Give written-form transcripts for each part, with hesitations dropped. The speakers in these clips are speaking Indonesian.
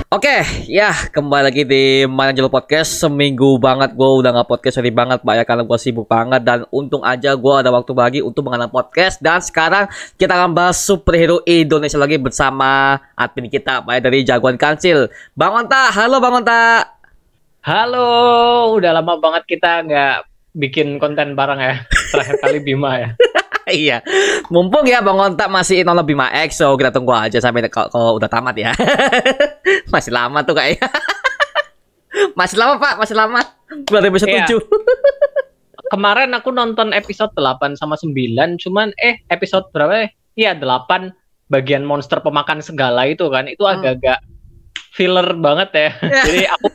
Oke, ya kembali lagi di Manajer Podcast. Seminggu banget gue udah nggak podcast, sorry banget Pak ya, karena gue sibuk banget. Dan untung aja gue ada waktu lagi untuk mengenal podcast. Dan sekarang kita akan bahas superhero Indonesia lagi bersama admin kita Pak ya, dari Jagoan Kancil, Bang Onta. Halo Bang Onta. Halo, udah lama banget kita nggak bikin konten bareng ya. Terakhir kali Bima ya. Iya, mumpung ya Bang Onta masih nonton Bima X, so kita tunggu aja sampai kalau udah tamat ya. Masih lama tuh kayaknya. Masih lama Pak, masih lama. Baru episode Iya. 7. Kemarin aku nonton episode 8 sama 9, cuman episode berapa ya? Iya, 8 bagian monster pemakan segala itu kan. Itu agak-agak filler banget ya. Jadi aku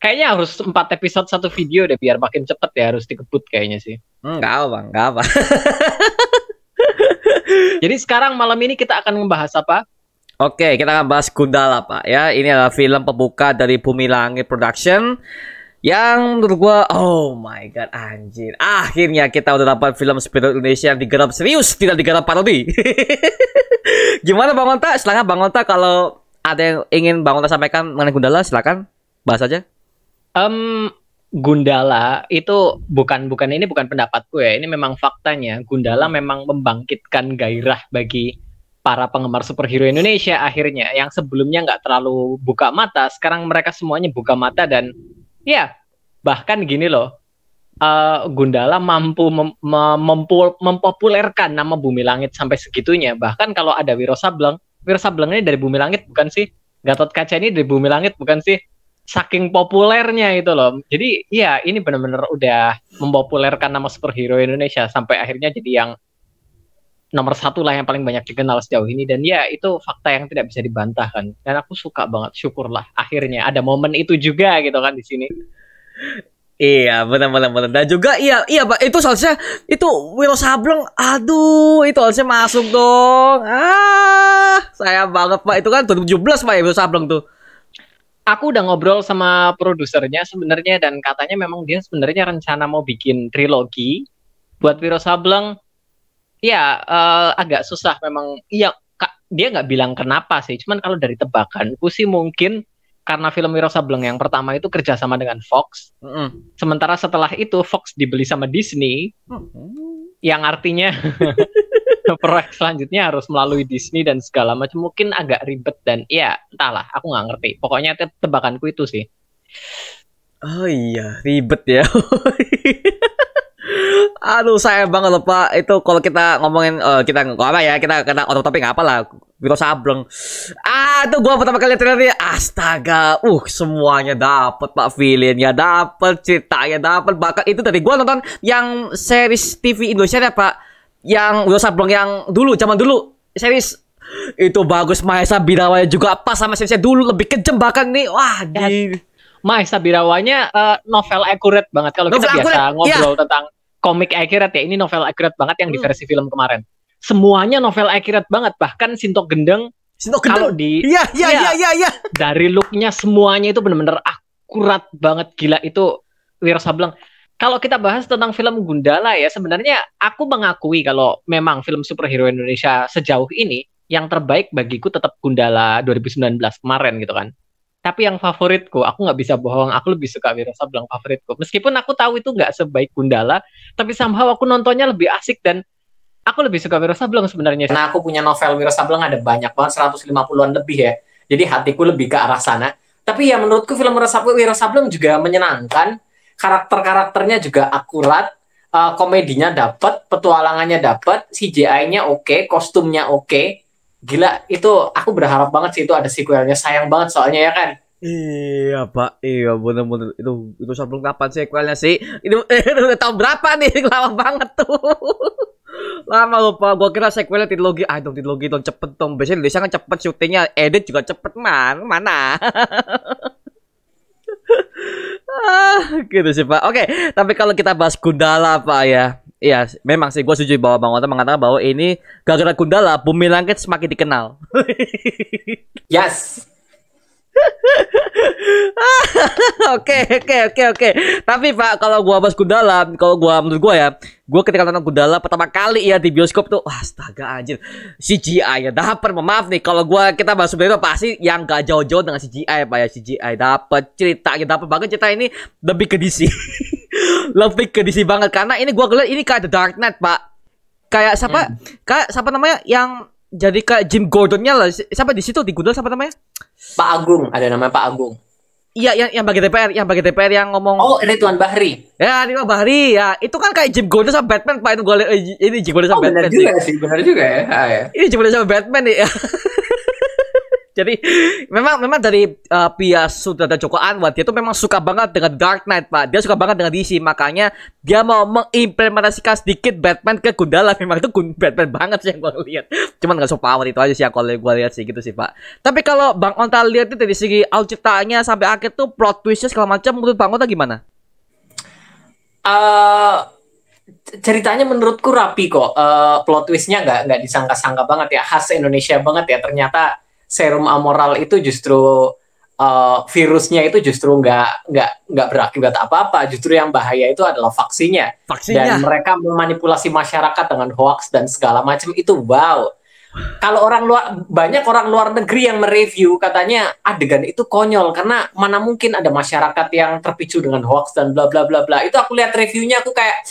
kayaknya harus 4 episode satu video deh biar makin cepet ya, harus dikebut kayaknya sih. Enggak apa Bang, enggak apa. Jadi sekarang malam ini kita akan membahas apa? Oke, kita akan bahas Gundala Pak ya. Ini adalah film pembuka dari Bumi Langit Production yang menurut gua, oh my god, anjir. Akhirnya kita udah dapat film superhero Indonesia yang digarap serius, tidak digarap parodi. Gimana Bang Onta? Silakan Bang Onta, kalau ada yang ingin Bang Onta sampaikan mengenai Gundala, silakan bahas aja. Gundala itu bukan pendapatku ya. Ini memang faktanya. Gundala memang membangkitkan gairah bagi para penggemar superhero Indonesia akhirnya. Yang sebelumnya nggak terlalu buka mata, sekarang mereka semuanya buka mata dan ya bahkan gini loh. Gundala mampu mempopulerkan nama Bumi Langit sampai segitunya. Bahkan kalau ada Wiro Sableng ini dari Bumi Langit bukan sih? Gatot Kaca ini dari Bumi Langit bukan sih? Saking populernya itu loh. Jadi ya ini benar-benar udah mempopulerkan nama superhero Indonesia sampai akhirnya jadi yang nomor 1 lah, yang paling banyak dikenal sejauh ini. Dan ya itu fakta yang tidak bisa dibantahkan. Dan aku suka banget, syukurlah akhirnya ada momen itu juga gitu kan di sini. Iya, benar. Dan juga iya Pak, itu seharusnya itu Wiro Sableng. Aduh, itu harusnya masuk dong. Sayang banget Pak. Itu kan 2017 Pak ya, Wiro Sableng tuh. Aku udah ngobrol sama produsernya sebenarnya dan katanya memang dia sebenarnya rencana mau bikin trilogi buat Wiro Sableng. Ya agak susah memang. Iya, dia nggak bilang kenapa sih. Cuman kalau dari tebakanku sih mungkin karena film Wiro Sableng yang pertama itu kerjasama dengan Fox. Sementara setelah itu Fox dibeli sama Disney, yang artinya proyek selanjutnya harus melalui Disney dan segala macam, mungkin agak ribet dan ya entahlah, aku nggak ngerti. Pokoknya tebakanku itu sih. Oh iya, ribet ya. Aduh, sayang banget loh Pak. Itu kalau kita ngomongin kita nggak apa ya, kita kena auto topik nggak apa lah. Wiro Sableng. Itu gua pertama kali lihat trailernya, astaga. Semuanya dapet Pak, villainnya dapet, ceritanya dapet. Bahkan itu dari gua nonton yang series TV Indonesia ya Pak. Yang Wiro Sableng yang dulu, zaman dulu series itu bagus. Mahesa Birawanya juga pas sama seriesnya dulu, lebih kejam bahkan nih. Wah, Mahesa Birawanya novel accurate banget. Kalau kita biasa ngobrol tentang komik accurate ya, ini novel accurate banget yang di versi film kemarin. Semuanya novel accurate banget. Bahkan Sintok Gendeng kalau di iya. dari looknya semuanya itu benar-benar akurat banget, gila itu Wiro Sableng. Kalau kita bahas tentang film Gundala ya, sebenarnya aku mengakui kalau memang film superhero Indonesia sejauh ini yang terbaik bagiku tetap Gundala 2019 kemarin gitu kan. Tapi yang favoritku, aku nggak bisa bohong, aku lebih suka Wiro Sableng favoritku. Meskipun aku tahu itu nggak sebaik Gundala, tapi somehow aku nontonnya lebih asik dan aku lebih suka Wiro Sableng sebenarnya. Karena aku punya novel Wiro Sableng ada banyak banget, 150-an lebih ya. Jadi hatiku lebih ke arah sana. Tapi ya menurutku film Wiro Sableng juga menyenangkan. Karakter-karakternya juga akurat, komedinya dapat, petualangannya dapat, CGI-nya oke, kostumnya oke. Gila, itu aku berharap banget sih itu ada sequelnya. Sayang banget soalnya ya kan. Iya Pak, iya bener-bener itu Sableng kapan sequelnya sih? Itu udah tahun berapa nih? Lama banget tuh. Lama lupa, gua kira sequelnya trilogi. Trilogi dong cepet dong. Biasanya Indonesia kan cepet syutingnya, edit juga cepet mana? Gitu sih Pak. Oke, tapi kalau kita bahas Gundala Pak ya, iya memang sih gue setuju bahwa Bang Onta mengatakan bahwa ini gara-gara Gundala Bumi Langit semakin dikenal. Yes. Oke. Tapi Pak, kalau gua bahas Gundala, menurut gua ya, gua ketika nonton Gundala pertama kali ya di bioskop tuh, wah, astaga anjir. CGI ya dapat, maaf nih kalau kita bahas superhero pasti yang gak jauh-jauh dengan CGI Pak ya. CGI dapat, ceritanya dapat banget, cerita ini lebih ke DC. Lebih ke DC banget karena ini gua ngeliat ini kayak The Dark Knight, Pak. Kayak siapa namanya yang jadi kayak Jim Gordon-nya lah. Siapa di situ di Gundala siapa namanya? Pak Agung, ada namanya Pak Agung. Iya, yang bagi DPR yang ngomong. Oh, Ridwan Bahri. Ya, Ridwan Bahri ya. Itu kan kayak Jim Gordon sama Batman Pak, itu gue lihat ini Jim Gordon sama Batman. Benar juga ya. Ya. Ini Jim Gordon sama Batman nih. Jadi memang dari pihak sutradara Joko Anwar, dia tuh memang suka banget dengan Dark Knight Pak. Dia suka banget dengan DC, makanya dia mau mengimplementasikan sedikit Batman ke Gundala. Memang itu Batman banget sih yang gue lihat. Cuman nggak so power itu aja sih yang kalau gue lihat sih gitu sih Pak. Tapi kalau Bang Onta lihat itu dari segi alur ceritanya sampai akhir tuh plot twistnya segala macam, menurut Bang Onta gimana? Ceritanya menurutku rapi kok. Plot twistnya nggak disangka-sangka banget ya, khas Indonesia banget ya. Ternyata serum amoral itu justru virusnya itu justru nggak berakibat apa-apa. Justru yang bahaya itu adalah vaksinnya. Dan mereka memanipulasi masyarakat dengan hoax dan segala macam itu. Wow. Kalau banyak orang luar negeri yang mereview katanya adegan itu konyol karena mana mungkin ada masyarakat yang terpicu dengan hoax dan bla bla bla bla. Itu aku lihat reviewnya aku kayak,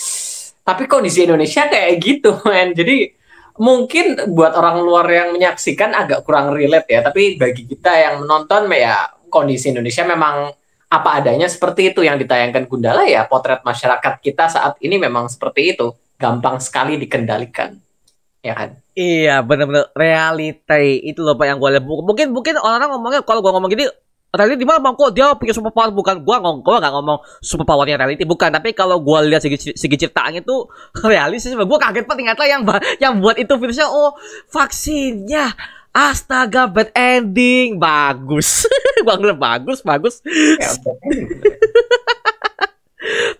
tapi kondisi Indonesia kayak gitu, men. Jadi mungkin buat orang luar yang menyaksikan agak kurang relate ya, tapi bagi kita yang menonton ya kondisi Indonesia memang apa adanya seperti itu. Yang ditayangkan Gundala ya potret masyarakat kita saat ini memang seperti itu, gampang sekali dikendalikan, ya kan? Iya, benar-benar realita itu loh Pak yang gue lihat. Mungkin orang ngomongnya, kalau gue ngomong gini, reality di mana Bang, kok dia punya super power? Bukan, gua nggak ngomong super powernya reality, bukan. Tapi kalau gua lihat segi ciptaannya itu realistis. Gua kaget banget ternyata yang buat itu virusnya, oh vaksinnya. Astaga, bad ending, bagus. Gua ngeliat bagus. Ya,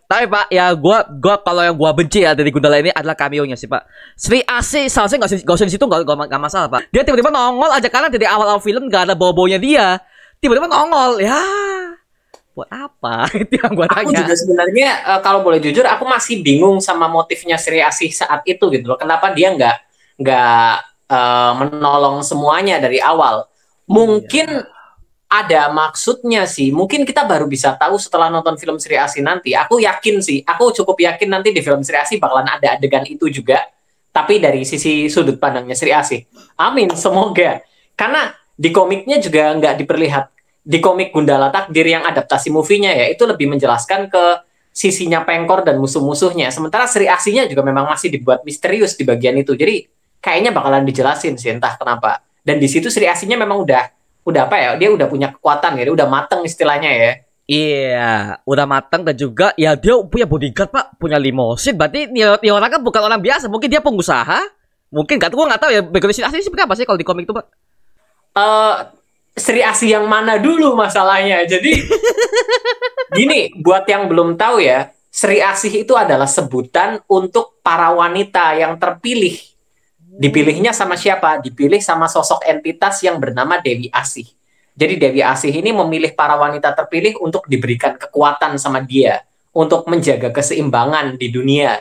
Tapi Pak, ya gua kalau yang gua benci ya dari Gundala ini adalah cameo-nya sih Pak. Sri Asih seharusnya nggak usah di situ, nggak masalah Pak. Dia tiba-tiba nongol aja karena dari awal film nggak ada bau-baunya dia. Tiba-tiba nongol, ya buat apa? Itu yang gue tanya. Aku juga sebenarnya kalau boleh jujur, aku masih bingung sama motifnya Sri Asih saat itu gitu loh. Kenapa dia nggak menolong semuanya dari awal? Mungkin ada maksudnya sih. Mungkin kita baru bisa tahu setelah nonton film Sri Asih nanti. Aku yakin sih, aku cukup yakin nanti di film Sri Asih bakalan ada adegan itu juga. Tapi dari sisi sudut pandangnya Sri Asih. Amin, semoga. Karena di komiknya juga nggak diperlihat. Di komik Gundala Takdir yang adaptasi movie-nya ya, itu lebih menjelaskan ke sisinya Pengkor dan musuh-musuhnya. Sementara Sri Asihnya juga memang masih dibuat misterius di bagian itu. Jadi kayaknya bakalan dijelasin sih, entah kenapa. Dan di situ Sri Asihnya memang udah apa ya, dia udah punya kekuatan ya, dia udah mateng istilahnya ya. Iya, udah matang dan juga ya dia punya bodyguard Pak, punya limosin. Berarti dia orang kan bukan orang biasa, mungkin dia pengusaha. Mungkin gue nggak tahu ya background Sri Asih seperti apa sih kalau di komik itu Pak. Sri Asih yang mana dulu masalahnya. Jadi gini, buat yang belum tahu ya, Sri Asih itu adalah sebutan untuk para wanita yang terpilih. Dipilihnya sama siapa? Dipilih sama sosok entitas yang bernama Dewi Asih. Jadi Dewi Asih ini memilih para wanita terpilih untuk diberikan kekuatan sama dia, untuk menjaga keseimbangan di dunia.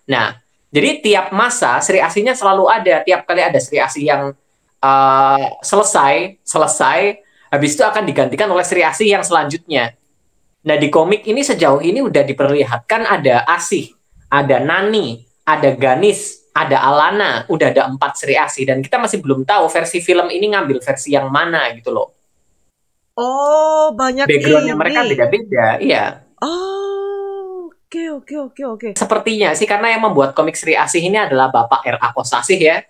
Nah, jadi tiap masa Sri Asihnya selalu ada. Tiap kali ada Sri Asih yang selesai, habis itu akan digantikan oleh Sri Asih yang selanjutnya. Nah, di komik ini sejauh ini udah diperlihatkan ada Asih, ada Nani, ada Ganis, ada Alana, udah ada 4 Sri Asih, dan kita masih belum tahu versi film ini ngambil versi yang mana gitu loh. Oh, banyak backgroundnya mereka beda-beda, iya. Oh, oke. Sepertinya sih karena yang membuat komik Sri Asih ini adalah Bapak R.A. Kosasih ya.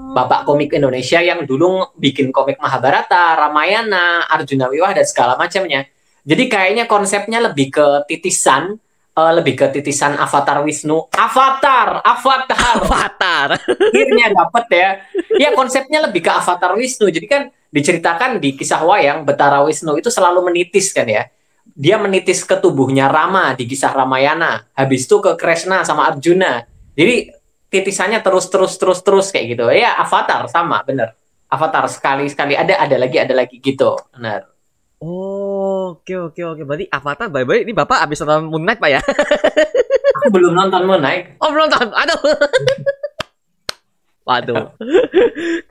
Bapak komik Indonesia yang dulu bikin komik Mahabharata, Ramayana, Arjuna Wiwaha dan segala macamnya. Jadi kayaknya konsepnya lebih ke titisan Avatar Wisnu. Avatar. Akhirnya dapet ya. Ya konsepnya lebih ke Avatar Wisnu. Jadi kan diceritakan di kisah wayang Betara Wisnu itu selalu menitis kan ya. Dia menitis ke tubuhnya Rama di kisah Ramayana. Habis itu ke Krishna sama Arjuna. Jadi titisannya terus kayak gitu. Ya Avatar sama bener. Avatar sekali ada lagi gitu. Benar. Oke, oke, oke. Berarti Avatar, by ini Bapak habis nonton Moon Knight, Pak ya? Aku belum nonton Moon Knight. Oh, belum nonton. Aduh. Waduh.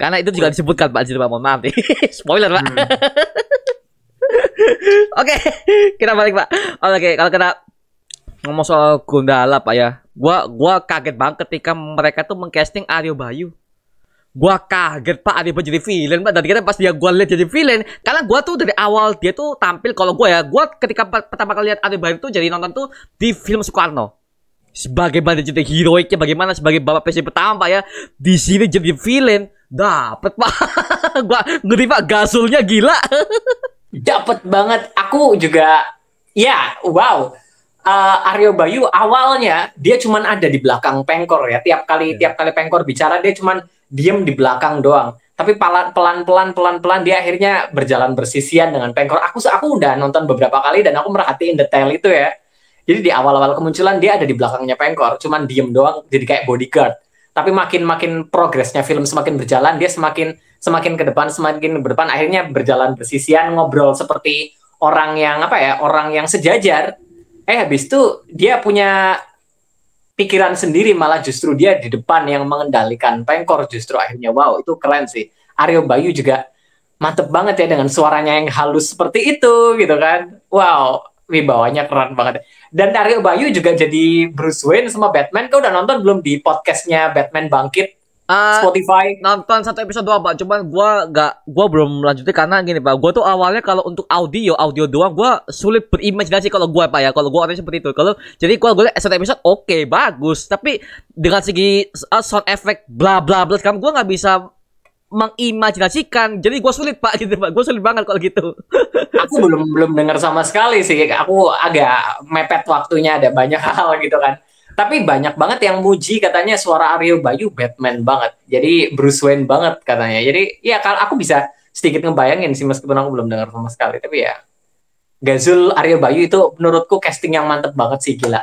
Karena itu juga disebutkan Pak, jadi Pak, mohon maaf nih. Spoiler, Pak. Oke, kita balik, Pak. Oke, kalau kita ngomong soal Gundala, Pak ya. Gua kaget banget ketika mereka tuh mengcasting Aryo Bayu. Gua kaget, Pak, Aryo Bayu jadi villain, Pak. Dan kita pas gua lihat jadi villain, karena gua tuh dari awal dia tuh tampil, kalau gua ketika pertama kali lihat Aryo Bayu tuh jadi nonton tuh di film Soekarno. Sebagai jadi heroiknya bagaimana sebagai bapak presiden pertama, Pak ya. Di sini jadi villain, dapet, Pak. Gua ngeri, Pak, gasulnya gila. Dapet banget. Aku juga, ya, wow. Aryo Bayu awalnya dia cuman ada di belakang Pengkor ya. Tiap kali Pengkor bicara dia cuman diem di belakang doang. Tapi pelan-pelan dia akhirnya berjalan bersisian dengan Pengkor. Aku udah nonton beberapa kali dan aku merhatiin detail itu ya. Jadi di awal-awal kemunculan dia ada di belakangnya Pengkor, cuman diem doang, jadi kayak bodyguard. Tapi makin progresnya film semakin berjalan, dia semakin ke depan, akhirnya berjalan bersisian, ngobrol seperti orang yang sejajar. Habis itu dia punya pikiran sendiri, malah justru dia di depan yang mengendalikan Pengkor justru akhirnya. Wow, itu keren sih. Aryo Bayu juga mantep banget ya dengan suaranya yang halus seperti itu gitu kan. Wow, wibawanya keren banget. Dan Aryo Bayu juga jadi Bruce Wayne sama Batman. Kau udah nonton belum di podcastnya Batman Bangkit? Spotify. Nonton 1 episode doang, Pak. Cuman gua belum lanjutin karena gini, Pak. Gua tuh awalnya kalau untuk audio doang gua sulit berimajinasi kalau gua, Pak ya. Kalau gua orangnya seperti itu. Jadi kalau gue lihat 1 episode oke, bagus. Tapi dengan segi sound effect bla bla bla sekarang gua nggak bisa mengimajinasikan. Jadi gua sulit, Pak, gitu, Pak. Gua sulit banget kalau gitu. Aku belum dengar sama sekali sih. Aku agak mepet waktunya, ada banyak hal gitu kan. Tapi banyak banget yang muji katanya suara Aryo Bayu Batman banget. Jadi Bruce Wayne banget katanya. Jadi ya kalau aku bisa sedikit ngebayangin sih meskipun aku belum dengar sama sekali. Tapi ya Gazul Aryo Bayu itu menurutku casting yang mantep banget sih, gila.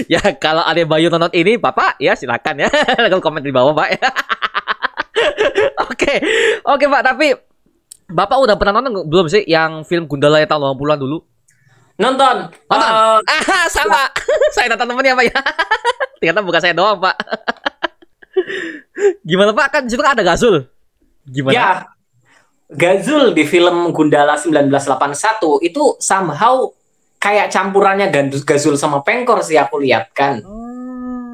Ya kalau Aryo Bayu nonton ini, Bapak ya silakan ya. Komen di bawah, Pak. Oke, Pak. Tapi Bapak udah pernah nonton belum sih yang film Gundala yang tahun 80-an dulu? Nonton. Sama. Saya nonton temennya, Pak ya. Ternyata bukan saya doang, Pak. Gimana, Pak? Kan situ ada Gazul. Gimana? Ya. Gazul di film Gundala 1981 itu somehow kayak campurannya Gazul sama Pengkor sih aku lihat kan.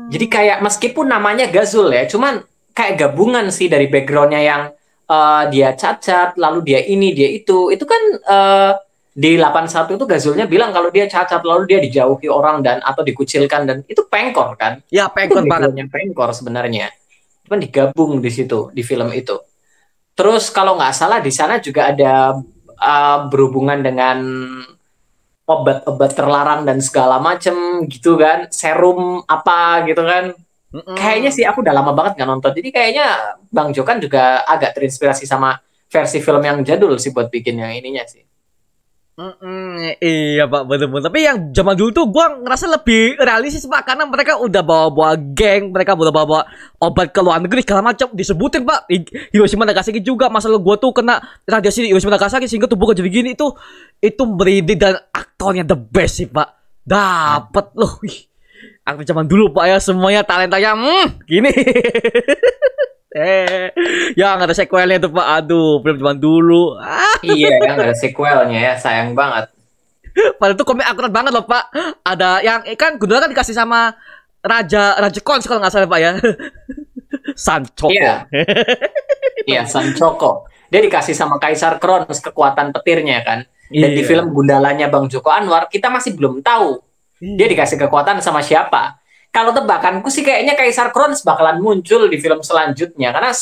Jadi kayak meskipun namanya Gazul ya, cuman kayak gabungan sih dari backgroundnya yang dia cacat, lalu dia ini, dia itu kan di 81 itu Gazulnya bilang kalau dia cacat, lalu dia dijauhi orang dan atau dikucilkan, dan itu Pengkor kan? Ya, Pengkor banget. Pengkor sebenarnya. Cuman digabung di situ di film itu. Terus kalau nggak salah di sana juga ada berhubungan dengan obat-obat terlarang dan segala macem gitu kan, serum apa gitu kan. Kayaknya sih aku udah lama banget nggak nonton, jadi kayaknya Bang Jokan juga agak terinspirasi sama versi film yang jadul sih buat bikin yang ininya sih. Iya, Pak, bener-bener. Tapi yang zaman dulu tuh gua ngerasa lebih realistis, Pak, karena mereka udah bawa-bawa geng, mereka udah bawa-bawa obat ke luar negeri segala macam disebutin, Pak. Hiroshima Nagasaki juga, masalah gua tuh kena radiasi di Hiroshima Nagasaki sehingga tubuh gua jadi gini. Itu merinding dan aktornya the best sih, Pak. Dapet loh. Aktor zaman dulu, Pak ya, semuanya talentanya gini. Ya nggak ada sequelnya tuh, Pak. Aduh, film zaman dulu. Iya, ya nggak ada sequelnya ya, sayang banget. Padahal itu komik akurat banget loh, Pak. Ada yang kan Gundala kan dikasih sama Raja Kons kalau nggak salah, Pak ya. Sanchoko. Iya, Sanchoko. Dia dikasih sama Kaisar Kronos kekuatan petirnya kan. Dan di film Gundalanya Bang Joko Anwar kita masih belum tahu dia dikasih kekuatan sama siapa. Kalau tebakanku sih kayaknya Kaisar Kronos bakalan muncul di film selanjutnya, karena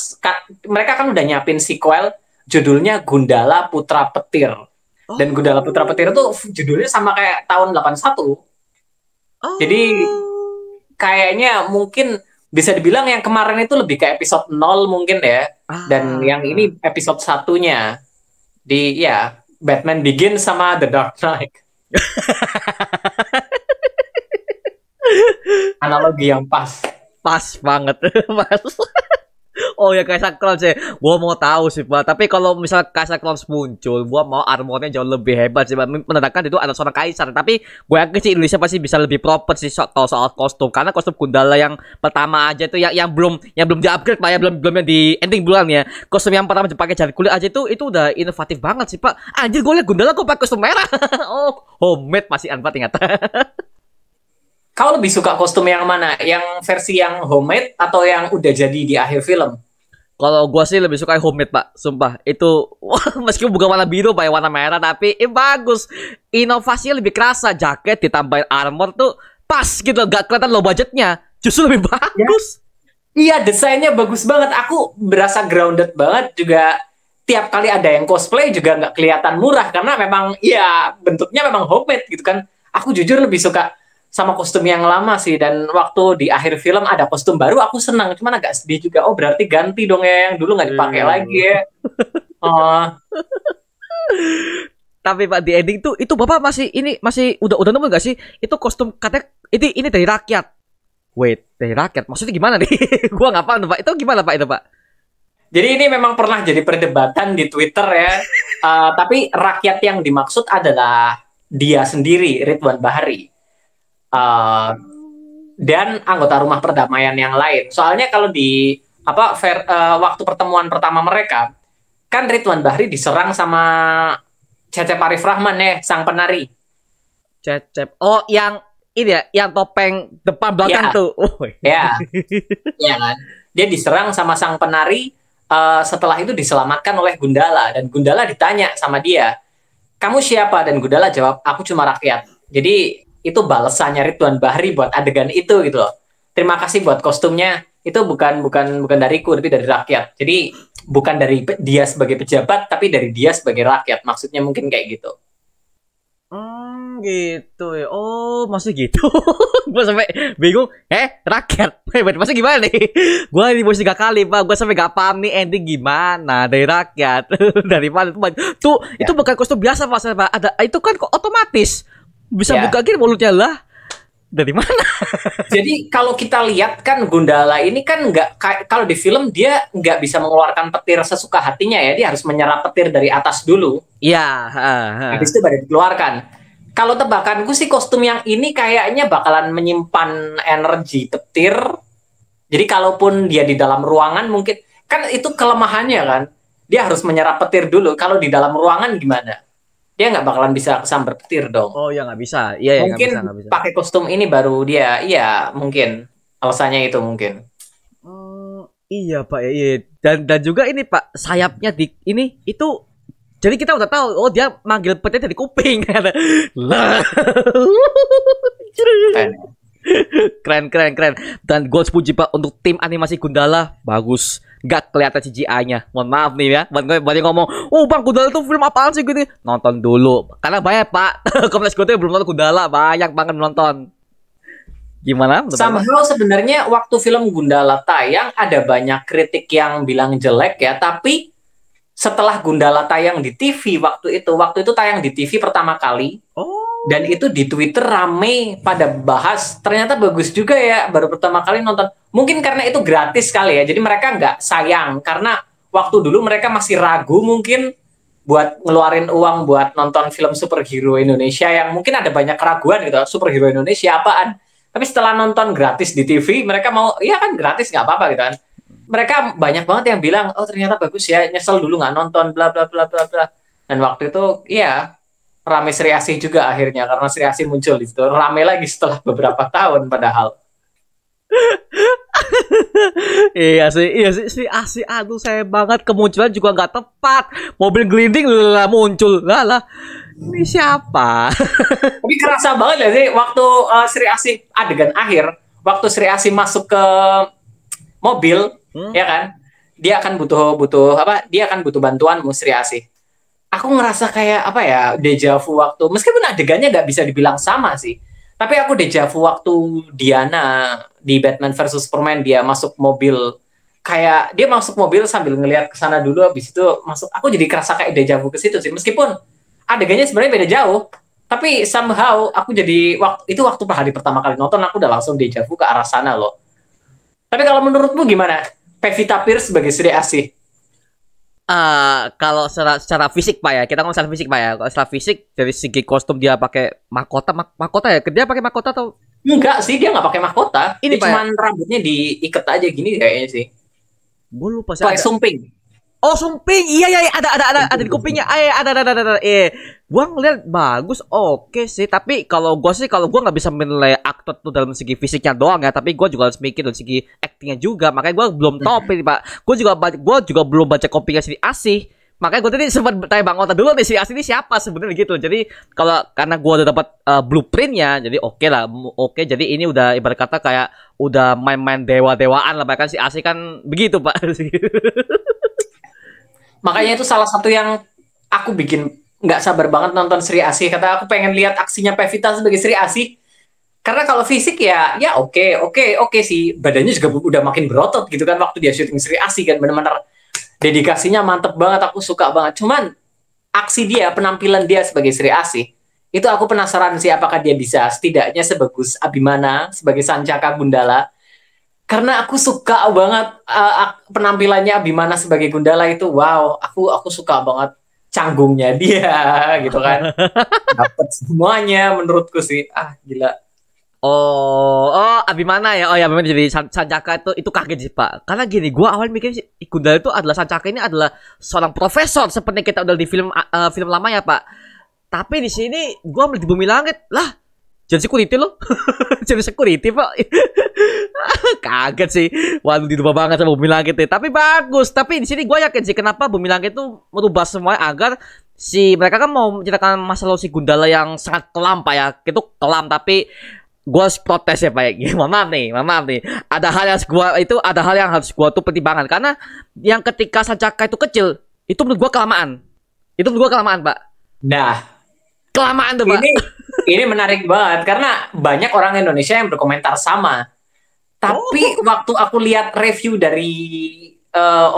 mereka kan udah nyiapin sequel judulnya Gundala Putra Petir. Dan Gundala Putra Petir itu judulnya sama kayak tahun 81. Jadi kayaknya mungkin bisa dibilang yang kemarin itu lebih ke episode 0 mungkin ya. Dan yang ini episode 1-nya di Batman Begins sama The Dark Knight. Analogi yang pas banget. Pas. Oh ya Kaisa Clowns ya. Gua mau tahu sih, Pak. Tapi kalau misal Kaisa Clowns muncul, gua mau armornya jauh lebih hebat sih, Pak. Menandakan itu ada seorang kaisar. Tapi gue yakin sih Indonesia pasti bisa lebih proper sih kalau soal kostum. Karena kostum Gundala yang pertama aja itu yang belum di-upgrade, Pak, ya belum yang di ending bulan ya. Kostum yang pertama pakai jari kulit aja itu udah inovatif banget sih, Pak. Anjir, gue liat Gundala kok pakai kostum merah. Oh, homemade masih anpat ingat. Kau lebih suka kostum yang mana? Yang versi yang homemade atau yang udah jadi di akhir film? Kalau gua sih lebih suka homemade, Pak. Sumpah. Itu meskipun bukan warna biru, Pak, ya, warna merah, tapi bagus. Inovasinya lebih kerasa. Jaket ditambahin armor tuh pas gitu. Gak kelihatan low budgetnya. Justru lebih bagus. Iya, desainnya bagus banget. Aku berasa grounded banget juga. Tiap kali ada yang cosplay juga nggak kelihatan murah. Karena memang, ya bentuknya memang homemade gitu kan. Aku jujur lebih suka sama kostum yang lama sih, dan waktu di akhir film ada kostum baru aku senang, cuman agak sedih juga. Oh berarti ganti dong ya, yang dulu nggak dipakai lagi ya. Oh. Tapi Pak di ending tuh itu Bapak masih udah nemu nggak sih itu kostum katanya ini dari rakyat. Wait, dari rakyat maksudnya gimana nih? Gua nggak paham Pak. Itu gimana Pak itu Pak? Jadi ini memang pernah jadi perdebatan di Twitter ya. Tapi rakyat yang dimaksud adalah dia sendiri, Ridwan Bahri. Dan anggota Rumah Perdamaian yang lain. Soalnya kalau di waktu pertemuan pertama mereka, kan Ridwan Bahri diserang sama Cecep Arif Rahman ya, sang penari. Cecep. Oh, yang ini ya, yang topeng depan belakang tuh. Oh. Ya. Ya kan. Dia diserang sama sang penari, setelah itu diselamatkan oleh Gundala, dan Gundala ditanya sama dia, "Kamu siapa?" Dan Gundala jawab, "Aku cuma rakyat." Jadi itu balasannya Ridwan Bahri buat adegan itu gitu loh. Terima kasih buat kostumnya. Itu bukan dariku, tapi dari rakyat. Jadi bukan dari dia sebagai pejabat, tapi dari dia sebagai rakyat. Maksudnya mungkin kayak gitu. Gitu ya. Oh, masih gitu. Gue sampai bingung. Rakyat. Maksudnya gimana nih? Gue dibuat 3 kali, Pak. Gue sampai gak paham nih ending gimana dari rakyat. Dari mana tuh? Itu bukan kostum biasa, Pak. Ada itu kan kok otomatis. Bisa buka gini mulutnya lah. Dari mana? Jadi kalau kita lihat kan Gundala ini kan nggak, kalau di film dia nggak bisa mengeluarkan petir sesuka hatinya ya. Dia harus menyerap petir dari atas dulu. Iya. Habis itu baru dikeluarkan. Kalau tebakanku sih kostum yang ini kayaknya bakalan menyimpan energi petir. Jadi kalaupun dia di dalam ruangan mungkin, kan itu kelemahannya kan. Dia harus menyerap petir dulu. Kalau di dalam ruangan gimana? Dia nggak bakalan bisa kesambar petir dong. Oh ya nggak bisa. Iya mungkin nggak bisa. Pakai kostum ini baru dia, iya mungkin alasannya itu mungkin. Iya Pak, iya. Dan juga ini Pak, sayapnya di ini itu, jadi kita udah tahu. Oh dia manggil petir dari kuping. Keren. Dan gue puji Pak untuk tim animasi Gundala, bagus. Gak kelihatan CGI-nya. Mohon maaf nih ya. Buat yang ngomong, "Oh Bang, Gundala itu film apaan sih gini?" Nonton dulu. Karena banyak Pak. Komunitas gue tuh belum nonton Gundala. Banyak banget nonton. Gimana? Somehow sebenarnya waktu film Gundala tayang ada banyak kritik yang bilang jelek ya. Tapi setelah Gundala tayang di TV waktu itu tayang di TV pertama kali. Dan itu di Twitter rame pada bahas, ternyata bagus juga ya, baru pertama kali nonton. Mungkin karena itu gratis kali ya, jadi mereka nggak sayang. Karena waktu dulu mereka masih ragu mungkin buat ngeluarin uang buat nonton film superhero Indonesia yang mungkin ada banyak keraguan gitu, superhero Indonesia apaan. Tapi setelah nonton gratis di TV, mereka mau, iya kan gratis nggak apa-apa gitu kan. Mereka banyak banget yang bilang, "Oh ternyata bagus ya, nyesel dulu nggak nonton, bla bla bla bla bla." Dan waktu itu, iya, rame Sri Asih juga akhirnya, karena Sri Asih muncul di situ. Rame lagi setelah beberapa tahun padahal. Iya sih Sri Asih, aduh saya banget, kemunculan juga nggak tepat. Mobil gelinding lah muncul. Lah. Ini siapa? Tapi kerasa banget ya sih waktu Sri Asih adegan akhir, waktu Sri Asih masuk ke mobil, ya kan? Dia akan butuh apa? Dia akan butuh bantuanmu, Sri Asih. Aku ngerasa kayak apa ya, deja vu waktu, meskipun adegannya nggak bisa dibilang sama sih, tapi aku deja vu waktu Diana di Batman versus Superman, dia masuk mobil, kayak dia masuk mobil sambil ngelihat ke sana dulu, habis itu masuk. Aku jadi kerasa kayak deja vu ke situ sih, meskipun adegannya sebenarnya beda jauh, tapi somehow aku jadi waktu hari pertama kali nonton, aku udah langsung deja vu ke arah sana loh. Tapi kalau menurutmu gimana? Pevita Pierce sebagai Sri Asih? Kalau secara fisik Pak ya, kita ngomong secara fisik Pak ya. Kalau secara fisik dari segi kostum dia pakai mahkota ya. Dia pakai mahkota atau Enggak sih, dia nggak pakai mahkota. Ini, Dia Pak, cuman rambutnya diikat aja gini kayaknya sih. gue lupa sih. Kayak sumping. Oh, sumping. Iya, ada di kupingnya. Ada. Gua ngeliat bagus, oke sih. Tapi kalau gua nggak bisa menilai aktor tuh dalam segi fisiknya doang ya. Tapi gua juga harus mikir dari segi aktingnya juga. Makanya gua belum tahu nih, Pak. Gua juga belum baca kopingnya Sri Asih. Makanya gue tadi sempat tanya Bang Ota dulu nih, Sri Asih ini siapa sebenarnya gitu. Jadi karena gue udah dapat blueprintnya, jadi oke lah. Oke, jadi ini udah ibarat kata kayak udah main-main dewa-dewaan lah. Bahkan Sri Asih kan begitu Pak. Makanya itu salah satu yang aku bikin nggak sabar banget nonton Sri Asih. Kata aku pengen lihat aksinya Pevita sebagai Sri Asih. Karena kalau fisik ya oke sih. Badannya juga udah makin berotot gitu kan waktu dia syuting Sri Asih kan, bener-bener dedikasinya mantep banget, aku suka banget. Cuman aksi dia, penampilan dia sebagai Sri Asih, itu aku penasaran sih apakah dia bisa setidaknya sebagus Abimana sebagai Sancaka Gundala. Karena aku suka banget penampilannya Abimana sebagai Gundala itu. Wow, aku suka banget canggungnya dia gitu kan. Dapat semuanya menurutku sih. Gila. Oh, Abimana ya. Oh ya, memang jadi Sancaka itu kaget sih Pak. Karena gini, gua awal mikir sih Gundala itu adalah Sancaka ini adalah seorang profesor seperti kita udah di film lama ya Pak. Tapi di sini gua melihat di Bumi Langit lah, jadi security loh. Jadi security Pak. Kaget sih. Waduh, dirubah banget sama Bumi Langit nih. Tapi bagus. Tapi di sini gua yakin sih kenapa Bumi Langit itu merubah semuanya agar mereka kan mau menceritakan masa lalu si Gundala yang sangat kelam Pak ya. Itu kelam tapi gue protes ya Pak. Mohon maaf nih. Ada hal yang harus gue tuh pertimbangan karena yang ketika Sancaka itu kecil itu menurut gue kelamaan. Pak. Nah, Kelamaan tuh Pak. Ini menarik banget karena banyak orang Indonesia yang berkomentar sama. Tapi waktu aku lihat review dari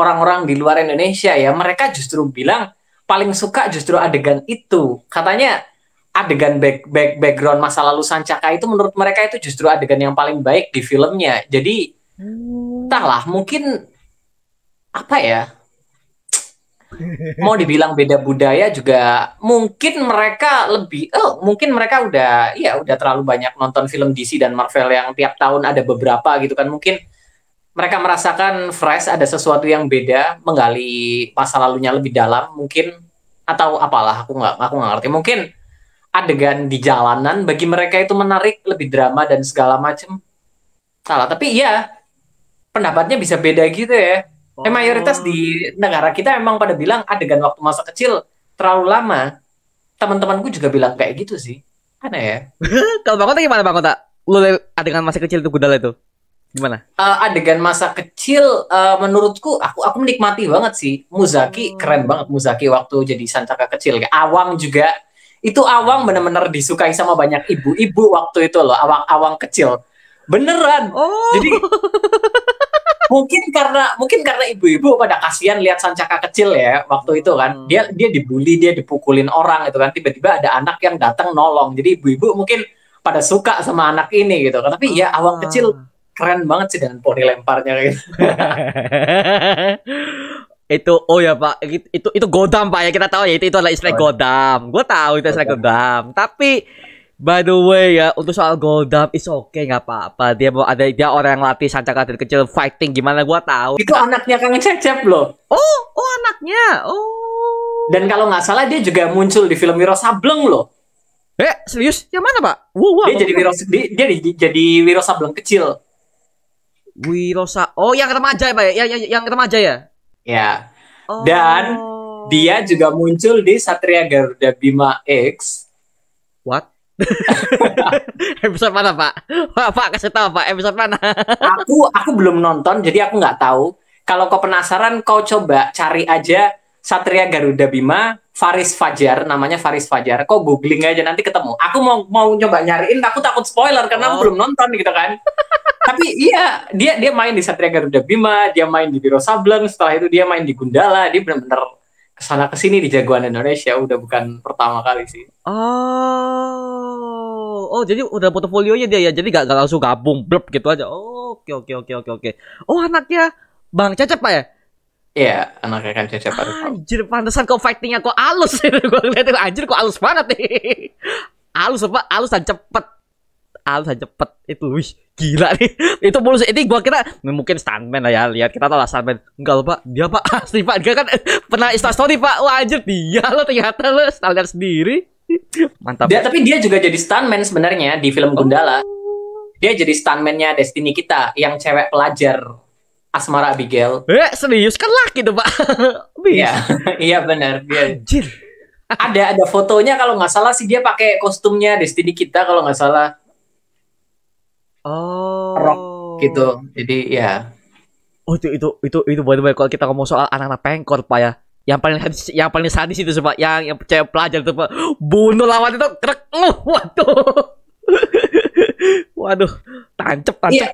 orang-orang di luar Indonesia ya, mereka justru bilang paling suka justru adegan itu. Katanya adegan background masa lalu Sancaka itu menurut mereka itu justru adegan yang paling baik di filmnya. Jadi entahlah, mungkin apa ya, mau dibilang beda budaya juga mungkin mereka mungkin mereka udah terlalu banyak nonton film DC dan Marvel yang tiap tahun ada beberapa gitu kan. Mungkin mereka merasakan fresh, ada sesuatu yang beda, menggali masa lalunya lebih dalam mungkin, atau apalah, aku nggak ngerti. Mungkin adegan di jalanan bagi mereka itu menarik, lebih drama dan segala macam. Salah, tapi iya pendapatnya bisa beda gitu ya. Mayoritas di negara kita emang pada bilang adegan waktu masa kecil terlalu lama. Teman-temanku juga bilang kayak gitu sih. Aneh ya. Kalau Bang Kota gimana Bang Kota? Lu adegan masa kecil itu Gundala itu gimana? Adegan masa kecil menurutku aku menikmati banget sih. Muzaki keren banget, Muzaki waktu jadi Sancaka kecil. Kayak Awang juga. Itu Awang benar-benar disukai sama banyak ibu-ibu waktu itu loh, Awang kecil. Beneran. Jadi mungkin karena ibu-ibu pada kasihan lihat Sancaka kecil ya waktu itu kan. Dia dibully, dia dipukulin orang itu kan. Tiba-tiba ada anak yang datang nolong. Jadi ibu-ibu mungkin pada suka sama anak ini gitu kan. Tapi ya Awang kecil keren banget sih dengan poni lemparnya gitu. Itu ya Pak, itu godam Pak ya, kita tahu ya itu adalah istilah godam. Gue tahu itu istilah godam. Tapi by the way ya, untuk soal godam is okay, nggak apa-apa. Dia orang yang latih Sancaka dari kecil fighting gimana gue tahu. Itu anaknya Kang Cecep loh. Oh anaknya. Dan kalau nggak salah dia juga muncul di film Wiro Sableng loh. Serius? Yang mana Pak? Dia jadi Wiro Sableng kecil. Yang remaja ya Pak ya? Yang remaja ya? Ya. Dan dia juga muncul di Satria Garuda Bima X. What? Episode mana Pak? Pak kasih tahu Pak, episode mana? Aku belum nonton, jadi aku nggak tahu. Kalau kau penasaran, kau coba cari aja Satria Garuda Bima Faris Fajar, namanya Faris Fajar. Kau googling aja nanti ketemu. Aku mau nyoba nyariin, aku takut spoiler karena aku belum nonton gitu kan. Tapi iya, dia main di Satria Garuda Bima, dia main di Wiro Sableng, setelah itu dia main di Gundala, dia benar-benar kesana kesini di Jagoan Indonesia, udah bukan pertama kali sih. Jadi udah portofolionya dia ya, jadi gak langsung gabung blub gitu aja. Oke. Oh anaknya Bang Cecep Pak ya? Iya, anaknya kan Cecep Arifal. Anjir, pantesan kok fightingnya kok halus. Gue ngeliat itu, anjir kok halus banget nih. Halus apa? Halus dan cepet. Halus dan cepet. Itu, wih, gila nih. Itu mulus. Ini gue kira, mungkin stuntman lah ya. Lihat, kita tahu lah stuntman. Enggak loh Pak, dia Pak asli Pak. Dia kan pernah instastory Pak. Wah anjir, dia loh ternyata lo stuntman sendiri. Mantap. Tapi dia juga jadi stuntman sebenarnya di film Gundala. Dia jadi stuntman-nya Destiny kita, yang cewek pelajar. Asmara Abigail. Serius kan laki tuh Pak. Iya, iya benar dia. Anjir. Ada fotonya kalau nggak salah sih dia pakai kostumnya Destiny kita kalau nggak salah. Oh. Rock gitu. Jadi ya. Oh itu by the way kalau kita ngomong soal anak-anak pengkor Pak ya. Yang paling sadis itu Pak, yang cewek pelajar itu Pak. Bunuh lawan itu krek. Waduh. Waduh, tancep. Iya.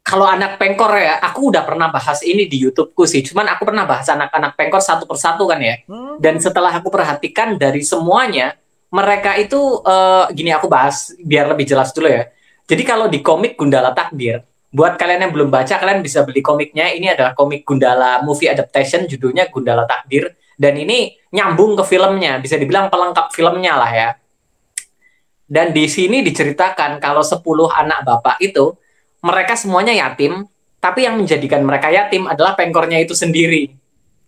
Kalau anak pengkor ya, aku udah pernah bahas ini di YouTubeku sih. Cuman aku pernah bahas anak-anak pengkor satu persatu kan ya. Dan setelah aku perhatikan dari semuanya, mereka itu gini aku bahas biar lebih jelas dulu ya. Jadi kalau di komik Gundala Takdir, buat kalian yang belum baca, kalian bisa beli komiknya. Ini adalah komik Gundala movie adaptation, judulnya Gundala Takdir. Dan ini nyambung ke filmnya, bisa dibilang pelengkap filmnya lah ya. Dan di sini diceritakan kalau 10 anak bapak itu, mereka semuanya yatim, tapi yang menjadikan mereka yatim adalah pengkornya itu sendiri.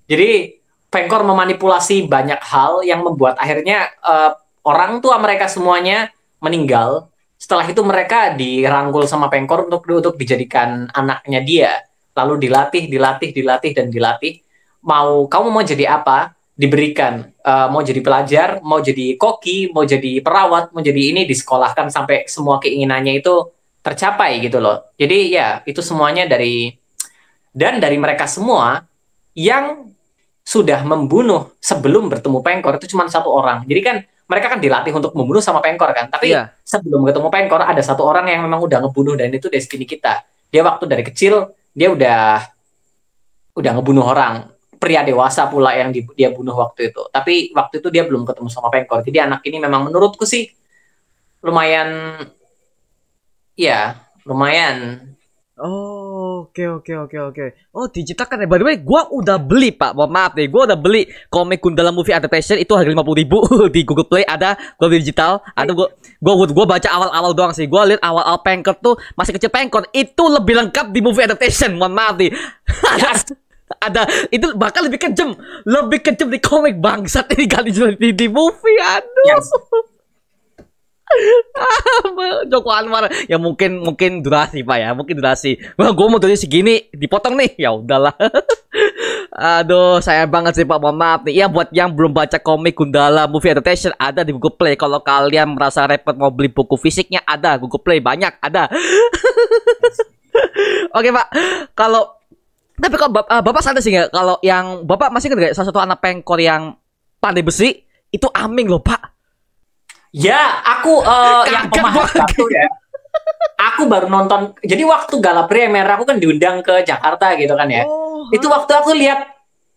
Jadi pengkor memanipulasi banyak hal yang membuat akhirnya orang tua mereka semuanya meninggal. Setelah itu mereka dirangkul sama pengkor untuk dijadikan anaknya dia. Lalu dilatih dan dilatih. Kamu mau jadi apa? Diberikan. Mau jadi pelajar, mau jadi koki, mau jadi perawat, mau jadi ini, disekolahkan sampai semua keinginannya itu tercapai gitu loh. Jadi ya itu semuanya dari mereka semua yang sudah membunuh sebelum bertemu pengkor itu cuma 1 orang. Jadi kan mereka kan dilatih untuk membunuh sama pengkor kan. Tapi sebelum ketemu pengkor ada 1 orang yang memang udah ngebunuh, dan itu Destiny kita. Dia waktu dari kecil dia udah ngebunuh orang. Pria dewasa pula yang dia bunuh waktu itu. Tapi waktu itu dia belum ketemu sama pengkor. Jadi anak ini memang menurutku sih lumayan. Ya, lumayan. Oke. Oh, diciptakan ya. By the way, gua udah beli, Pak. Mohon maaf nih, gua udah beli komik Gundala movie adaptation itu harga 50.000 di Google Play ada, gua beli digital. Ada gua baca awal-awal doang sih. Gua lihat awal-awal pengkor tuh masih kecil pengkor. Itu lebih lengkap di movie adaptation. Mohon maaf nih. ada itu bahkan lebih kejam di komik bangsat ini kali di movie. Aduh. Yes. Joko Anwar ya mungkin durasi Pak ya, mungkin durasi. Wah, gue mau durasi segini dipotong nih, ya udahlah. Aduh, sayang banget sih Pak, mohon maaf nih. Ya buat yang belum baca komik Gundala movie adaptation ada di Google Play. Kalau kalian merasa repot mau beli buku fisiknya ada Google Play, banyak ada. Oke Pak, tapi kalau Bapak sadar sih nggak kalau yang Bapak masih kan salah satu anak pengkor yang pandai besi itu Aming loh Pak. Ya, aku yang pemahat batu ya. Aku baru nonton. Jadi waktu gala premier aku kan diundang ke Jakarta gitu kan ya. Itu waktu aku lihat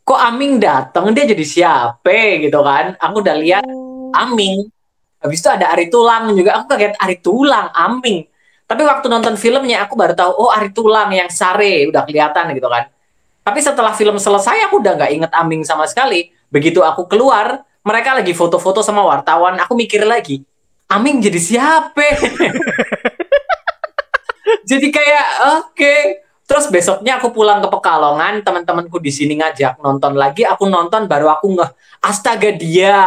kok Aming datang, dia jadi siapa gitu kan. Aku udah lihat Aming. Habis itu ada Ari Tulang juga. Aku kaget, Ari Tulang, Aming. Tapi waktu nonton filmnya aku baru tahu, oh Ari Tulang yang Sare udah kelihatan gitu kan. Tapi setelah film selesai aku udah nggak inget Aming sama sekali. Begitu aku keluar, mereka lagi foto-foto sama wartawan. Aku mikir lagi, Aming jadi siapa? Jadi kayak oke. Terus besoknya aku pulang ke Pekalongan, teman-temanku di sini ngajak nonton lagi. Aku nonton baru aku ngeh, astaga dia.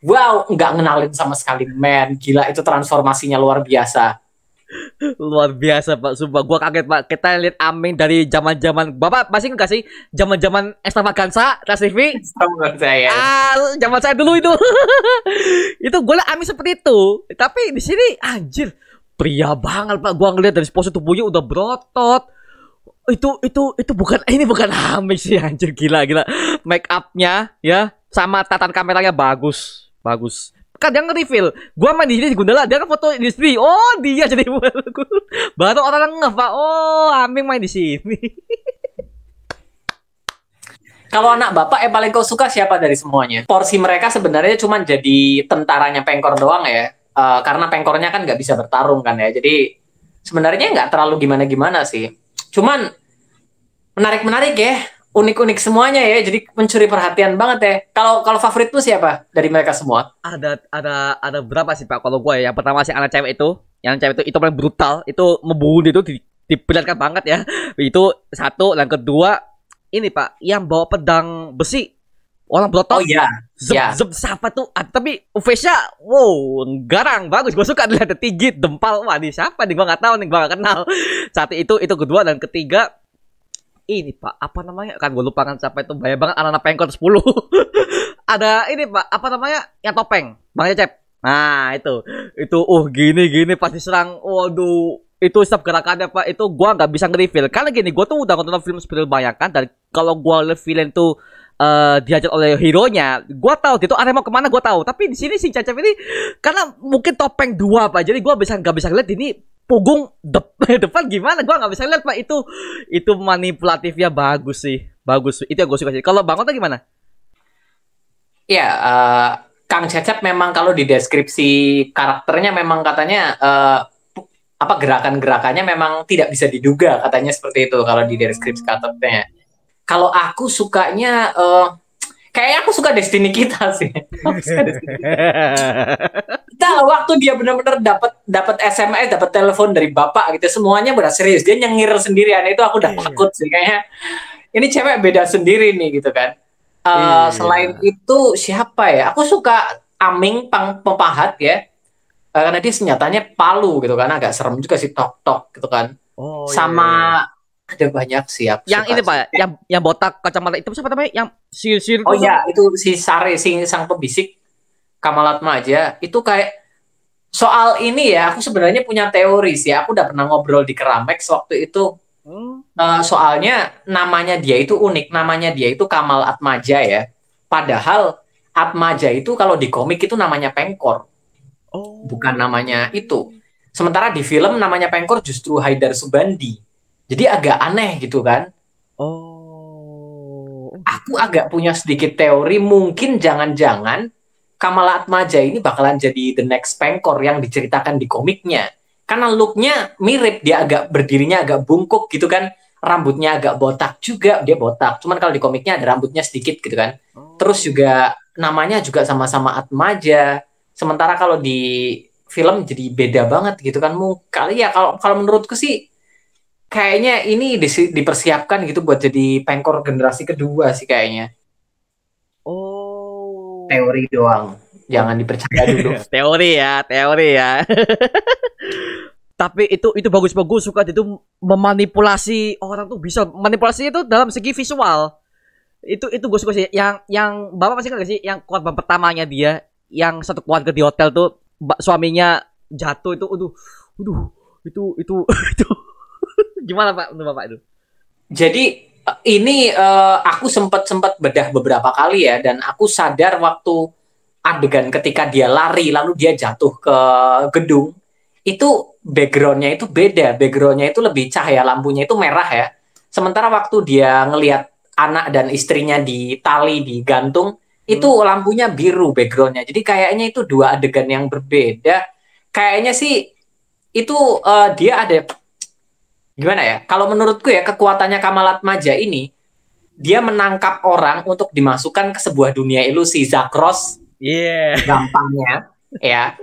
Wow, nggak ngenalin sama sekali, men. Gila, itu transformasinya luar biasa. Luar biasa Pak, sumpah gua kaget Pak. Kita lihat Aming dari zaman-zaman Bapak masih nggak sih zaman-zaman Extravaganza Trans TV? Zaman saya dulu itu. Itu gue liat Aming seperti itu. Tapi di sini anjir pria banget Pak. Gua ngeliat dari pose tubuhnya udah berotot. Itu bukan Aming sih, anjir, gila. Make up-nya ya sama tatan kameranya bagus. Kan dia nge-reveal gua main di sini di Gundala, dia kan foto di sini. Oh, dia jadi baru orang ngeh Pak. Oh, Aming main di sini. Kalau anak bapak yang paling kau suka siapa dari semuanya? Porsi mereka sebenarnya cuma jadi tentaranya pengkor doang ya. Karena pengkornya kan nggak bisa bertarung kan ya. Jadi sebenarnya nggak terlalu gimana-gimana sih. Cuman Menarik ya, unik-unik semuanya ya. Jadi mencuri perhatian banget ya. Kalau favoritmu siapa dari mereka semua? Ada berapa sih Pak? Kalau gue ya, yang pertama sih anak cewek itu, yang cewek itu paling brutal, itu membunuh itu diperlihatkan banget ya. Itu satu, yang kedua ini Pak, yang bawa pedang besi, orang Oh berotot, iya, ya. siapa tuh? Tapi face-nya, wow, garang, bagus. Gue suka lihat tinggi, dempal, wah, ini siapa nih? Gue nggak tahu nih, gue nggak kenal. Satu itu kedua dan ketiga ini Pak, apa namanya? Kan gue lupa kan siapa itu. Banyak banget anak-anak pengkor 10. Ada ini Pak, apa namanya? Yang topeng, Bang Cecep. Nah, itu gini pasti serang. Waduh, itu setiap gerakannya Pak, itu gua nggak bisa nge-reveal. Karena gini, gua tuh udah nonton film Spiral Bayangkan, dan kalau gua lihat villain tuh diajar oleh hero-nya, gua tahu dia tuh arah mau kemana, gua tahu. Tapi di sini si Cecep ini karena mungkin topeng dua Pak, jadi gua nggak bisa ngeliat ini punggung depan gimana, gua nggak bisa lihat Pak. Itu manipulatifnya bagus sih, bagus, itu yang gue suka sih. Kalau Bang Ota gimana? Ya, Kang Cecep memang kalau di deskripsi karakternya memang katanya apa gerakan-gerakannya memang tidak bisa diduga, katanya seperti itu kalau di deskripsi karakternya. Kalau aku sukanya kayaknya aku suka Destiny kita sih. Aku suka Destiny kita waktu dia benar-benar dapat SMS, dapat telepon dari bapak gitu, semuanya benar serius. Dia nyengir sendirian, itu aku udah takut sih kayaknya. Ini cewek beda sendiri nih gitu kan. Selain itu siapa ya? Aku suka Aming Pempahat ya. Karena dia senjatanya palu gitu kan, agak serem juga sih, tok gitu kan. Oh, Sama ada banyak sih aku yang suka ini sih. Pak, yang botak kacamata itu siapa namanya? Yang sihir Oh itu. iya, itu si Sare, si sang pembisik Kamalatma aja. Itu kayak soal ini ya, aku sebenarnya punya teori sih. Aku udah pernah ngobrol di Keramex waktu itu. Soalnya namanya dia itu unik, namanya dia itu Kamal Atmaja ya. Padahal Atmaja itu kalau di komik itu namanya Pengkor, bukan namanya itu. Sementara di film namanya Pengkor justru Haidar Subandi. Jadi agak aneh gitu kan. Aku agak punya sedikit teori, mungkin jangan-jangan Kamal Atmaja ini bakalan jadi the next Pengkor yang diceritakan di komiknya. Karena looknya mirip, dia agak berdirinya agak bungkuk gitu kan, rambutnya agak botak juga, dia botak. Cuman kalau di komiknya ada rambutnya sedikit gitu kan. Terus juga namanya juga sama-sama Atmaja. Sementara kalau di film jadi beda banget gitu kan. Kali ya kalau menurutku sih kayaknya ini dipersiapkan gitu buat jadi Pengkor generasi kedua sih kayaknya. Teori doang, jangan dipercaya dulu. Teori ya. Tapi itu bagus-bagus, suka itu memanipulasi orang tuh, bisa manipulasi itu dalam segi visual. Itu gue suka sih. Yang Bapak masih ingat gak sih yang korban pertamanya dia, yang satu keluarga di hotel tuh suaminya jatuh itu, itu gimana Pak untuk Bapak itu? Jadi ini aku sempat bedah beberapa kali ya, dan aku sadar waktu adegan ketika dia lari lalu dia jatuh ke gedung, itu backgroundnya itu beda, backgroundnya itu lebih cahaya lampunya itu merah ya. Sementara waktu dia ngelihat anak dan istrinya di tali digantung, itu lampunya biru backgroundnya. Jadi kayaknya itu dua adegan yang berbeda. Kayaknya sih itu dia ada gimana ya? Kalau menurutku ya, kekuatannya Kamalatmaja ini, dia menangkap orang untuk dimasukkan ke sebuah dunia ilusi, Zakros. Gampangnya ya.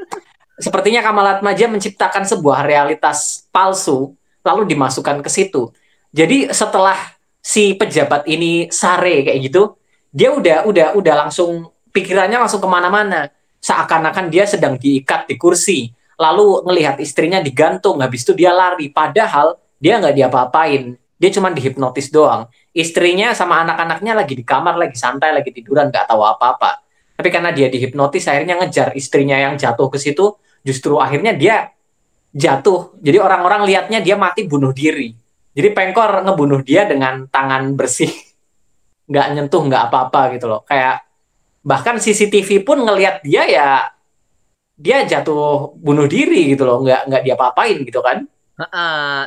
Sepertinya Kamalatmaja menciptakan sebuah realitas palsu lalu dimasukkan ke situ. Jadi setelah si pejabat ini Sare kayak gitu, dia udah langsung pikirannya langsung kemana-mana. Seakan-akan dia sedang diikat di kursi, lalu ngelihat istrinya digantung, habis itu dia lari. Padahal dia nggak diapa-apain, dia cuma dihipnotis doang. Istrinya sama anak-anaknya lagi di kamar, lagi santai, lagi tiduran, nggak tahu apa-apa. Tapi karena dia dihipnotis, akhirnya ngejar istrinya yang jatuh ke situ, justru akhirnya dia jatuh. Jadi orang-orang lihatnya dia mati bunuh diri. Jadi Pengkor ngebunuh dia dengan tangan bersih, nggak nyentuh, nggak apa-apa gitu loh. Kayak bahkan CCTV pun ngelihat dia ya, dia jatuh bunuh diri gitu loh, nggak diapa-apain gitu kan.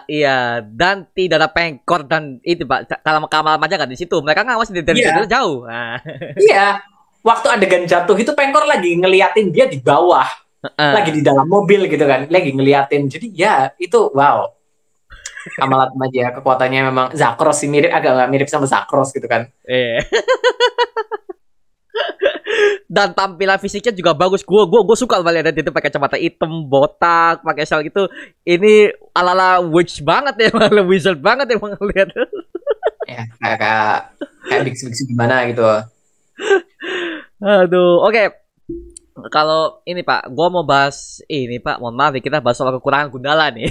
Iya, dan tidak ada Pengkor dan itu Pak, kalau Kamal aja kan di situ. Mereka ngawas dari jauh. Iya, waktu adegan jatuh itu Pengkor lagi ngeliatin dia di bawah, lagi di dalam mobil gitu kan, lagi ngeliatin. Jadi ya itu wow. Kamalat Maja kekuatannya memang Zakros sih, agak mirip sama Zakros gitu kan. Dan tampilan fisiknya juga bagus. Gue suka banget lihat itu pakai kacamata hitam, botak, pakai shell gitu. Ini ala-ala witch banget ya, ala wizard banget ya emang lihat. Ya, kayak biksi-biksi gimana gitu. Aduh, oke. Kalau ini Pak, gue mau bahas ini Pak, mohon maaf kita bahas soal kekurangan Gundala nih.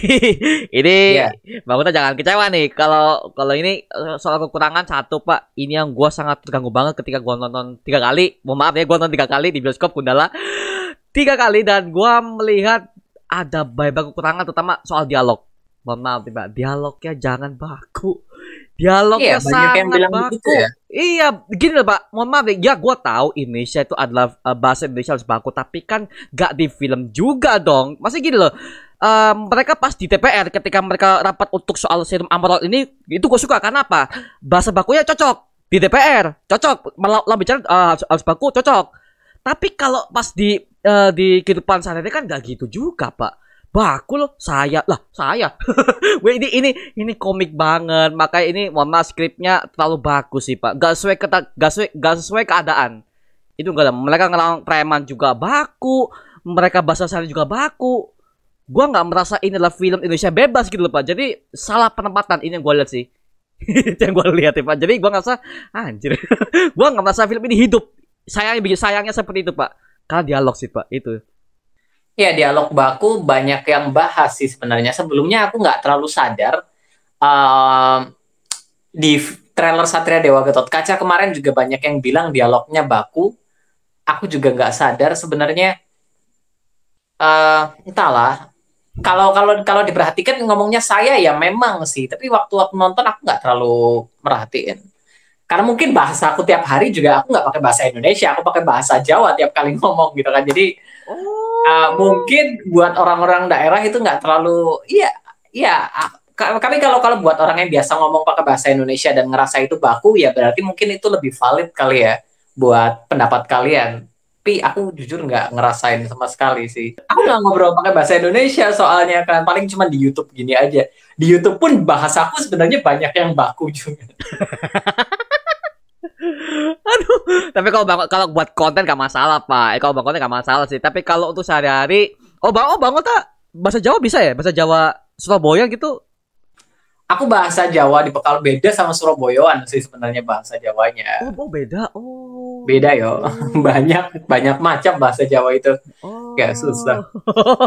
Ini Bang Uta jangan kecewa nih. Kalau ini soal kekurangan satu Pak, ini yang gue sangat terganggu banget ketika gue nonton 3 kali. Mohon maaf ya, gue nonton 3 kali di bioskop Gundala 3 kali dan gue melihat ada banyak kekurangan, terutama soal dialog. Mohon maaf Pak, dialognya jangan baku. Dialognya sangat baku. Gitu ya? Iya, gini loh Pak. Mohon maaf ya, gue tahu Indonesia itu adalah bahasa Indonesia harus baku, tapi kan gak di film juga dong. Masih gini loh. Mereka pas di DPR ketika mereka rapat untuk soal serum Amorol ini, itu gue suka karena apa? Bahasa bakunya cocok di DPR, cocok. Malah bicara harus baku, cocok. Tapi kalau pas di kehidupan sehari-hari kan gak gitu juga Pak. Baku loh, saya. Weh, ini komik banget. Makanya ini mohon maaf skripnya terlalu bagus sih Pak. Gak sesuai keadaan. Itu enggak ada. Mereka ngelang preman juga baku. Mereka bahasa sehari juga baku. Gua nggak merasa ini adalah film Indonesia bebas gitu loh Pak. Jadi salah penempatan ini yang gue lihat sih. Yang gue lihat ya Pak. Jadi gue ngerasa anjir. Gue nggak merasa film ini hidup. Sayangnya seperti itu Pak. Karena dialog sih Pak itu. Ya, dialog baku banyak yang bahas sih sebenarnya. Sebelumnya aku nggak terlalu sadar. Di trailer Satria Dewa Gatot Kaca kemarin juga banyak yang bilang dialognya baku. Aku juga nggak sadar sebenarnya. Entahlah. Kalau diperhatikan ngomongnya saya ya memang sih. Tapi waktu aku nonton aku nggak terlalu merhatiin. Karena mungkin bahasa aku tiap hari juga aku nggak pakai bahasa Indonesia. Aku pakai bahasa Jawa tiap kali ngomong gitu kan. Jadi mungkin buat orang-orang daerah itu nggak terlalu tapi kalau buat orang yang biasa ngomong pakai bahasa Indonesia dan ngerasa itu baku ya berarti mungkin itu lebih valid kali ya buat pendapat kalian. Tapi aku jujur nggak ngerasain sama sekali sih. Aku nggak ngobrol pakai bahasa Indonesia soalnya kan, paling cuma di YouTube gini aja. Di YouTube pun bahasaku sebenarnya banyak yang baku juga. Aduh, tapi kalau buat konten gak masalah Pak. Kalau buat konten gak masalah sih. Tapi kalau untuk sehari-hari, bang tak bahasa Jawa bisa ya? Bahasa Jawa Surabaya gitu? Aku bahasa Jawa di Pekal beda sama Surabayaan sih sebenarnya bahasa Jawanya. Beda. Beda yo. banyak macam bahasa Jawa itu. Gak susah.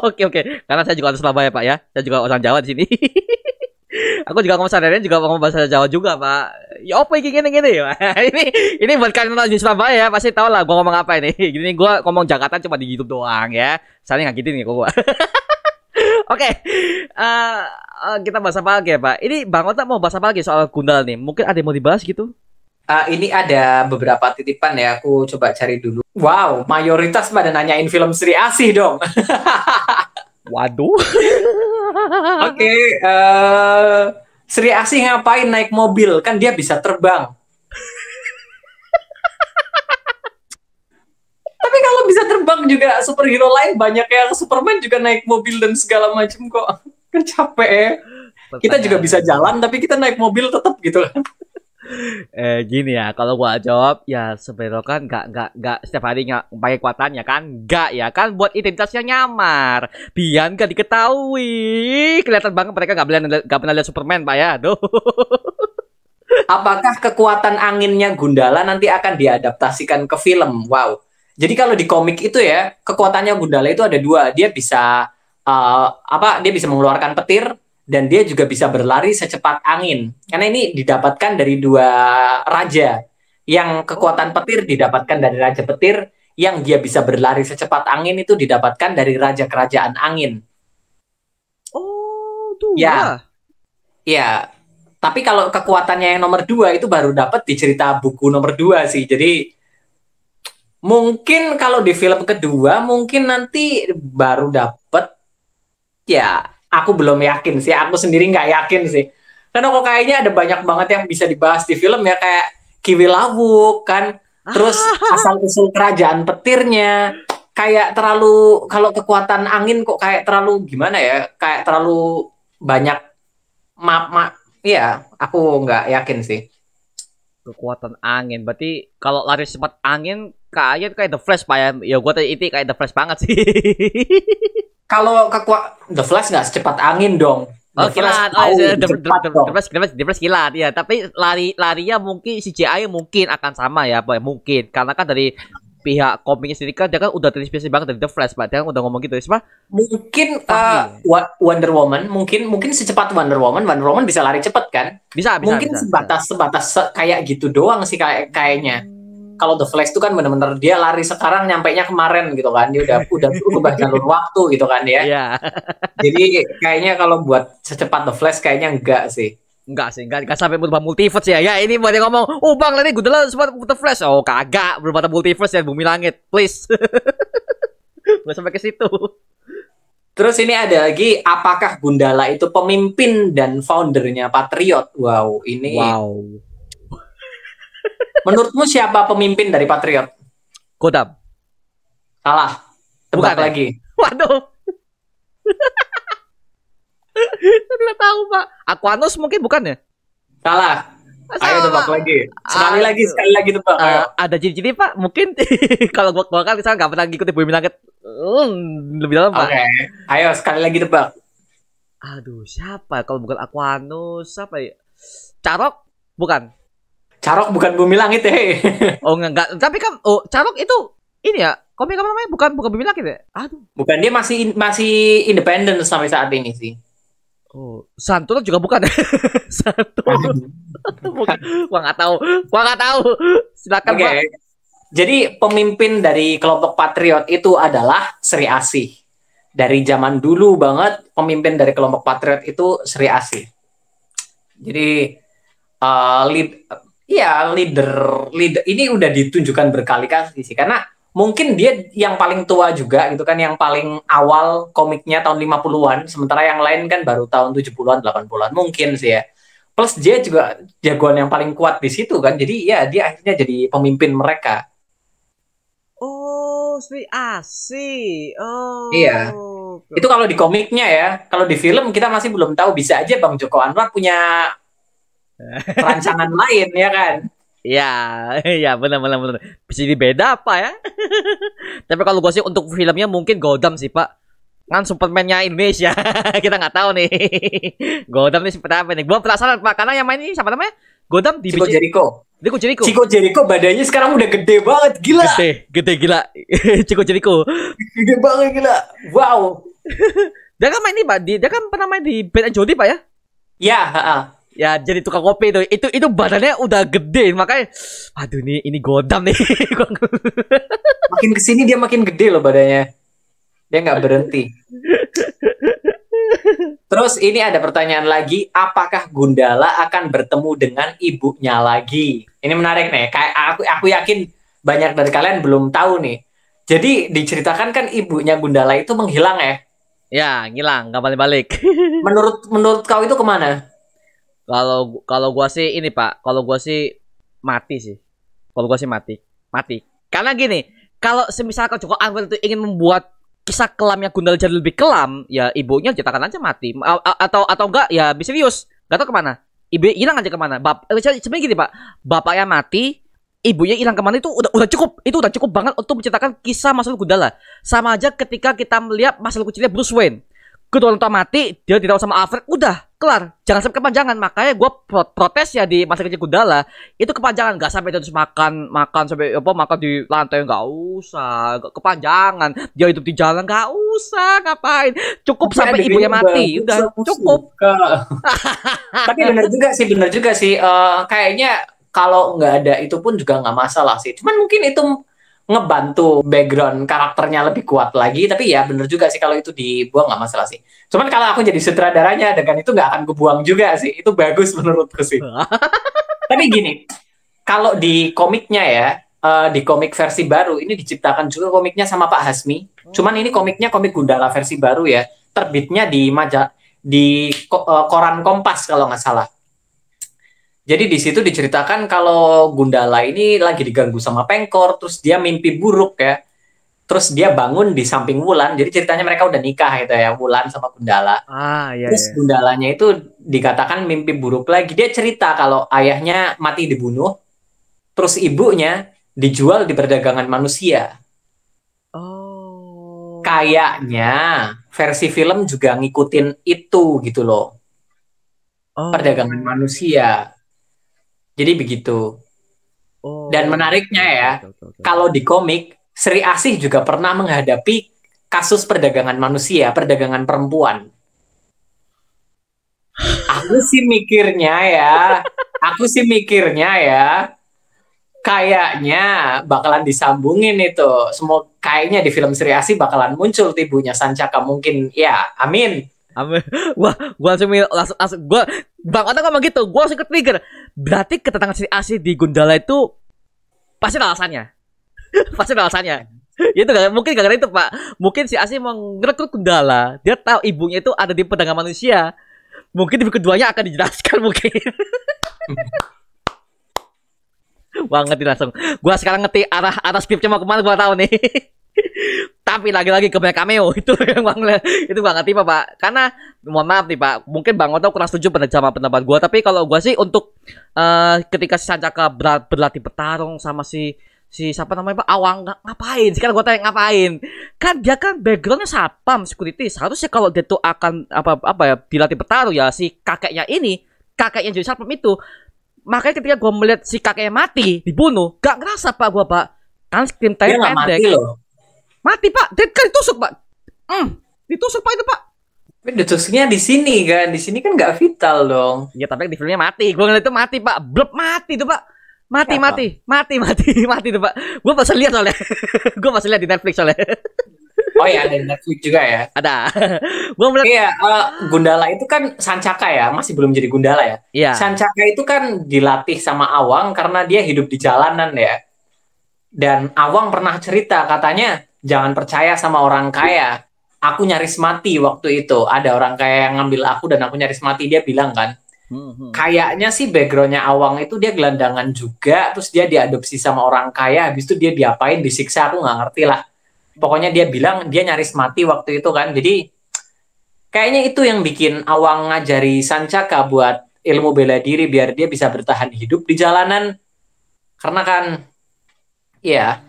Oke. Karena saya juga orang Surabaya Pak ya. Saya juga orang Jawa di sini. Aku juga ngomong sehari-hari juga ngomong bahasa Jawa juga Pak. Ya apa gini ya. ini buat kalian di Surabaya ya, pasti tahu lah gua ngomong apa ini. Gini gua ngomong Jakarta cuma di YouTube doang ya. Soalnya nggak gitu nih gua. Oke. Kita bahas apa lagi ya Pak? Ini Bang Ota mau bahas apa lagi soal Gundala nih? Mungkin ada yang mau dibahas gitu? Ini ada beberapa titipan ya. Aku coba cari dulu. Wow, mayoritas pada nanyain film Sri Asih dong. Waduh. Oke, Sri Asih ngapain naik mobil? Kan dia bisa terbang. Tapi kalau bisa terbang juga superhero lain banyak yang Superman juga naik mobil dan segala macam kok. Kan capek ya. Kita juga bisa jalan tapi kita naik mobil tetap gitu kan. Gini ya, kalau gua jawab ya sebenarnya kan nggak setiap hari nggak pakai kekuatannya kan, nggak ya kan buat identitasnya nyamar, biar nggak diketahui, kelihatan banget mereka nggak pernah lihat Superman Pak ya, aduh. Apakah kekuatan anginnya Gundala nanti akan diadaptasikan ke film? Wow. Jadi kalau di komik itu ya kekuatannya Gundala itu ada 2, dia bisa dia bisa mengeluarkan petir. Dan dia juga bisa berlari secepat angin. Karena ini didapatkan dari 2 raja. Yang kekuatan petir didapatkan dari Raja Petir. Yang dia bisa berlari secepat angin itu didapatkan dari Raja Kerajaan Angin. Oh, tuh ya. Ya. Tapi kalau kekuatannya yang nomor 2 itu baru dapat di cerita buku nomor 2 sih. Jadi mungkin kalau di film kedua mungkin nanti baru dapat ya. Aku belum yakin sih, aku sendiri nggak yakin sih. Karena kok kayaknya ada banyak banget yang bisa dibahas di film ya, kayak Kiwi Lawuk kan, terus asal-usul kerajaan petirnya, kayak terlalu, kalau kekuatan angin kok kayak terlalu gimana ya, kayak terlalu banyak Iya, aku nggak yakin sih. Kekuatan angin. Berarti kalau lari cepat angin kayak The Flash Pak ya. Ya gua tadi itu kayak The Flash banget sih. Kalau The Flash nggak secepat angin dong. Oh, The Flash kilat. Oh, jauh iya, lebih cepat dong. The Flash kilat ya. Tapi larinya mungkin CGI mungkin akan sama ya, Pak. Mungkin karena kan dari pihak komiknya sendiri kan dia kan udah terinspirasi banget dari The Flash, Pak. Dia kan udah ngomong gitu, Pak. Mungkin Wonder Woman, mungkin secepat Wonder Woman bisa lari cepat kan? Bisa. Mungkin sebatas kayak gitu doang sih kayaknya. Kalau The Flash itu kan benar-benar dia lari sekarang nyampainya kemarin gitu kan. Dia udah berubah jalur waktu gitu kan ya. Iya. Jadi kayaknya kalau buat secepat The Flash kayaknya enggak sih. Enggak sampai berubah multiverse ya. Ya ini buat yang ngomong, "Oh, Bang, ini Gundala sempat The Flash." Oh, kagak, berubah multiverse ya, bumi langit. Please. Enggak sampai ke situ. Terus ini ada lagi, apakah Gundala itu pemimpin dan foundernya Patriot? Wow, ini. Wow. Menurutmu siapa pemimpin dari Patriot? Godam. Salah. Tebak Bukan, lagi. Waduh. Tidak tahu, Pak. Aquanus mungkin bukan ya? Salah. Ayo tebak lagi. Sekali lagi tebak. Ada ciri-ciri, Pak. Mungkin kalau gua kan misalnya nggak pernah ngikutin Bumi Langit lebih dalam, Pak. Oke. Ayo sekali lagi tebak. Aduh, siapa kalau bukan Aquanus? Siapa ya? Carok? Bukan. Carok bukan Bumi Langit ya. Oh, enggak. Tapi kan Carok itu ini ya. Komik apa namanya? Bukan Bumi Langit ya? Aduh. Bukan, dia masih independen sampai saat ini sih. Oh, Santuno juga bukan. Santuno. Gua nggak tahu. Silakan, Pak. Jadi pemimpin dari kelompok Patriot itu adalah Sri Asih. Dari zaman dulu banget pemimpin dari kelompok Patriot itu Sri Asih. Jadi leader ini udah ditunjukkan berkali-kali sih, karena mungkin dia yang paling tua juga gitu kan, yang paling awal komiknya tahun 50-an, sementara yang lain kan baru tahun 70-an, 80-an mungkin sih ya. Plus dia juga jagoan yang paling kuat di situ kan. Jadi ya dia akhirnya jadi pemimpin mereka. Oh, Sri Asih. Oh. Iya. Itu kalau di komiknya ya. Kalau di film kita masih belum tahu, bisa aja Bang Joko Anwar punya rancangan lain ya kan. Iya, benar. Bisa jadi beda apa ya? Tapi kalau gue sih untuk filmnya mungkin Godam sih, Pak. Kan Superman-nya Indonesia. Kita nggak tahu nih. Godam nih seperti apa nih? Gue penasaran, Pak, karena yang main ini siapa namanya? Godam di Chico Jericho. Chico Jericho badannya sekarang udah gede banget, gila. Gede gila. Chico Jericho. Gede banget, gila. Wow. Dia kan main ini, Pak. Dia kan pernah main di Ben and Jody, Pak ya? Ya, Ya, jadi tukang kopi itu badannya udah gede, makanya aduh ini Godam nih. Makin kesini dia makin gede loh badannya. Dia nggak berhenti. Terus ini ada pertanyaan lagi, apakah Gundala akan bertemu dengan ibunya lagi? Ini menarik nih. Kayak aku yakin banyak dari kalian belum tahu nih. Jadi diceritakan kan ibunya Gundala itu menghilang ya? Ya, ngilang, nggak balik-balik. Menurut kau itu kemana? Kalau gua sih ini, Pak. Kalau gua sih mati sih. Kalau gua sih mati. Karena gini, kalau semisalkan Joko Anwar itu ingin membuat kisah kelamnya Gundala jadi lebih kelam, ya ibunya ceritakan aja mati. Atau enggak ya misterius. Enggak tahu kemana. Ibu hilang aja kemana. Sebenarnya gini, Pak. Bapaknya mati, ibunya hilang kemana itu udah cukup. Itu udah cukup banget untuk menceritakan kisah masa lalu Gundala. Sama aja ketika kita melihat masa lalu kecilnya Bruce Wayne. Kedua orang tua mati, dia dirawat sama Alfred, udah kelar, jangan sampai kepanjangan. Makanya gue protes ya di masa kecil Gundala itu kepanjangan, nggak sampai terus makan sampai makan di lantai, nggak usah, gak kepanjangan. Dia hidup di jalan, nggak usah, ngapain, cukup sampai ibunya mati, udah cukup. Tapi benar juga sih, kayaknya kalau nggak ada itu pun juga nggak masalah sih. Cuman mungkin itu ngebantu background karakternya lebih kuat lagi, tapi ya bener juga sih kalau itu dibuang nggak masalah sih. Cuman kalau aku jadi sutradaranya dengan itu nggak akan gue buang juga sih, itu bagus menurutku sih. Tapi gini, kalau di komiknya ya, di komik versi baru ini diciptakan juga komiknya sama Pak Hasmi. Cuman ini komiknya komik Gundala versi baru ya, terbitnya di koran Kompas kalau nggak salah. Jadi di situ diceritakan kalau Gundala ini lagi diganggu sama Pengkor, terus dia mimpi buruk ya. terus dia bangun di samping Wulan. Jadi ceritanya mereka udah nikah gitu ya, Wulan sama Gundala. Iya, Terus iya. Gundalanya itu dikatakan mimpi buruk lagi. Dia cerita kalau ayahnya mati dibunuh, terus ibunya dijual di perdagangan manusia. Oh. Kayaknya versi film juga ngikutin itu gitu loh, perdagangan Oh. manusia. Jadi begitu. Dan Oh, oke, menariknya oke, ya, oke, oke, oke. kalau di komik, Sri Asih juga pernah menghadapi kasus perdagangan manusia, perdagangan perempuan. Aku sih mikirnya ya, aku sih mikirnya ya, kayaknya bakalan disambungin itu. Semua kayaknya di film Sri Asih bakalan muncul ibunya Sancaka mungkin. Ya, amin. Amin. Wah, gua langsung gua Bang Ota ngomong gitu, gua langsung ke trigger. Berarti kedatangan si Asi di Gundala itu pasti ada alasannya. Pasti ada alasannya. Itu gak, mungkin gara-gara itu, Pak. Mungkin si Asi mau ngerekrut Gundala. Dia tahu ibunya itu ada di pedagang manusia. Mungkin di keduanya akan dijelaskan mungkin. Wah, ngerti langsung. Gua sekarang ngerti arah skripnya mau kemana, gua tahu nih. Tapi lagi-lagi kebanyakan cameo itu yang bang itu gak ngerti Pak. Karena mohon maaf nih Pak, mungkin Bang Oto kurang setuju pada sama pendapat gua, tapi kalau gua sih untuk ketika si Sancaka berlatih bertarung sama si siapa namanya Pak Awang, ngapain? Sekarang gua tanya ngapain? Kan dia kan backgroundnya satpam security. Seharusnya kalau dia tuh akan apa ya dilatih bertarung ya si kakeknya jadi satpam itu. Makanya ketika gua melihat si kakeknya mati dibunuh, gak ngerasa Pak gua Pak. Kan screen Dia time nggak pendek. mati loh. Mati Pak, dia kan ditusuk Pak. Ditusuk Pak itu Pak. Tapi ditusuknya di sini kan, di sini kan nggak vital dong. Ya tapi di filmnya mati. Gue ngeliat itu mati Pak. Blep mati tuh Pak. Mati Siapa? mati mati mati mati tuh Pak. Gue pas lihat soalnya. Gue pas lihat di Netflix soalnya. Oh ya, ada di Netflix juga ya. Ada. Gue melihat. Iya, Gundala itu kan Sancaka ya, masih belum jadi Gundala ya. Iya. Sancaka itu kan dilatih sama Awang karena dia hidup di jalanan ya. Dan Awang pernah cerita katanya jangan percaya sama orang kaya. Aku nyaris mati waktu itu. Ada orang kaya yang ngambil aku dan aku nyaris mati. Dia bilang kan. Kayaknya sih backgroundnya Awang itu dia gelandangan juga. Terus dia diadopsi sama orang kaya. Habis itu dia diapain, disiksa. Aku nggak ngerti lah. Pokoknya dia bilang dia nyaris mati waktu itu kan. Jadi kayaknya itu yang bikin Awang ngajari Sancaka buat ilmu bela diri. Biar dia bisa bertahan hidup di jalanan. Karena kan iya,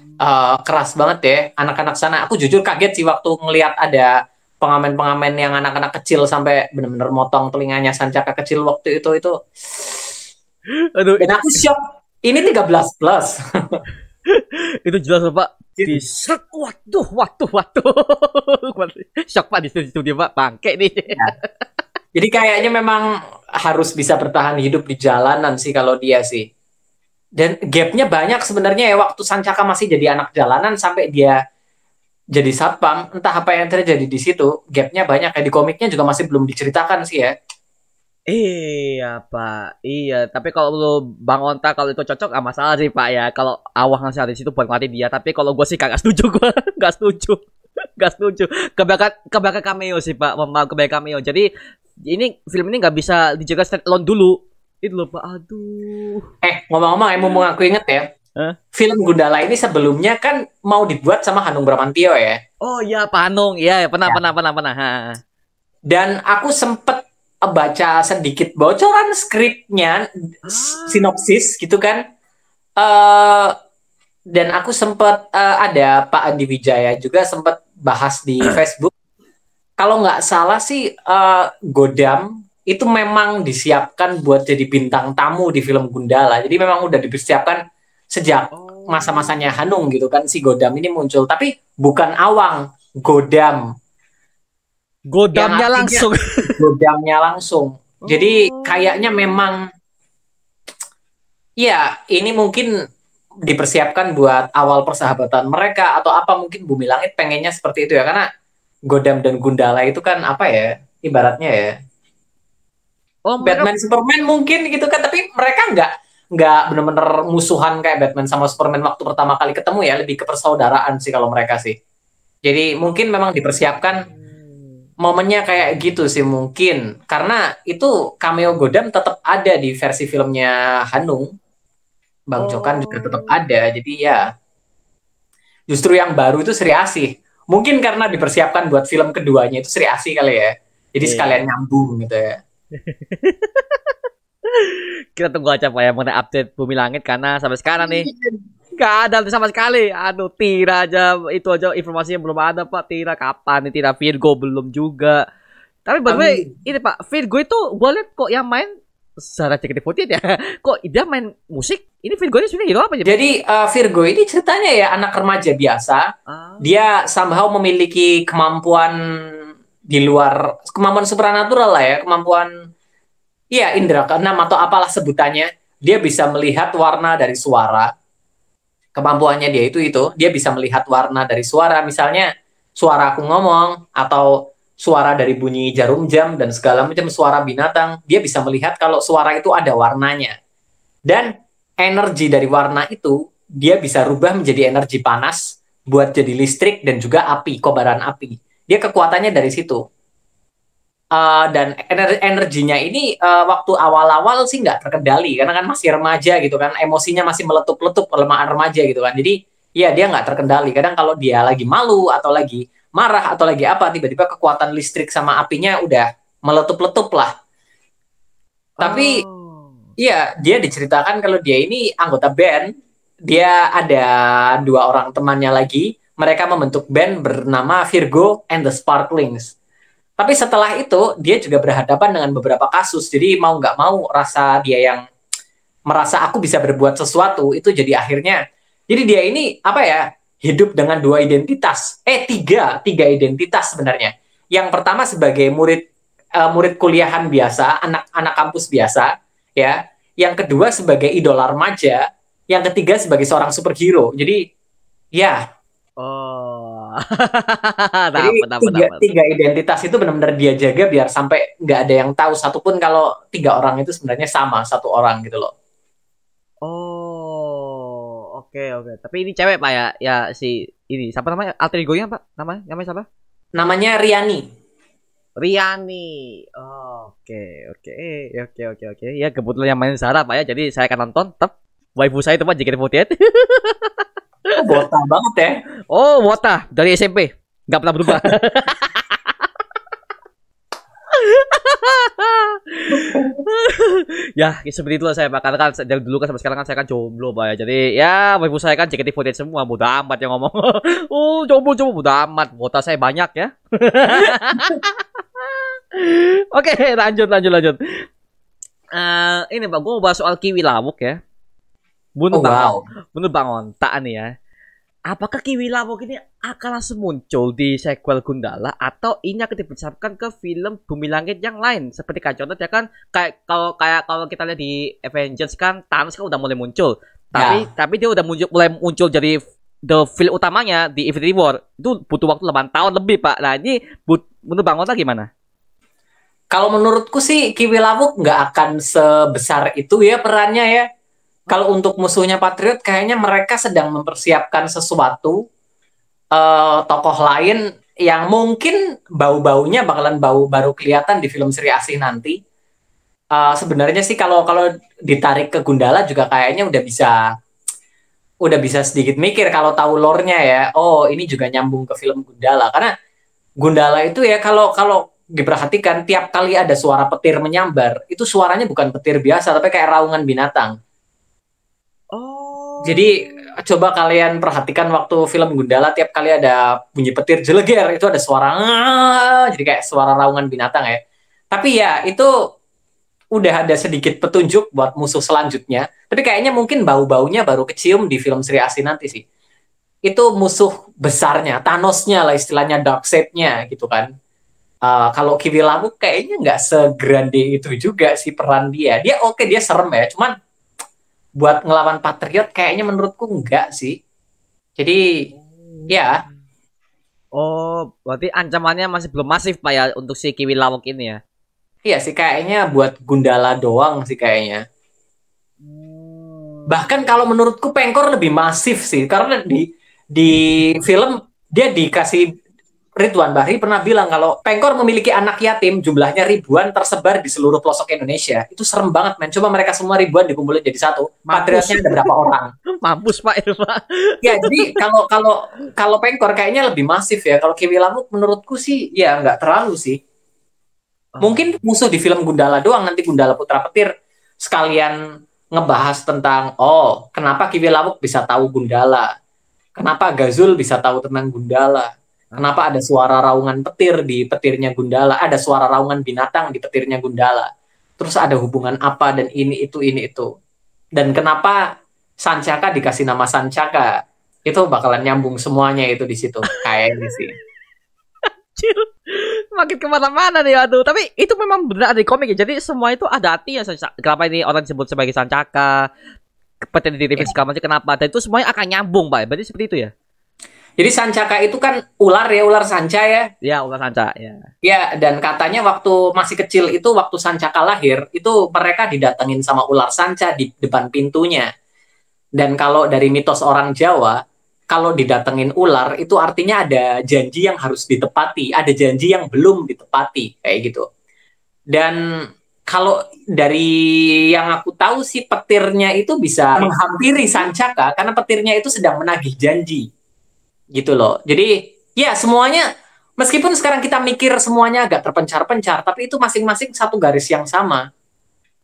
keras banget ya anak-anak sana. Aku jujur kaget sih waktu ngelihat ada pengamen-pengamen yang anak-anak kecil sampai benar-benar motong telinganya Sancaka kecil waktu itu. Aduh, Dan aku shock. Ini 13 plus. itu jelas Pak. Di set. Waduh. Shock Pak di studio Pak. Bangke nih. Ya. Jadi kayaknya memang harus bisa bertahan hidup di jalanan sih kalau dia sih. Dan gapnya banyak sebenarnya ya waktu Sancaka masih jadi anak jalanan sampai dia jadi satpam, entah apa yang terjadi di situ, gapnya banyak ya di komiknya juga masih belum diceritakan sih ya. Iya Pak, iya. Tapi kalau lu Bang Onta kalau itu cocok gak masalah sih Pak ya. Kalau Awang ngasih di situ buat ngelatih dia. Tapi kalau gue sih kagak setuju gue, nggak setuju, nggak setuju. Kebanyakan cameo sih Pak, kebanyakan cameo. Jadi ini film ini nggak bisa dijaga stand alone dulu. Itu loh Pak, aduh. Ngomong-ngomong, mumpung aku inget ya, film Gundala ini sebelumnya kan mau dibuat sama Hanung Bramantyo ya. Oh iya Pak Hanung, iya pernah. Dan aku sempet baca sedikit bocoran skripnya, sinopsis gitu kan. Dan aku sempet ada Pak Andi Wijaya juga sempet bahas di Facebook. Kalau nggak salah sih Godam itu memang disiapkan buat jadi bintang tamu di film Gundala. Jadi memang udah dipersiapkan sejak masa-masanya Hanung gitu kan si Godam ini muncul. Tapi bukan Awang, Godam. Godamnya langsung. Godamnya langsung. Jadi kayaknya memang ya ini mungkin dipersiapkan buat awal persahabatan mereka atau apa mungkin Bumi Langit pengennya seperti itu ya karena Godam dan Gundala itu kan apa ya ibaratnya ya Batman Superman mungkin gitu kan tapi mereka nggak benar-benar musuhan kayak Batman sama Superman waktu pertama kali ketemu ya lebih ke persaudaraan sih kalau mereka sih jadi mungkin memang dipersiapkan momennya kayak gitu sih mungkin karena itu cameo Godam tetap ada di versi filmnya Hanung Bang Jokan juga tetap ada jadi ya Justru yang baru itu Sri Asih. Mungkin karena dipersiapkan buat film keduanya itu Sri Asih kali ya. Jadi sekalian nyambung gitu ya. Kita tunggu aja Pak ya mengenai update Bumi Langit karena sampai sekarang nih nggak ada sama sekali. Aduh, Tira aja itu aja informasinya belum ada Pak. Tira kapan nih? Tira Virgo belum juga. Tapi by the way, ini Pak, Virgo itu gue liat kok yang main secara JKT48 ya. Kok dia main musik? Ini Virgo ini sebenarnya hero apa? Jadi Virgo ini ceritanya ya anak remaja biasa. Dia somehow memiliki kemampuan di luar, kemampuan supranatural lah ya, kemampuan iya indera keenam atau apalah sebutannya. Dia bisa melihat warna dari suara. Kemampuannya dia itu dia bisa melihat warna dari suara, misalnya suara aku ngomong atau suara dari bunyi jarum jam dan segala macam suara binatang, dia bisa melihat kalau suara itu ada warnanya. Dan energi dari warna itu dia bisa rubah menjadi energi panas buat jadi listrik dan juga api, kobaran api. Dia kekuatannya dari situ. Dan energinya ini waktu awal-awal sih nggak terkendali karena kan masih remaja gitu kan, emosinya masih meletup-letup, kelemahan remaja gitu kan. Jadi ya dia nggak terkendali. Kadang kalau dia lagi malu atau lagi marah atau lagi apa, tiba-tiba kekuatan listrik sama apinya udah meletup-letup lah. Tapi iya, dia diceritakan kalau dia ini anggota band. Dia ada 2 orang temannya lagi. Mereka membentuk band bernama Virgo and the Sparklings. Tapi setelah itu, dia juga berhadapan dengan beberapa kasus. Jadi mau nggak mau, rasa dia yang merasa aku bisa berbuat sesuatu, itu jadi akhirnya. Jadi dia ini, apa ya, hidup dengan 2 identitas. 3 identitas sebenarnya. Yang pertama sebagai murid kuliahan biasa, anak kampus biasa, ya. Yang kedua sebagai idola remaja. Yang ketiga sebagai seorang superhero. Jadi, ya. Jadi tiga identitas itu benar-benar dia jaga biar sampai nggak ada yang tahu satupun kalau 3 orang itu sebenarnya sama 1 orang gitu loh. Oke. Tapi ini cewek Pak ya? Ya si ini siapa namanya? Alter ego-nya Pak? Namanya siapa? Namanya Riani. Oke. Ya kebetulan yang main Sarah Pak ya. Jadi saya akan nonton. Tetap waifu saya itu Pak JKT48. Wota banget ya. Wota dari SMP. Nggak pernah berubah. Ya, seperti itulah saya Pak. Karena kan dari dulu kan sampai sekarang kan saya kan jomblo Pak ya. Jadi ya waifu saya kan JKT48 semua. Bodo amat yang ngomong. Jomblo bodo amat. Wota saya banyak ya. Oke, lanjut. Ini Pak, gue mau bahas soal Kiwi Lawuk ya. Menurut Bang Onta nih ya. Apakah Kiwi Lawuk ini akan langsung muncul di sequel Gundala atau ini akan dipersiapkan ke film Bumi Langit yang lain? Seperti contohnya ya kan kalau kita lihat di Avengers kan Thanos kan udah mulai muncul. Tapi dia udah mulai muncul jadi the film utamanya di Infinity War. Itu butuh waktu 8 tahun lebih, Pak. Nah, ini menurut Bang Onta gimana? Kalau menurutku sih Kiwi Lawuk nggak akan sebesar itu ya perannya ya. Kalau untuk musuhnya Patriot, kayaknya mereka sedang mempersiapkan sesuatu tokoh lain yang mungkin bau-baunya bakalan baru kelihatan di film Sri Asih nanti. Sebenarnya sih kalau ditarik ke Gundala juga kayaknya udah bisa sedikit mikir kalau tahu lore-nya ya. Oh, ini juga nyambung ke film Gundala karena Gundala itu ya kalau diperhatikan tiap kali ada suara petir menyambar, itu suaranya bukan petir biasa tapi kayak raungan binatang. Jadi coba kalian perhatikan waktu film Gundala tiap kali ada bunyi petir jeleger itu ada suara jadi kayak suara raungan binatang ya. Tapi ya itu udah ada sedikit petunjuk buat musuh selanjutnya. Tapi kayaknya mungkin bau-baunya baru kecium di film Sri Asih nanti sih. Itu musuh besarnya, Thanos-nya lah istilahnya, Darkseid-nya gitu kan. Kalau Kiwi Lawuk kayaknya nggak segrande itu juga sih peran dia. Dia oke, dia serem ya. Cuman buat ngelawan Patriot kayaknya menurutku enggak sih. Jadi ya. Berarti ancamannya masih belum masif Pak ya untuk si Kiwi Lawuk ini ya? Iya sih kayaknya buat Gundala doang sih kayaknya. Bahkan kalau menurutku Pengkor lebih masif sih karena di film dia dikasih Ridwan Bahri pernah bilang kalau Pengkor memiliki anak yatim jumlahnya ribuan tersebar di seluruh pelosok Indonesia. Itu serem banget, men. Coba mereka semua ribuan dikumpulin jadi satu. Patriotnya ada berapa orang? Mampus Pak itu Pak. Ya, jadi kalau Pengkor kayaknya lebih masif ya. Kalau Kiwi Lamuk menurutku sih ya nggak terlalu sih. Mungkin musuh di film Gundala doang, nanti Gundala Putra Petir sekalian ngebahas tentang kenapa Kiwi Lamuk bisa tahu Gundala. Kenapa Gazul bisa tahu tentang Gundala. Kenapa ada suara raungan petir di petirnya Gundala, ada suara raungan binatang di petirnya Gundala. Terus ada hubungan apa dan ini itu. Dan kenapa Sancaka dikasih nama Sancaka? Itu bakalan nyambung semuanya itu di situ kayaknya sih. Cil, makin kemana-mana nih, aduh. Tapi itu memang benar ada di komik ya. Jadi semua itu ada artinya. Kenapa ini orang disebut sebagai Sancaka? Petir di TV segala macam kenapa? Dan itu semuanya akan nyambung, Pak. Berarti seperti itu ya? Jadi Sancaka itu kan ular ya, ular sanca ya. Ya, ular sanca, ya. Ya, dan katanya waktu masih kecil itu, waktu Sancaka lahir, itu mereka didatengin sama ular sanca di depan pintunya. Dan kalau dari mitos orang Jawa, kalau didatengin ular, itu artinya ada janji yang harus ditepati, ada janji yang belum ditepati, kayak gitu. Dan kalau dari yang aku tahu sih, petirnya itu bisa menghampiri Sancaka, karena petirnya itu sedang menagih janji. Gitu loh. Jadi ya semuanya, meskipun sekarang kita mikir semuanya agak terpencar-pencar, tapi itu masing-masing satu garis yang sama.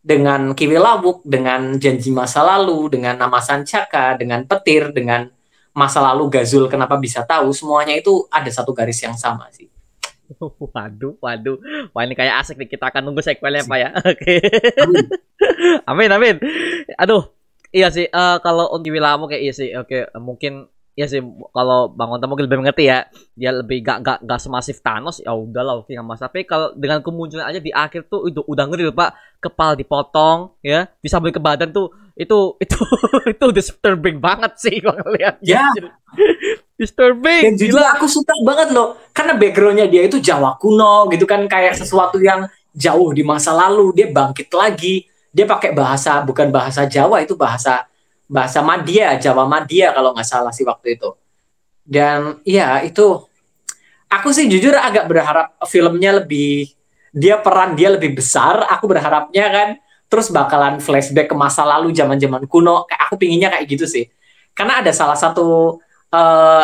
Dengan Kiwi Lawuk, dengan janji masa lalu, dengan nama Sancaka, dengan petir, dengan masa lalu Gazul kenapa bisa tahu, semuanya itu ada satu garis yang sama sih. Waduh. Wah, ini kayak asik nih, kita akan nunggu sequelnya Pak ya. Oke. Amin. Aduh. Iya sih, kalau Kiwi Lawuk kayak iya sih. Oke, mungkin ya sih, kalau Bang Onta mungkin lebih mengerti ya, dia lebih gak semasif Thanos, ya udahlah oke nggak masalah. Tapi kalau dengan kemunculan aja di akhir tuh itu udah ngeri loh Pak, kepala dipotong ya, bisa balik ke badan tuh, itu disturbing banget sih gua ngeliat. Ya. Disturbing. Dan jujur aku suka banget loh, karena backgroundnya dia itu Jawa kuno gitu kan, kayak sesuatu yang jauh di masa lalu, dia bangkit lagi, dia pakai bahasa, bukan bahasa Jawa, itu bahasa Madya, Jawa Madya kalau nggak salah sih waktu itu. Dan ya itu, aku sih jujur agak berharap filmnya peran dia lebih besar. Aku berharapnya kan terus bakalan flashback ke masa lalu, zaman-zaman kuno. Aku pinginnya kayak gitu sih. Karena ada salah satu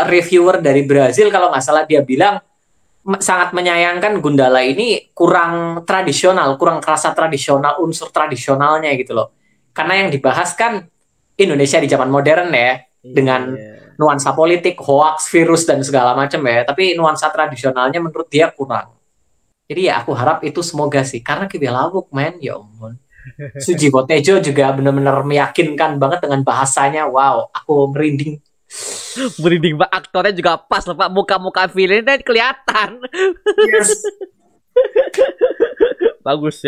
reviewer dari Brazil kalau nggak salah, dia bilang sangat menyayangkan Gundala ini kurang tradisional, kurang kerasa tradisional, unsur tradisionalnya gitu loh. Karena yang dibahas kan Indonesia di zaman modern ya, dengan nuansa politik, hoax, virus, dan segala macam ya. Tapi nuansa tradisionalnya menurut dia kurang. Jadi ya aku harap itu semoga sih. Karena Kiwi Lawuk, men, ya ampun. Sujiwo Tejo juga benar-benar meyakinkan banget dengan bahasanya. Wow, aku merinding. Merinding Pak, aktornya juga pas loh Pak. Muka-muka villainnya kelihatan. Yes. Bagus.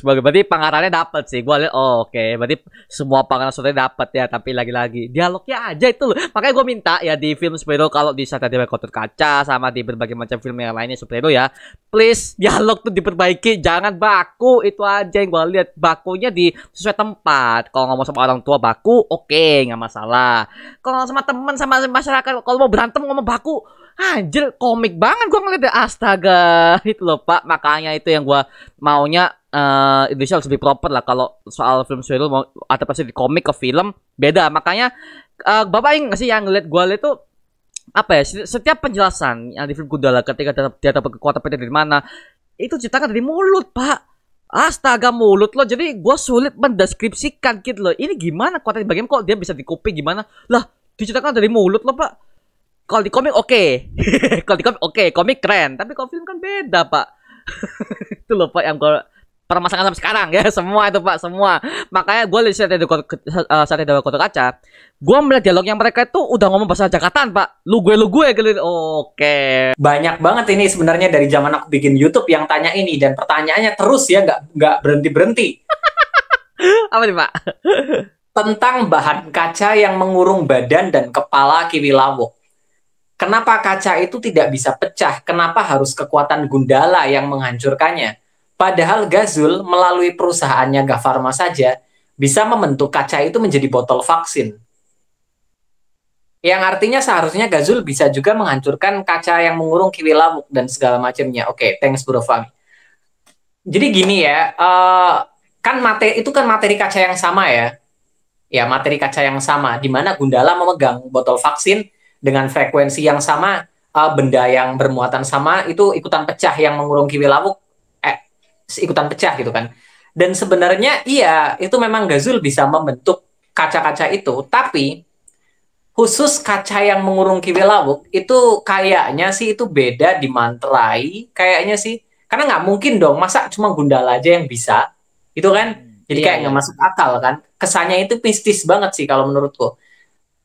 Berarti pengarangnya dapat sih. Gua lihat oke. Berarti semua pengarang story dapat ya, tapi lagi-lagi dialognya aja itu loh. Makanya gua minta ya di film superhero, kalau di Saturday Kotor Kaca sama di berbagai macam film yang lainnya superhero ya, please dialog tuh diperbaiki, jangan baku. Itu aja yang gua lihat, bakunya di sesuai tempat. Kalau ngomong sama orang tua baku, oke, nggak masalah. Kalau sama teman, sama masyarakat, kalau mau berantem ngomong baku, anjir, komik banget gua ngeliat, astaga. Itu loh Pak, makanya itu yang gua maunya Indonesia harus lebih proper lah. Kalau soal film superhero mau adaptasi di komik ke film beda. Makanya Bapak ingat sih yang ngeliat gua liat tuh apa ya, setiap penjelasan yang di film Gundala ketika dia dapat kekuatan petir dari mana, itu ceritakan dari mulut Pak. Astaga, mulut loh. Jadi gua sulit mendeskripsikan gitu loh. Ini gimana kekuatan bagian kok dia bisa dikuping gimana? Lah, diceritakan dari mulut loh Pak. Kalau di komik oke. Kalau di komik oke, komik keren. Tapi kalau film kan beda Pak. Itu loh Pak yang gue permasalahan sampai sekarang ya. Semua itu Pak, semua. Makanya gue lihat saat ada Kotor Kaca, gue melihat dialog yang mereka itu udah ngomong bahasa Jakartaan Pak. Lu gue gitu. Oke. Banyak banget ini sebenarnya dari zaman aku bikin YouTube yang tanya ini, dan pertanyaannya terus ya, nggak berhenti. Apa nih Pak? Tentang bahan kaca yang mengurung badan dan kepala Kiwi Lawuk. Kenapa kaca itu tidak bisa pecah? Kenapa harus kekuatan Gundala yang menghancurkannya? Padahal Gazul melalui perusahaannya Gafarma saja bisa membentuk kaca itu menjadi botol vaksin. Yang artinya seharusnya Gazul bisa juga menghancurkan kaca yang mengurung Kiwi Lawuk dan segala macamnya. Oke, thanks Bro Fami. Jadi gini ya, kan materi itu kan materi kaca yang sama ya. Ya, materi kaca yang sama di mana Gundala memegang botol vaksin dengan frekuensi yang sama, benda yang bermuatan sama itu ikutan pecah yang mengurung Kiwi Lawuk ikutan pecah gitu kan. Dan sebenarnya iya, itu memang Gazul bisa membentuk kaca-kaca itu, tapi khusus kaca yang mengurung Kiwi Lawuk itu kayaknya sih itu beda di Mantrai kayaknya sih, karena nggak mungkin dong masa cuma Gundala aja yang bisa itu kan, jadi Iya, kayak iya. nggak masuk akal kan, kesannya itu mistis banget sih kalau menurutku.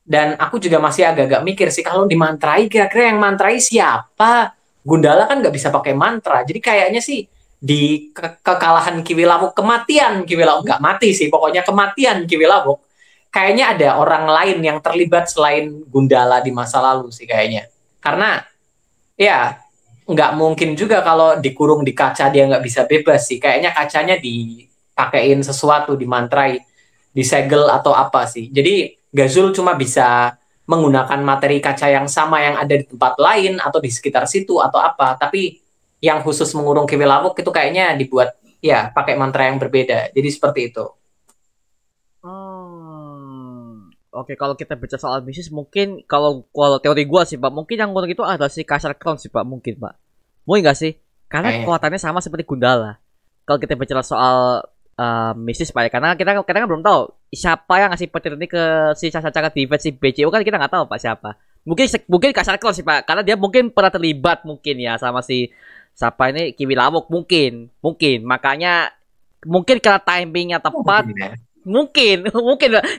Dan aku juga masih agak-agak mikir sih kalau di Mantrai kira-kira yang Mantrai siapa. Gundala kan nggak bisa pakai mantra, jadi kayaknya sih di kekalahan Kiwi Lawuk, kematian Kiwi Lawuk, nggak mati sih pokoknya, kematian Kiwi Lawuk, kayaknya ada orang lain yang terlibat selain Gundala di masa lalu sih kayaknya. Karena ya nggak mungkin juga kalau dikurung di kaca dia nggak bisa bebas sih. Kayaknya kacanya dipakein sesuatu, dimantrai, disegel atau apa sih. Jadi Gazul cuma bisa menggunakan materi kaca yang sama yang ada di tempat lain atau di sekitar situ atau apa. Tapi yang khusus mengurung Kiwi Lawuk itu kayaknya dibuat ya pakai mantra yang berbeda. Jadi seperti itu. Oke, kalau kita bicara soal bisnis, mungkin kalau teori gua sih, Pak, mungkin yang ngurung itu adalah si Kaisar Crown sih, Pak, mungkin, Pak. Mungkin nggak sih? Karena Kayaknya. kekuatannya sama seperti Gundala. Kalau kita bicara soal bisnis, Pak, ya, karena kita kan belum tahu siapa yang ngasih petir ini ke si Caca Defense si BCU, kan kita nggak tahu, Pak, siapa. Mungkin Kaisar Crown sih, Pak, karena dia mungkin pernah terlibat mungkin ya sama si siapa ini Kiwi Lawuk mungkin. Makanya mungkin karena timingnya tepat. Mungkin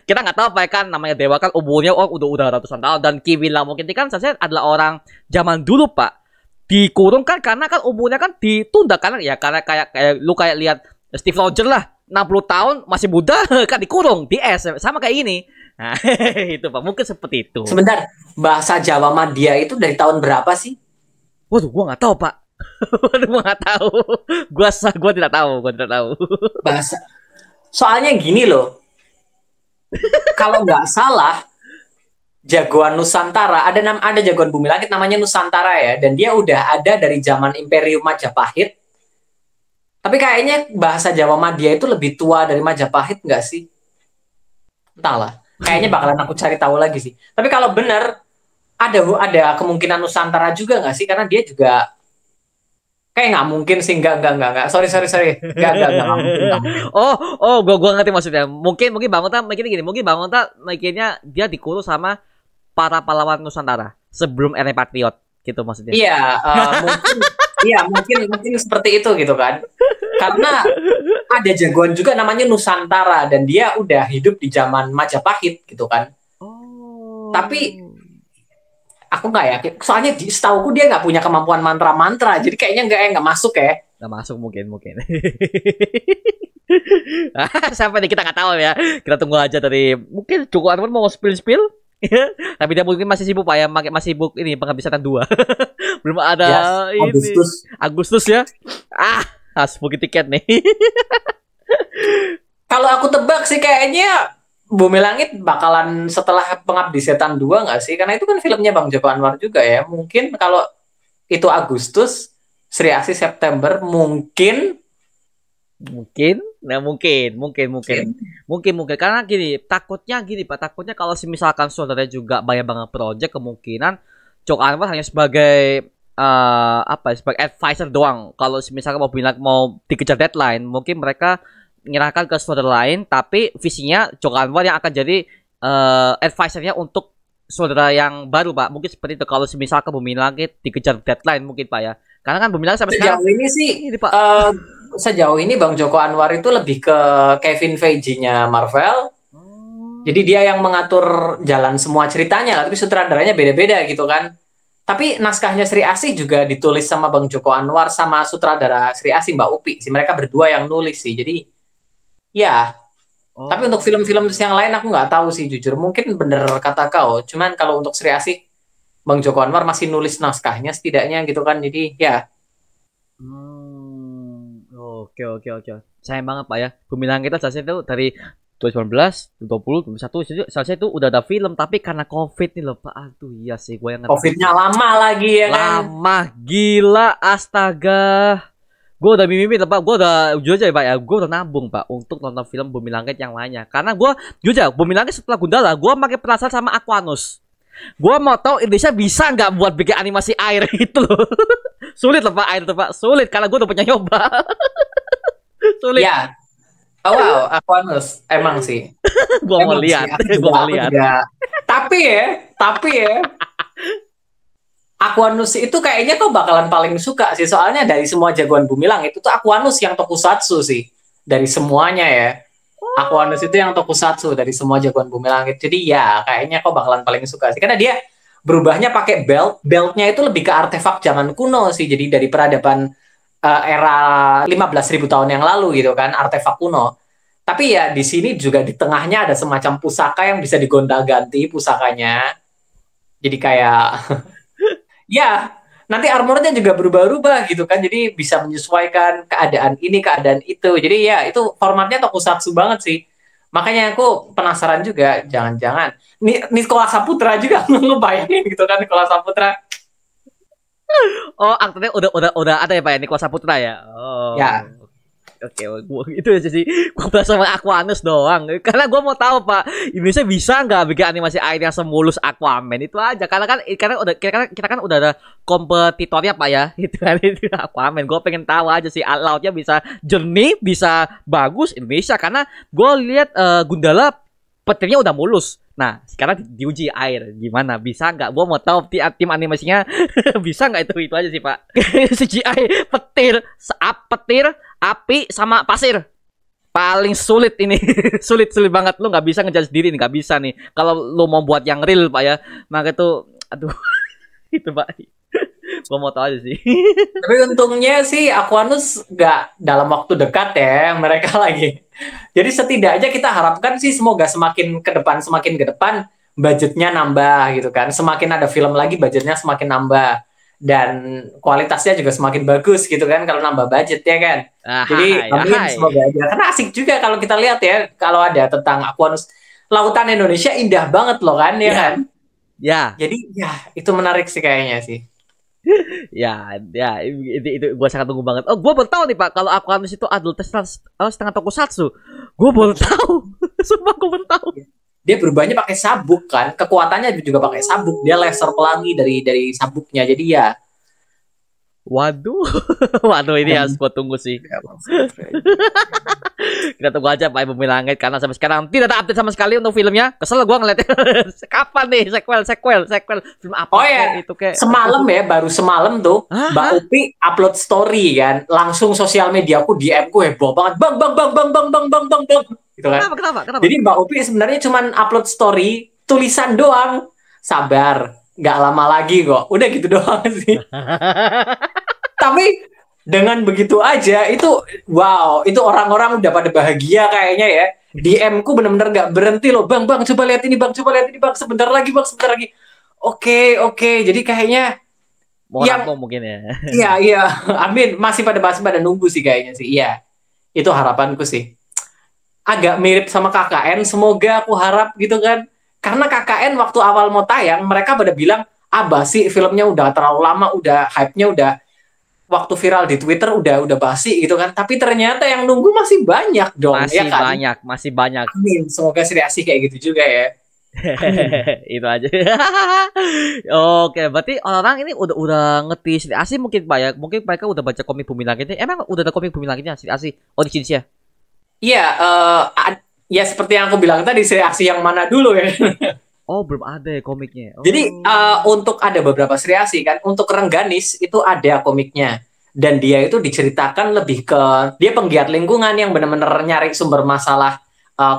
kita nggak tahu apa ya, kan namanya dewa kan umurnya udah ratusan tahun, dan Kiwi Lawuk ini kan saya adalah orang zaman dulu, Pak, dikurung kan karena kan umurnya kan ditunda kan ya, karena kayak lu kayak lihat Steve Rogers lah, 60 tahun masih muda kan dikurung di es sama kayak gini. Nah, itu Pak, mungkin seperti itu. Sebentar, bahasa Jawa Madya itu dari tahun berapa sih? Waduh, gua nggak tahu, Pak. Waduh, gua nggak tahu. Gua tidak tahu. Bahasa. Soalnya gini loh, kalau nggak salah, jagoan Nusantara, ada jagoan Bumi Langit namanya Nusantara ya, dan dia udah ada dari zaman Imperium Majapahit. Tapi kayaknya bahasa Jawa Madya itu lebih tua dari Majapahit nggak sih? Entahlah. Kayaknya bakalan aku cari tahu lagi sih. Tapi kalau benar ada kemungkinan Nusantara juga nggak sih? Karena dia juga kayak nggak mungkin sih, nggak. Sorry. Nggak mungkin. Gua ngerti maksudnya. Mungkin Bang Ota mikirnya gini, mungkin Bang Ota mikirnya dia dikurung sama para pahlawan Nusantara sebelum era Patriot gitu maksudnya. Iya, mungkin iya, mungkin seperti itu gitu kan. Karena ada jagoan juga namanya Nusantara dan dia udah hidup di zaman Majapahit gitu kan. Tapi aku nggak yakin. Soalnya setauku dia nggak punya kemampuan mantra-mantra. Jadi kayaknya nggak masuk ya. Nggak masuk mungkin. Sampai nih kita nggak tahu ya. Kita tunggu aja dari mungkin Joko Anwar mau spill. Tapi dia mungkin masih sibuk, Pak, ya. Masih sibuk ini Pengabdisan 2. Belum ada ini. Agustus ya. Harus booking tiket nih. Kalau aku tebak sih kayaknya Bumi Langit bakalan setelah Pengabdi Setan 2 nggak sih? Karena itu kan filmnya Bang Joko Anwar juga ya. Mungkin kalau itu Agustus, Sri Asih September, mungkin. Karena gini, takutnya Pak, kalau misalkan saudara juga banyak banget project, kemungkinan Joko Anwar hanya sebagai sebagai advisor doang. Kalau misalkan mau dikejar deadline, mungkin mereka menyerahkan ke saudara lain, tapi visinya Joko Anwar yang akan jadi advisornya untuk saudara yang baru, Pak. Mungkin seperti itu kalau misalkan Bumi Langit dikejar deadline mungkin, Pak, ya. Karena kan Bumi Langit sampai sekarang ini sih Pak. Sejauh ini Bang Joko Anwar itu lebih ke Kevin Feige-nya Marvel. Jadi dia yang mengatur jalan semua ceritanya, tapi sutradaranya beda-beda gitu kan. Tapi naskahnya Sri Asih juga ditulis sama Bang Joko Anwar sama sutradara Sri Asih Mbak Upi sih. Mereka berdua yang nulis sih. Jadi ya. Tapi untuk film-film yang lain aku nggak tahu sih jujur. Mungkin bener kata kau. Cuman kalau untuk Sri Asih, Bang Joko Anwar masih nulis naskahnya setidaknya gitu kan. Jadi ya. Oke. Sayang banget, Pak, ya. Bumi Langit itu dari 2019, 2020, 2021 selesai itu udah ada film, tapi karena Covid nih loh Pak. Aduh iya sih, gue yang ngerti. Covid-nya lama lagi ya kan. Lama gila, astaga. Gue udah mimpi Pak, gue udah jujur aja Pak ya, gue udah nabung Pak untuk nonton film Bumi Langit yang lainnya. Karena gue jujur, Bumi Langit setelah Gundala, gue makin penasaran sama Aquanus. Gue mau tahu Indonesia bisa nggak buat bikin animasi air itu loh. Sulit loh Pak, air itu Pak, sulit karena gue udah punya nyoba. Sulit. Ya. Oh, wow, Aquanus emang sih. Gue mau lihat, gue mau lihat. Tapi ya, Aquanus itu kayaknya kok bakalan paling suka sih, soalnya dari semua jagoan Bumi Langit itu tuh Aquanus yang tokusatsu sih dari semuanya ya. Aquanus itu yang tokusatsu dari semua jagoan Bumi Langit. Jadi ya kayaknya kok bakalan paling suka sih, karena dia berubahnya pakai beltnya itu lebih ke artefak zaman kuno sih. Jadi dari peradaban era 15.000 tahun yang lalu gitu kan, artefak kuno. Tapi ya di sini juga di tengahnya ada semacam pusaka yang bisa digonta-ganti pusakanya. Jadi kayak ya, nanti armornya juga berubah-ubah gitu kan. Jadi bisa menyesuaikan keadaan ini, keadaan itu. Jadi ya itu formatnya tokusatsu banget sih. Makanya aku penasaran juga, jangan-jangan Nicholas Saputra juga ngebayangin gitu kan, Nicholas Saputra. Oh, aktornya udah ada ya Pak ya, Nicholas Saputra ya. Oh. Ya. Oke, itu aja sih. Gue bahas sama Aquanus doang. Karena gue mau tahu Pak, Indonesia bisa nggak bikin animasi air yang semulus Aquaman itu aja. Karena kita kan udah ada kompetitornya Pak ya. Itu kan itu Aquaman. Gue pengen tahu aja sih lautnya bisa jernih, bisa bagus Indonesia. Karena gue lihat Gundala petirnya udah mulus. Nah, sekarang diuji air gimana? Bisa nggak? Gue mau tahu tim animasinya bisa nggak itu aja sih Pak. CGI petir, api sama pasir. Paling sulit ini. sulit banget. Lu nggak bisa ngejar sendiri nih, nggak bisa nih. Kalau lu mau buat yang real Pak ya, maka itu aduh itu Pak. Gue mau tahu aja sih. Tapi untungnya sih Aquanus nggak dalam waktu dekat ya mereka lagi. Jadi setidaknya kita harapkan sih semoga semakin ke depan budgetnya nambah gitu kan. Semakin ada film lagi budgetnya semakin nambah. Dan kualitasnya juga semakin bagus gitu kan kalau nambah budget ya kan. Jadi amin semoga aja. Karena asik juga kalau kita lihat ya, kalau ada tentang Aquanus. Lautan Indonesia indah banget loh kan ya kan. Ya. Jadi ya itu menarik sih kayaknya sih. ya itu gue sangat tunggu banget. Oh, gue baru tahu nih Pak, kalau Aquanus itu adalah setengah tokusatsu. Gue baru tahu. Sumpah gue baru tahu. Dia berubahnya pakai sabuk kan, kekuatannya juga pakai sabuk. Dia laser pelangi dari sabuknya. Jadi ya waduh ini harus gue tunggu sih. Kita tunggu aja Pak Bumi Langit, karena sampai sekarang tidak ada update sama sekali untuk filmnya. Kesel gue ngeliatnya. Kapan nih sequel film apa? Oh ya, itu kayak semalam ya, baru semalam tuh Mbak Upi upload story kan, langsung sosial media aku DM ku heboh banget, bang gitu kan. Kenapa? Jadi Mbak Upi sebenarnya cuman upload story tulisan doang, sabar, nggak lama lagi kok, udah gitu doang sih. Tapi dengan begitu aja itu wow, itu orang-orang udah pada bahagia kayaknya ya. DM ku bener-bener nggak berhenti loh, bang coba lihat ini bang, sebentar lagi. Oke, jadi kayaknya mau yang mungkin ya. Iya, amin, masih pada nunggu sih kayaknya sih. Iya, itu harapanku sih. Agak mirip sama KKN, semoga aku harap gitu kan. Karena KKN waktu awal mau tayang mereka pada bilang basi, filmnya udah terlalu lama, udah hype-nya udah waktu viral di Twitter udah basi gitu kan. Tapi ternyata yang nunggu masih banyak dong. Masih banyak. Amin, semoga Sri Asih kayak gitu juga ya. Itu aja. Oke, berarti orang ini udah ngerti Sri Asih mungkin Pak ya. Mungkin mereka udah baca komik Bumi Langitnya. Emang udah ada komik Bumi Langitnya Sri Asih originnya? Iya, ya seperti yang aku bilang tadi, Sri Asih yang mana dulu ya. Oh, belum ada ya komiknya. Jadi untuk ada beberapa Sri Asih kan, untuk Rengganis itu ada komiknya. Dan dia itu diceritakan lebih ke, dia penggiat lingkungan yang benar-benar nyari sumber masalah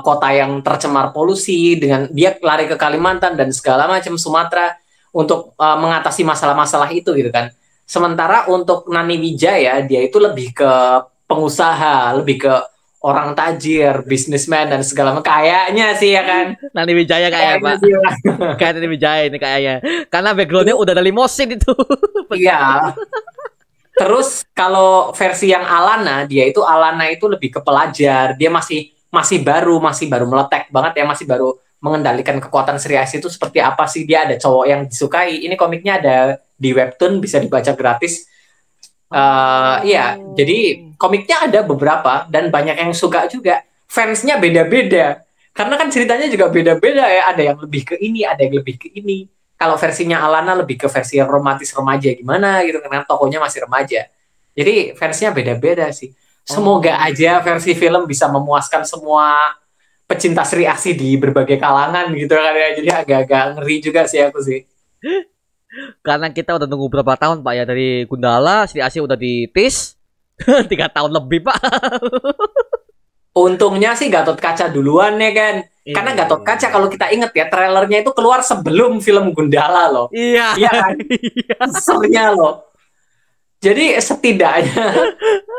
kota yang tercemar polusi, dengan dia lari ke Kalimantan dan segala macam Sumatera untuk mengatasi masalah-masalah itu gitu kan. Sementara untuk Nani Wijaya, dia itu lebih ke pengusaha, lebih ke orang tajir, bisnismen dan segala macam, kayaknya sih ya kan. Nani Wijaya kayaknya Pak. Kayak Nani Wijaya ini kayaknya. Karena backgroundnya udah ada limosin itu. Iya. Terus kalau versi yang Alana, dia itu Alana itu lebih ke pelajar. Dia masih masih baru meletek banget ya, masih baru mengendalikan kekuatan Sri Asih itu seperti apa sih, dia ada cowok yang disukai. Ini komiknya ada di webtoon, bisa dibaca gratis. Iya, jadi komiknya ada beberapa dan banyak yang suka juga. Fansnya beda-beda. Karena kan ceritanya juga beda-beda ya. Ada yang lebih ke ini, ada yang lebih ke ini. Kalau versinya Alana lebih ke versi yang romantis remaja gimana gitu, karena tokonya masih remaja. Jadi fansnya beda-beda sih. Semoga aja versi film bisa memuaskan semua pecinta Sri Asih di berbagai kalangan gitu kan ya. Jadi agak-agak ngeri juga sih aku sih. Karena kita udah nunggu berapa tahun Pak ya, dari Gundala, Sri Asih udah ditis 3 tahun lebih Pak. Untungnya sih Gatot Kaca duluan ya kan. Karena Gatot Kaca kalau kita inget ya, trailernya itu keluar sebelum film Gundala loh. Iya. Iya kan? Keselnya loh. Jadi setidaknya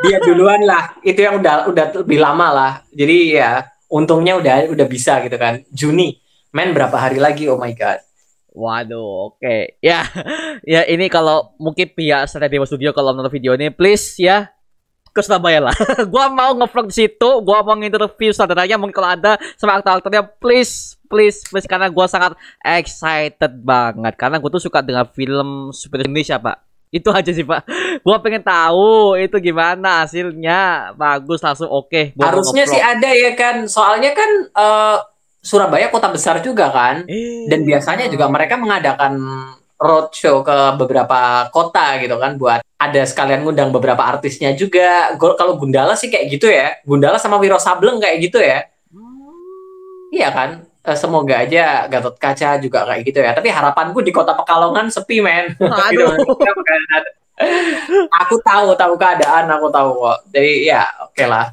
dia duluan lah. Itu yang udah lebih lama lah. Jadi ya untungnya udah bisa gitu kan. Juni. Men berapa hari lagi? Oh my god. Waduh, oke. Ya. Ya ini kalau mungkin pihak Satria Dewa Studio kalau nonton video ini, please ya ke Surabaya lah. Gua mau nge-vlog di situ, gua mau nginterview saudaranya, mungkin kalau ada sama aktor-aktornya, please karena gua sangat excited banget karena gua tuh suka dengan film super Indonesia, Pak. Itu aja sih, Pak. Gua pengen tahu itu gimana hasilnya. Bagus, langsung oke. Harusnya sih ada ya kan. Soalnya kan Surabaya kota besar juga kan. Dan biasanya juga mereka mengadakan roadshow ke beberapa kota gitu kan, buat ada sekalian ngundang beberapa artisnya juga. Kalau Gundala sih kayak gitu ya. Gundala sama Wiro Sableng kayak gitu ya. Iya kan? Semoga aja Gatot Kaca juga kayak gitu ya. Tapi harapanku di kota Pekalongan sepi, men. Gitu. Aku tahu keadaan, aku tahu kok. Jadi ya oke lah.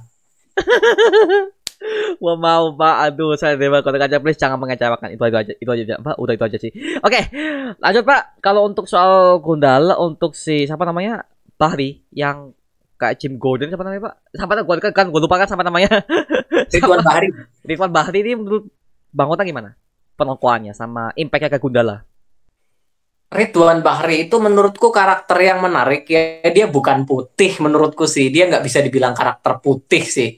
Gua mau Pak, aduh saya Dewa Kota Kaca, please jangan mengecewakan. Itu aja Pak, udah itu aja sih. Oke, lanjut Pak. Kalau untuk soal Gundala, untuk si siapa namanya, Bahri yang kayak Jim Gordon, siapa namanya Pak? Siapa gua kan gua lupa kan sama namanya. Ridwan Bahri. Ridwan Bahri ini menurut Bang Ota gimana pengakuannya sama impactnya ke Gundala? Ridwan Bahri itu menurutku karakter yang menarik ya. Dia bukan putih menurutku sih. Dia nggak bisa dibilang karakter putih sih.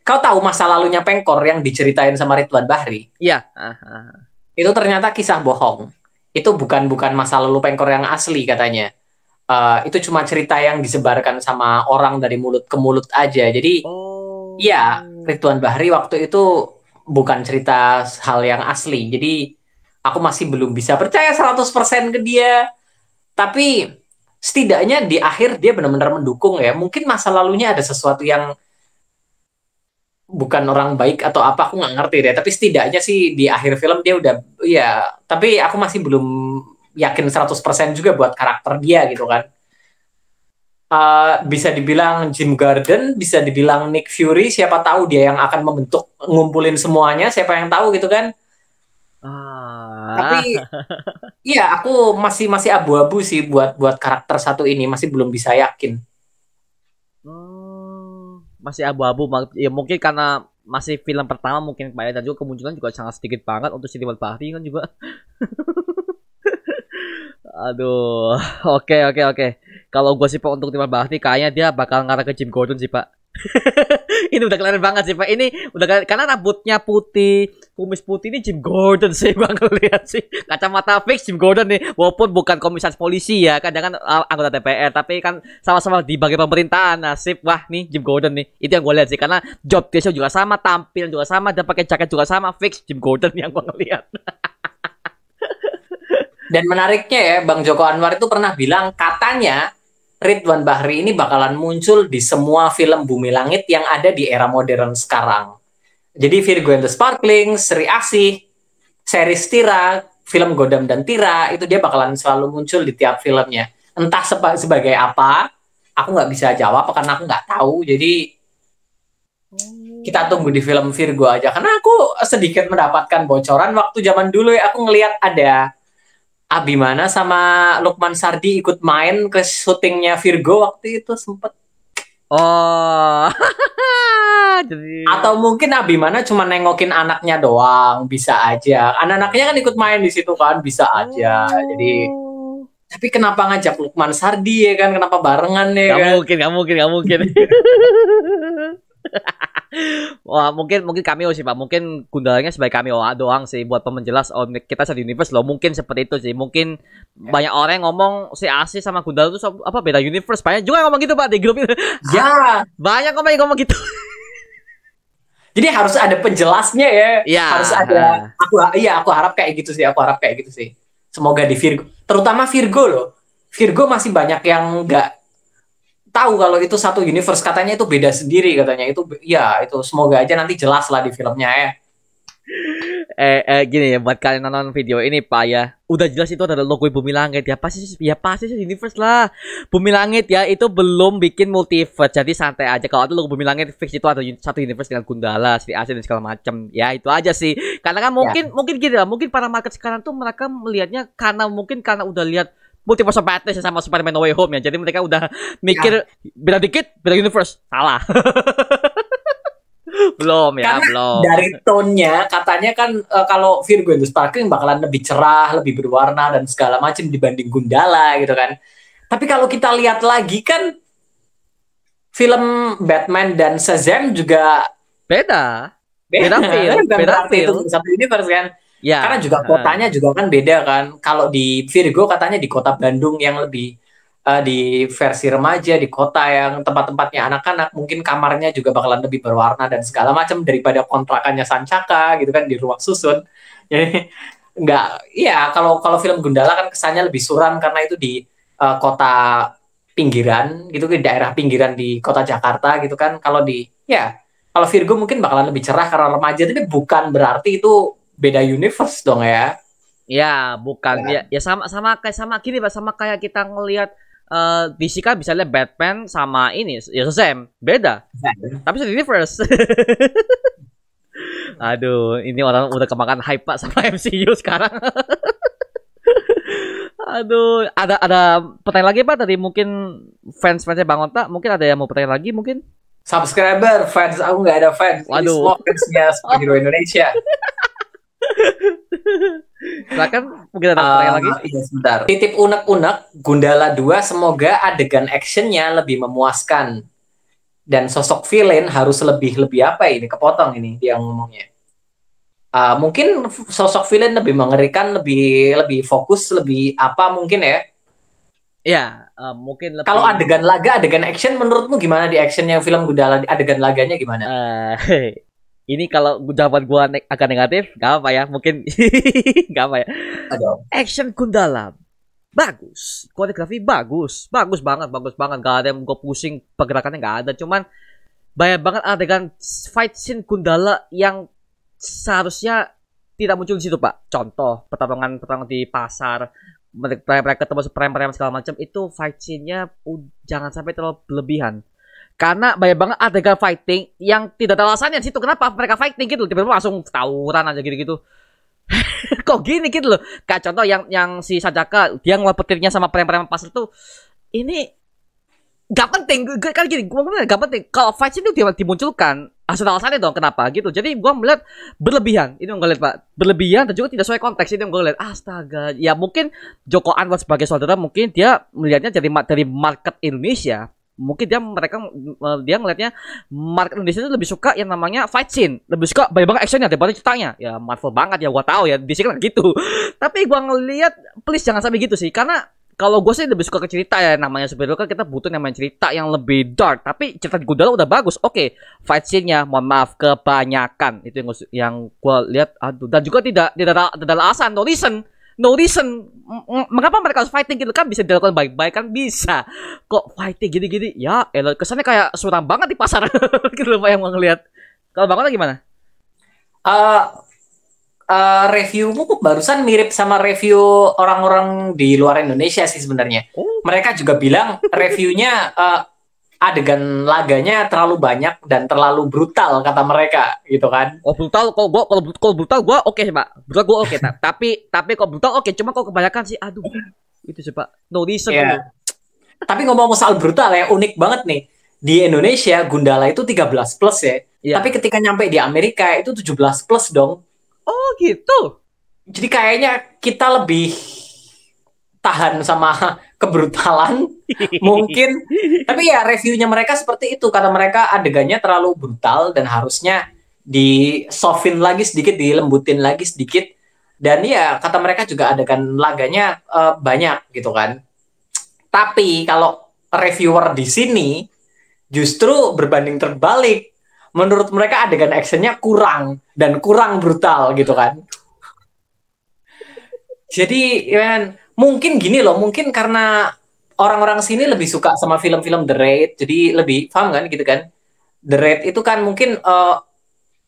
Kau tahu masa lalunya Pengkor yang diceritain sama Ridwan Bahri? Iya. Itu ternyata kisah bohong. Itu bukan masa lalu Pengkor yang asli katanya. Itu cuma cerita yang disebarkan sama orang dari mulut ke mulut aja. Jadi, iya, Ridwan Bahri waktu itu bukan cerita hal yang asli. Jadi, aku masih belum bisa percaya 100% ke dia. Tapi, setidaknya di akhir dia benar-benar mendukung ya. Mungkin masa lalunya ada sesuatu yang bukan orang baik atau apa, aku nggak ngerti deh. Tapi setidaknya sih di akhir film dia udah, ya. Tapi aku masih belum yakin 100% juga buat karakter dia gitu kan. Bisa dibilang Jim Gordon, bisa dibilang Nick Fury, siapa tahu dia yang akan membentuk, ngumpulin semuanya, siapa yang tahu gitu kan. Tapi iya, aku masih abu-abu sih buat karakter satu ini, masih belum bisa yakin. Masih abu-abu, ya mungkin karena masih film pertama mungkin Pak ya, dan juga kemunculan juga sangat sedikit banget untuk si Ridwan Bahri kan juga. Aduh, oke. Kalau gue sih Pak untuk Ridwan Bahri kayaknya dia bakal ngarah ke Jim Gordon sih Pak. Ini udah kelihatan banget sih Pak. Ini udah karena rambutnya putih, kumis putih, ini Jim Gordon sih Bang, ngeliat sih. Kacamata fix Jim Gordon nih, walaupun bukan komisaris polisi ya, kadang kan anggota DPR, tapi kan sama-sama di bagian pemerintahan. Nasib, wah nih Jim Gordon nih. Itu yang gue lihat sih, karena job dia juga sama, tampil juga sama, dan pakai jaket juga sama, fix Jim Gordon yang gue ngeliat. Dan menariknya ya, Bang Joko Anwar itu pernah bilang katanya Ridwan Bahri ini bakalan muncul di semua film Bumi Langit yang ada di era modern sekarang. Jadi Virgo and the Sparkling, Sri Asih, series Tira, film Godam dan Tira, itu dia bakalan selalu muncul di tiap filmnya. Entah sebagai apa, aku nggak bisa jawab karena aku nggak tahu. Jadi kita tunggu di film Virgo aja. Karena aku sedikit mendapatkan bocoran waktu zaman dulu ya, aku ngelihat ada Abimana sama Lukman Sardi ikut main ke syutingnya Virgo waktu itu sempet. Jadi... Atau mungkin Abimana cuma nengokin anaknya doang, bisa aja. Anak-anaknya kan ikut main di situ kan, bisa aja. Jadi, tapi kenapa ngajak Lukman Sardi ya kan? Kenapa barengan ya kan? Gak mungkin. Wah, mungkin cameo sih, Pak. Mungkin Gundalanya sebagai cameo doang sih buat pemenjelas oh kita satu universe loh. Mungkin seperti itu sih. Mungkin banyak orang yang ngomong si Asi sama Gundala itu apa beda universe. Banyak juga ngomong gitu, Pak, di grup itu. Ya, Banyak ngomong gitu. jadi harus ada penjelasnya ya. Iya. Harus ada. Aku harap kayak gitu sih. Aku harap kayak gitu sih. Semoga di Virgo, terutama Virgo loh. Virgo masih banyak yang nggak tahu kalau itu satu universe, katanya itu beda sendiri katanya. Itu ya itu semoga aja nanti jelas lah di filmnya ya. Gini ya, buat kalian nonton video ini, Pak, ya. Udah jelas itu adalah logo Bumi Langit ya. Pasti universe lah. Bumi Langit ya itu belum bikin multiverse. Jadi santai aja, kalau ada logo Bumi Langit fix itu ada satu universe dengan Gundala, Sri Asih dan segala macam. Ya itu aja sih. Karena kan mungkin gini lah, mungkin para market sekarang tuh mereka melihatnya karena udah lihat Multiverse of Madness sama Spider-Man No Way Home ya. Jadi mereka udah mikir beda dikit, beda universe. Salah. Belum ya, Karena belum. dari tone-nya katanya kan kalau Virgo itu Sparkling bakalan lebih cerah, lebih berwarna dan segala macam dibanding Gundala gitu kan. Tapi kalau kita lihat lagi kan film Batman dan Shazam juga Beda beda feel, kan, beda berarti itu feel. satu universe kan. Ya. Karena juga kotanya juga kan beda kan. Kalau di Virgo katanya di kota Bandung yang lebih di versi remaja, di kota yang tempat-tempatnya anak-anak, mungkin kamarnya juga bakalan lebih berwarna dan segala macam daripada kontrakannya Sancaka gitu kan di ruang susun. Jadi nggak, iya kalau film Gundala kan kesannya lebih suram karena itu di kota pinggiran gitu, di daerah pinggiran di kota Jakarta gitu kan. Kalau Virgo mungkin bakalan lebih cerah karena remaja, tapi bukan berarti itu beda universe dong ya. Ya, bukan. Ya sama gini, Pak, sama kayak kita ngelihat DC kan bisa lihat Batman sama ini ya Shazam. Beda. Tapi satu universe. Aduh, ini orang udah kemakan hype, Pak, sama MCU sekarang. Aduh, ada pertanyaan lagi, Pak, tadi mungkin fans-fansnya Bang Onta, mungkin ada yang mau pertanyaan lagi mungkin? Subscriber, fans, aku nggak ada fans. Ini Waduh. semua fansnya Superhero Indonesia. Silakan, mungkin ada pertanyaan lagi. Iya, sebentar. Titip unek-unek Gundala 2, semoga adegan actionnya lebih memuaskan dan sosok villain harus lebih apa ini, kepotong ini dia ngomongnya. Mungkin sosok villain lebih mengerikan, lebih fokus, lebih apa mungkin ya. Ya, mungkin lebih. Kalau adegan laga, adegan action menurutmu gimana di actionnya film Gundala, adegan laganya gimana? Ini kalau jawaban gua agak negatif, gak apa ya, mungkin gak apa ya. Aduh. Action Gundala bagus, koreografi bagus banget, gak ada yang gua pusing, pergerakannya gak ada, cuman banyak banget adegan fight scene Gundala yang seharusnya tidak muncul di situ, Pak. Contoh pertarungan di pasar, mereka ketemu preman segala macam, itu fight scene-nya jangan sampai terlalu berlebihan. Karena banyak banget adegan fighting yang tidak ada alasannya di situ. Kenapa mereka fighting gitu? Tiba-tiba langsung tawuran aja gitu-gitu. Kok gini gitu loh. Kayak contoh yang si Sancaka, dia ngelepetinnya sama preman pasar tuh. Ini gak penting. Kan gini, gue ngomongnya gak penting. Kalau fight itu dimunculkan, asal alasannya dong kenapa gitu. Jadi gue melihat berlebihan. Ini yang gue lihat, Pak. Berlebihan dan juga tidak sesuai konteks. Ini yang gue lihat. Astaga. Ya mungkin Joko Anwar sebagai saudara, mungkin dia melihatnya dari market Indonesia. Mungkin dia ngelihatnya market Indonesia itu lebih suka yang namanya fight scene, lebih suka banyak banget actionnya daripada ceritanya. Ya Marvel banget ya, gua tahu ya DC kan gitu. Tapi gua ngelihat please jangan sampai gitu sih, karena kalau gue sih lebih suka ke cerita ya, namanya superhero kan kita butuh namanya cerita yang lebih dark. Tapi cerita di Gundala udah bagus, oke. Fight scene-nya mohon maaf kebanyakan, itu yang gua lihat. Aduh, dan juga tidak ada alasan, no reason mengapa mereka harus fighting gitu, kan bisa dilakukan baik-baik kan, bisa kok fighting gini-gini ya kesannya kayak suram banget di pasar gitu loh, Pak, yang mau ngelihat. Kalau Bang Kota gimana? Reviewmu barusan mirip sama review orang-orang di luar Indonesia sih sebenarnya. Mereka juga bilang reviewnya adegan laganya terlalu banyak dan terlalu brutal kata mereka gitu kan. Oh brutal, kalau brutal gue oke sih, Pak. Brutal gue oke, tapi kalau brutal oke, cuma kalau kebanyakan sih aduh itu sih, Pak, no reason. Yeah. Tapi ngomong soal brutal ya, unik banget nih. Di Indonesia Gundala itu 13 plus ya. Yeah. Tapi ketika nyampe di Amerika itu 17 plus dong. Oh gitu. Jadi kayaknya kita lebih tahan sama kebrutalan Mungkin, tapi ya reviewnya mereka seperti itu, kata mereka adegannya terlalu brutal dan harusnya di soften lagi sedikit, dilembutin lagi sedikit. Dan ya kata mereka juga adegan laganya banyak gitu kan. Tapi kalau reviewer di sini justru berbanding terbalik. Menurut mereka adegan actionnya kurang dan kurang brutal gitu kan. Jadi ya, mungkin gini loh, mungkin karena orang-orang sini lebih suka sama film-film The Raid, jadi lebih paham kan gitu kan. The Raid itu kan mungkin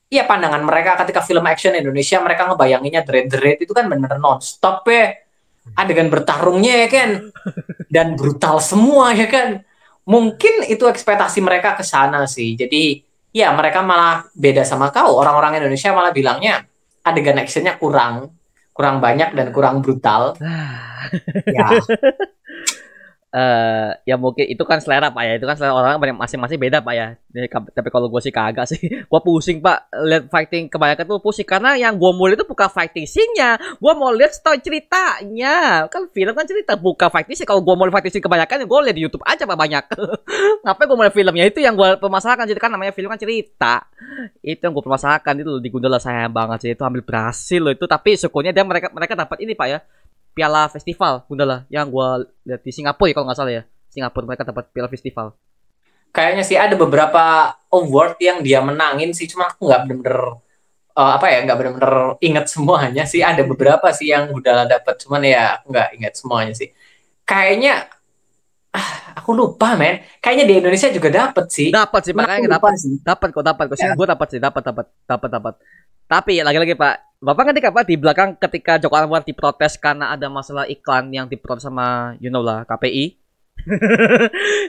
iya pandangan mereka ketika film action Indonesia, mereka ngebayanginnya The Raid itu kan bener non-stop ya. Adegan bertarungnya ya kan. Dan brutal semua ya kan. Mungkin itu ekspektasi mereka ke sana sih. Jadi ya mereka malah beda sama kau. Orang-orang Indonesia malah bilangnya adegan actionnya kurang banyak dan kurang brutal. Ya. Ya mungkin itu kan selera Pak ya, itu kan selera orang masing-masing beda Pak ya. Tapi kalau gue sih kagak sih, gue pusing Pak lihat fighting kebanyakan tuh pusing karena yang gue mau lihat itu bukan fighting scene-nya, gue mau lihat story ceritanya. Kan film kan cerita bukan fighting scene. Kalau gue mau lihat fighting scene kebanyakan, gue lihat di YouTube aja Pak banyak. Ngapain gue mau lihat filmnya, itu yang gue permasalahkan. Jadi kan namanya film kan cerita, itu yang gue permasalahkan. Itu di Gundala sayang banget sih, itu ambil berhasil loh itu. Tapi syukurnya dia mereka dapat ini Pak ya, piala festival Gundala yang gue lihat di Singapura ya kalau nggak salah ya. Singapura mereka dapat piala festival. Kayaknya sih ada beberapa award yang dia menangin sih, cuma aku nggak bener-bener nggak bener-bener inget semuanya sih. Ada beberapa sih yang Gundala dapat, cuman ya aku nggak inget semuanya sih. Kayaknya aku lupa men. Kayaknya di Indonesia juga dapat sih. Dapat sih makanya dapat kok. Ya. Gue dapat sih, dapat. Tapi lagi-lagi Pak, Bapak ngerti apa di belakang ketika Joko Anwar diprotes karena ada masalah iklan yang diprotes sama lah KPI.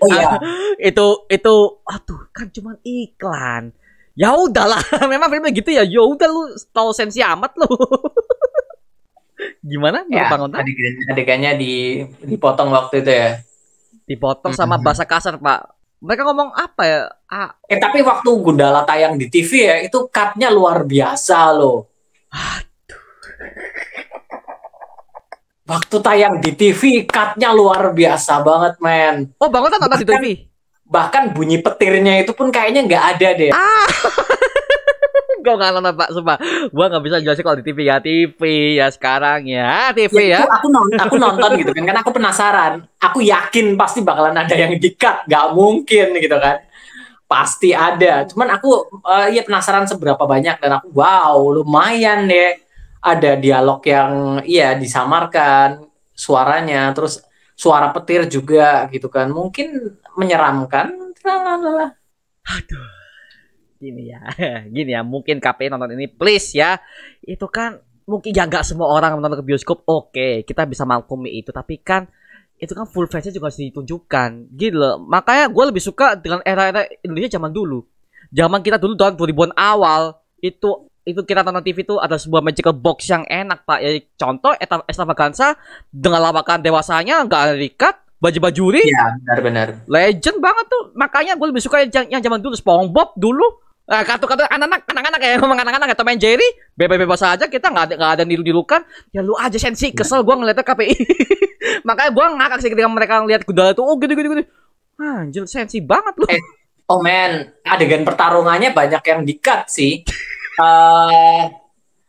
Oh iya. itu aduh kan cuma iklan. Ya udahlah, memang filmnya gitu ya. Ya udah lu tahu sensi amat lu. Gimana Ya, Bang Onta? adegannya dipotong waktu itu ya. Dipotong sama bahasa kasar, Pak. Mereka ngomong apa ya? Tapi waktu Gundala tayang di TV ya, itu cut-nya luar biasa loh. Waktu tayang di TV, cut-nya luar biasa banget, men. Oh, Bang Onta nonton di TV? Bahkan bunyi petirnya itu pun kayaknya nggak ada deh. Gue nggak nonton Pak, sumpah. Gue nggak bisa jelasin kalau di TV ya sekarang ya TV ya. Aku nonton gitu kan, karena aku penasaran. Aku yakin pasti bakalan ada yang di-cut, nggak mungkin gitu kan. Pasti ada. Cuman aku ya penasaran seberapa banyak dan aku wow lumayan deh. Ada dialog yang iya disamarkan suaranya, terus suara petir juga gitu kan. Mungkin menyeramkan. Aduh. Gini ya, mungkin KPI nonton ini please ya. Itu kan mungkin ya nggak semua orang nonton ke bioskop. Oke, kita bisa maklumi itu, tapi kan itu kan full versi juga harus ditunjukkan. Gitu. Makanya gue lebih suka dengan era-era Indonesia zaman dulu. Zaman kita dulu tahun 2000-an awal itu kita tonton TV itu ada sebuah magical box yang enak Pak. Ya, contoh Extravaganza dengan lawakan dewasanya nggak ada ikat, baju-bajuri. Iya, benar-benar. Legend banget tuh. Makanya gue lebih suka yang zaman dulu SpongeBob dulu. Kartu-kartu anak-anak ya, ngomong anak-anak atau main Jerry, bebas aja, kita nggak ada niru-nirukan. Ya lu aja sensi, kesel gue ngeliatnya KPI. Makanya gue ngakak sih ketika mereka ngeliat Gundala itu, oh gini. Anjir, sensi banget lu. Oh man, adegan pertarungannya banyak yang di-cut sih.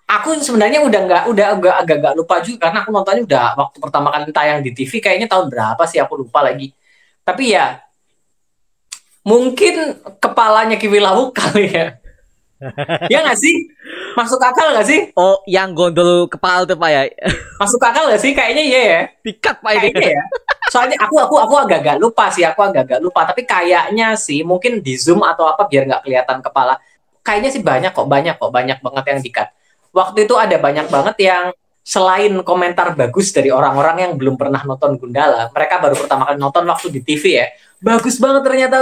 Aku sebenarnya udah agak lupa juga karena aku nontonnya udah waktu pertama kali tayang di TV kayaknya tahun berapa sih aku lupa lagi. Tapi ya mungkin kepalanya Kiwi Lawu kali ya. Ya nggak sih? Masuk akal nggak sih? Oh, yang gondol kepala tuh Pak ya. Masuk akal nggak sih? Kayaknya iya ya. Dikat Pak ini. Kayaknya ya. Soalnya aku agak lupa sih. Agak lupa. Tapi kayaknya sih mungkin di zoom atau apa biar nggak kelihatan kepala. Kayaknya sih banyak banget yang dikat. Waktu itu ada banyak banget yang selain komentar bagus dari orang-orang yang belum pernah nonton Gundala, mereka baru pertama kali nonton waktu di TV ya. Bagus banget ternyata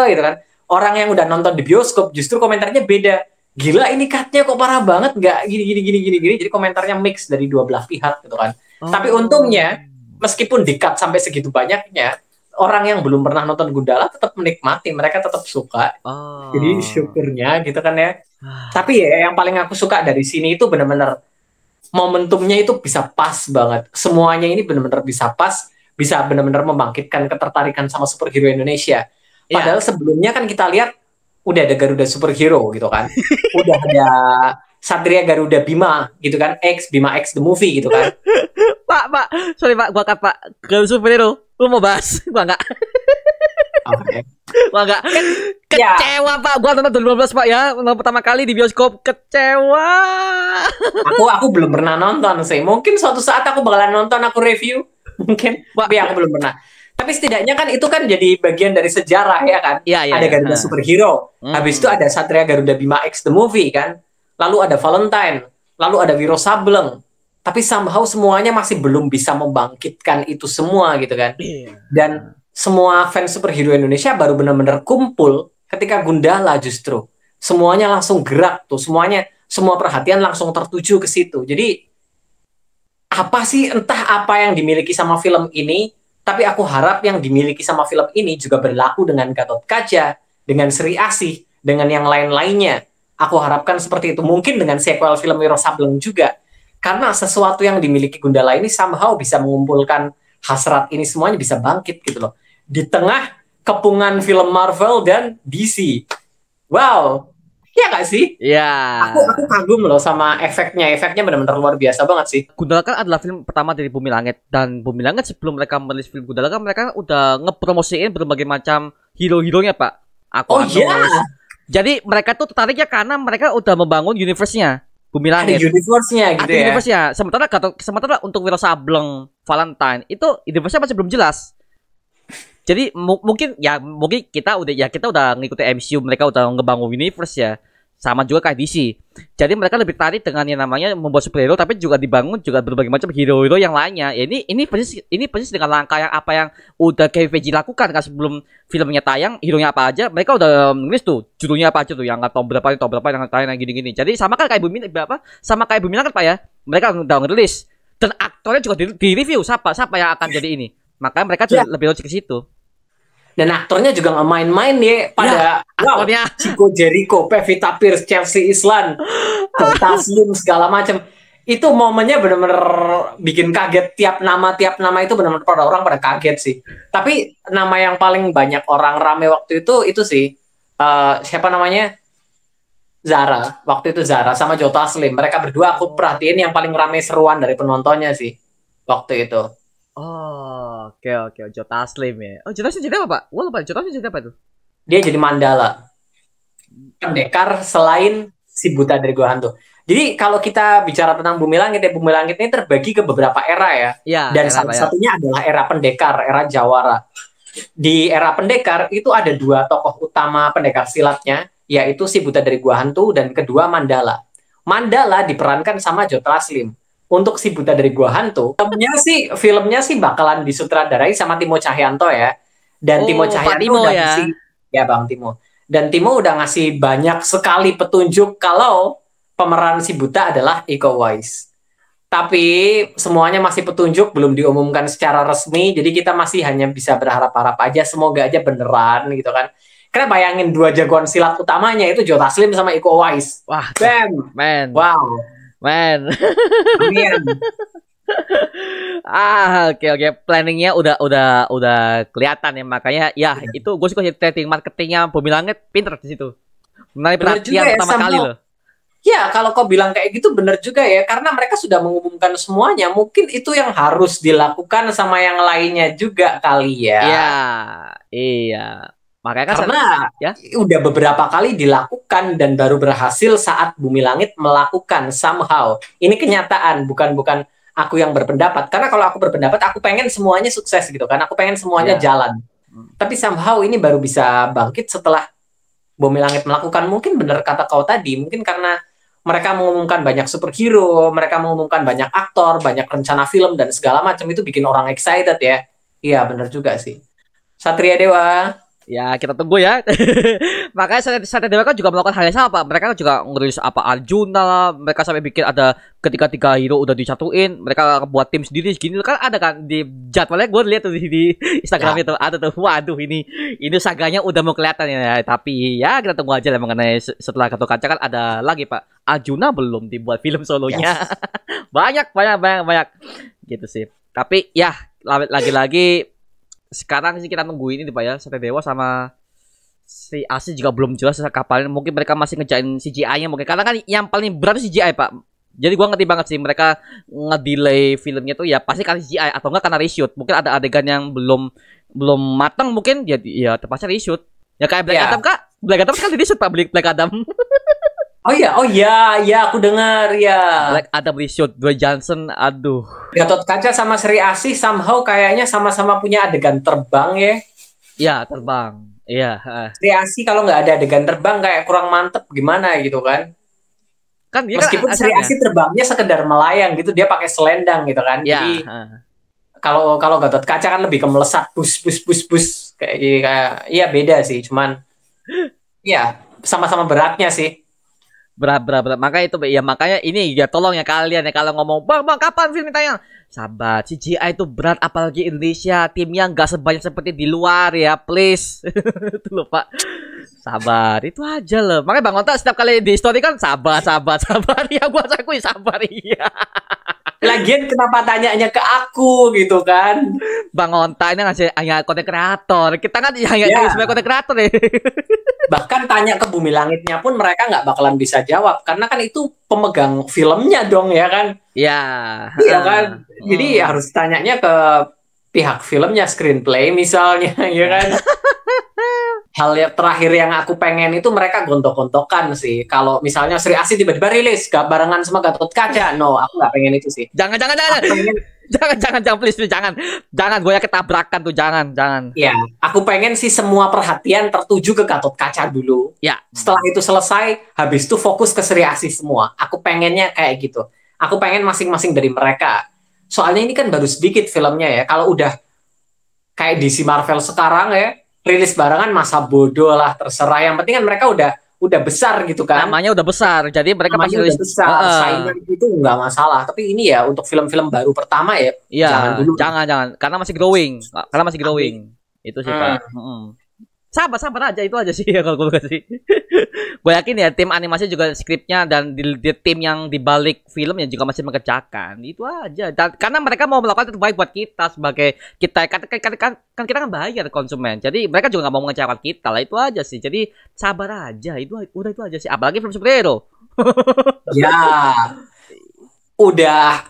gitu kan. Orang yang udah nonton di bioskop justru komentarnya beda. Gila ini cutnya kok parah banget, nggak gini. Jadi komentarnya mix dari dua belah pihak gitu kan. Tapi untungnya meskipun di-cut sampai segitu banyaknya, orang yang belum pernah nonton Gundala tetap menikmati, mereka tetap suka. Jadi syukurnya gitu kan ya. Tapi ya yang paling aku suka dari sini itu benar-benar momentumnya itu bisa pas banget. Semuanya ini benar-benar bisa pas. bisa benar-benar membangkitkan ketertarikan sama superhero Indonesia. Padahal sebelumnya kan kita lihat udah ada Garuda Superhero gitu kan. Udah ada Satria Garuda Bima gitu kan. Bima X the movie gitu kan. Pak, sorry Pak, gua kat Pak. Garuda Superhero, lu mau bahas? Gua enggak. Oke. Gua enggak. Kecewa Pak, gua nonton 2015 Pak ya. Nonton pertama kali di bioskop, kecewa. Aku belum pernah nonton sih. Mungkin suatu saat aku bakalan nonton, aku review. Mungkin, tapi aku belum pernah. Tapi setidaknya kan itu kan jadi bagian dari sejarah ya kan. Ada Garuda Superhero. Habis itu ada Satria Garuda Bima X the movie kan. Lalu ada Valentine. Lalu ada Wiro Sableng. Tapi somehow semuanya masih belum bisa membangkitkan itu semua gitu kan. Dan semua fans superhero Indonesia baru benar-benar kumpul ketika Gundala justru. Semuanya langsung gerak tuh. Semua perhatian langsung tertuju ke situ. Jadi apa sih, entah apa yang dimiliki sama film ini, tapi aku harap yang dimiliki sama film ini juga berlaku dengan Gatot Kaca, dengan Sri Asih, dengan yang lain-lainnya. Aku harapkan seperti itu. Mungkin dengan sequel film Wiro Sableng juga. Karena sesuatu yang dimiliki Gundala ini somehow bisa mengumpulkan hasrat ini semuanya, bisa bangkit gitu loh. Di tengah kepungan film Marvel dan DC. Wow. Iya gak sih? Iya. Aku kagum loh sama efeknya. Efeknya benar-benar luar biasa banget sih. Gundala kan adalah film pertama dari Bumi Langit. Dan Bumi Langit sebelum mereka merilis film Gundala kan mereka udah ngepromosiin berbagai macam hero-heronya Pak. Jadi mereka tuh tertariknya karena mereka udah membangun universe-nya Bumi Langit. Ada universe-nya gitu ya. Universe-nya. Sementara untuk Wiro Sableng, Valentine itu universe-nya masih belum jelas. Jadi mungkin kita udah ngikutin MCU, mereka udah ngebangun universe ya. Sama juga kayak DC. Jadi mereka lebih tertarik dengan yang namanya membuat superhero, tapi juga dibangun juga berbagai macam hero-hero yang lainnya. Ya, ini persis dengan langkah yang apa yang udah Kevin Feige lakukan kan sebelum filmnya tayang, hero-nya apa aja, mereka udah nulis tuh judulnya apa aja tuh, yang top berapa yang tayang yang gini-gini. Jadi sama kan kayak Bumi Langit Pak ya. Mereka udah ngerilis dan aktornya juga di review siapa yang akan jadi ini. Makanya mereka lebih logik ke situ. Dan aktornya juga nggak main-main ya pada Chico Jericho, Pevita Pierce, Chelsea Islan, Taslim segala macam. Itu momennya benar-benar bikin kaget. Tiap nama itu benar-benar pada orang pada kaget sih. Tapi nama yang paling banyak orang rame waktu itu sih siapa namanya? Zara. Waktu itu Zara sama Joe Taslim. Mereka berdua aku perhatiin yang paling rame seruan dari penontonnya sih waktu itu. Oh, oke. Joe Taslim ya. Oh, Joe Taslim jadi apa, Pak? Wah, lupa. Joe Taslim jadi apa tuh? Dia jadi Mandala. Pendekar selain si Buta dari Gua Hantu. Jadi kalau kita bicara tentang Bumi Langit ya, Bumi Langit ini terbagi ke beberapa era ya. Dan salah satunya adalah era pendekar, era Jawara. Di era pendekar itu ada dua tokoh utama pendekar silatnya, yaitu si Buta dari Gua Hantu dan kedua Mandala. Mandala diperankan sama Joe Taslim. Untuk si Buta dari Gua Hantu, filmnya sih bakalan disutradarai sama Timo Cahyanto ya. Dan Timo Cahyanto udah ngasih Bang Timo. Dan Timo udah ngasih banyak sekali petunjuk kalau pemeran si Buta adalah Iko Uwais. Tapi semuanya masih petunjuk, belum diumumkan secara resmi. Jadi kita masih hanya bisa berharap-harap aja, semoga aja beneran gitu kan. Karena bayangin dua jagoan silat utamanya itu Joe Taslim sama Iko Uwais. Wah, man. Wow. Man. Oke. Planningnya udah kelihatan ya, makanya ya itu gue suka setting marketingnya Bumi Langit pinter di situ. Menarik perhatian pertama kali loh. Ya, kalau kau bilang kayak gitu bener juga ya, karena mereka sudah mengumumkan semuanya. Mungkin itu yang harus dilakukan sama yang lainnya juga kali ya. Iya. Makanya kan udah beberapa kali dilakukan dan baru berhasil saat Bumi Langit melakukan somehow. Ini kenyataan, bukan aku yang berpendapat. Karena kalau aku berpendapat, aku pengen semuanya sukses gitu kan. Aku pengen semuanya jalan. Tapi somehow ini baru bisa bangkit setelah Bumi Langit melakukan. Mungkin bener kata kau tadi, mungkin karena mereka mengumumkan banyak superhero, mereka mengumumkan banyak aktor, banyak rencana film dan segala macam, itu bikin orang excited ya. Iya, bener juga sih. Satria Dewa. Ya, kita tunggu ya. Makanya Satria Dewa kan juga melakukan hal yang sama, Pak. Mereka juga ngerilis Arjuna lah. Mereka sampai bikin ada ketika 3 hero udah disatuin, mereka buat tim sendiri segini kan, ada kan di jadwalnya. Gue lihat tuh di Instagram itu ada tuh. Waduh, ini saganya udah mau kelihatan ya. Tapi ya kita tunggu aja lah mengenai setelah Gatot Kaca kan ada lagi, Pak. Arjuna belum dibuat film solonya. Banyak gitu sih. Tapi ya lagi-lagi sekarang sih kita nungguin ini Pak ya, Satria Dewa sama si Asi juga belum jelas kapalnya. Mungkin mereka masih ngejain CGI-nya mungkin, karena kan yang paling berat itu CGI Pak. Jadi gua ngerti banget sih mereka ngedelay filmnya tuh ya pasti karena CGI atau enggak karena reshoot. Mungkin ada adegan yang belum matang mungkin jadi ya terpaksa reshoot. Ya kayak Black Adam Kak. Black Adam sekali reshoot Pak, Black Adam. Oh iya, aku dengar ya. Black Adam reshoot, Dwayne Johnson, aduh. Gatot Kaca sama Sri Asih somehow kayaknya sama-sama punya adegan terbang ya. Ya terbang, iya. Sri Asih kalau nggak ada adegan terbang kayak kurang mantep gimana gitu kan. Kan dia meskipun kan Sri Asih terbangnya sekedar melayang gitu, dia pakai selendang gitu kan. Ya, jadi kalau Gatot Kaca kan lebih ke melesat bus kayak iya beda sih, cuman ya sama-sama beratnya sih. berat. Makanya itu ya, makanya ini ya tolong ya kalian ya kalau ngomong bang kapan film tayang, sabar, CGI itu berat apalagi Indonesia timnya nggak sebanyak seperti di luar ya, please. Itu loh Pak, sabar itu aja loh. Makanya Bang Onta setiap kali di story kan sabar ya, gua akui sabar iya. Lagian kenapa tanyanya ke aku gitu kan? Bang Onta ini ngasih hanya konten kreator, kita kan hanya sebagai konten kreator ya. Bahkan tanya ke Bumi Langitnya pun mereka nggak bakalan bisa jawab karena kan itu pemegang filmnya dong ya kan? Iya kan. Jadi harus tanyanya ke pihak filmnya, screenplay misalnya ya kan. Hal yang terakhir yang aku pengen itu mereka gontok-gontokan sih. Kalau misalnya Sri Asih tiba-tiba rilis barengan sama Gatot Kaca, no, aku nggak pengen itu sih. Jangan. Jangan, please, jangan. Gue yakin tabrakan tuh, jangan. Ya, aku pengen sih semua perhatian tertuju ke Gatot Kaca dulu. Ya. Setelah itu selesai, habis itu fokus ke Sri Asih semua. Aku pengennya kayak gitu. Aku pengen masing-masing dari mereka. Soalnya ini kan baru sedikit filmnya ya. Kalau udah kayak DC Marvel sekarang ya, rilis barengan masa bodoh lah, terserah. Yang penting kan mereka udah besar gitu kan. Namanya udah besar, jadi mereka pasti rilis besar. Saingan itu nggak masalah. Tapi ini ya untuk film-film baru pertama ya. Iya, jangan dulu. Jangan. Karena masih growing. Itu sih Pak. Sabar aja, itu aja sih ya kalau gue kasih. Gue yakin ya tim animasi juga skripnya dan di tim yang dibalik filmnya juga masih mengerjakan. Itu aja. Dan, karena mereka mau melakukan terbaik buat kita sebagai kita kan kita kan bayar konsumen. Jadi mereka juga nggak mau mengecewakan kita lah, itu aja sih. Jadi sabar aja. Itu aja sih. Apalagi film superhero. Ya. Udah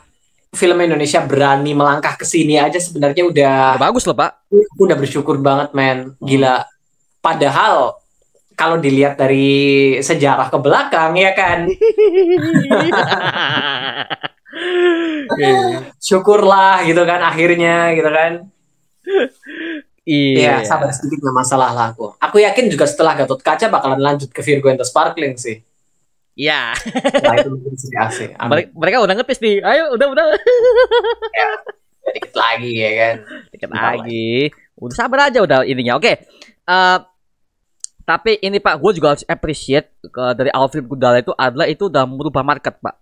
film Indonesia berani melangkah ke sini aja sebenarnya udah bagus loh Pak. Udah bersyukur banget men. Gila. Padahal kalau dilihat dari sejarah ke belakang ya kan. Syukurlah gitu kan akhirnya gitu kan. Iya, sabar sedikit nggak masalah lah aku. Aku yakin juga setelah Gatot Kaca bakalan lanjut ke Virgo and the Sparkling sih. Iya. Nah, itu mungkin sih asik. Mereka udah ngetis nih. Ayo, udah. Ya, dikit lagi ya kan. Dikit lagi. Udah sabar aja udah ininya. Oke. Tapi ini Pak, gue juga harus appreciate dari awal film Gundala itu adalah itu udah merubah market Pak.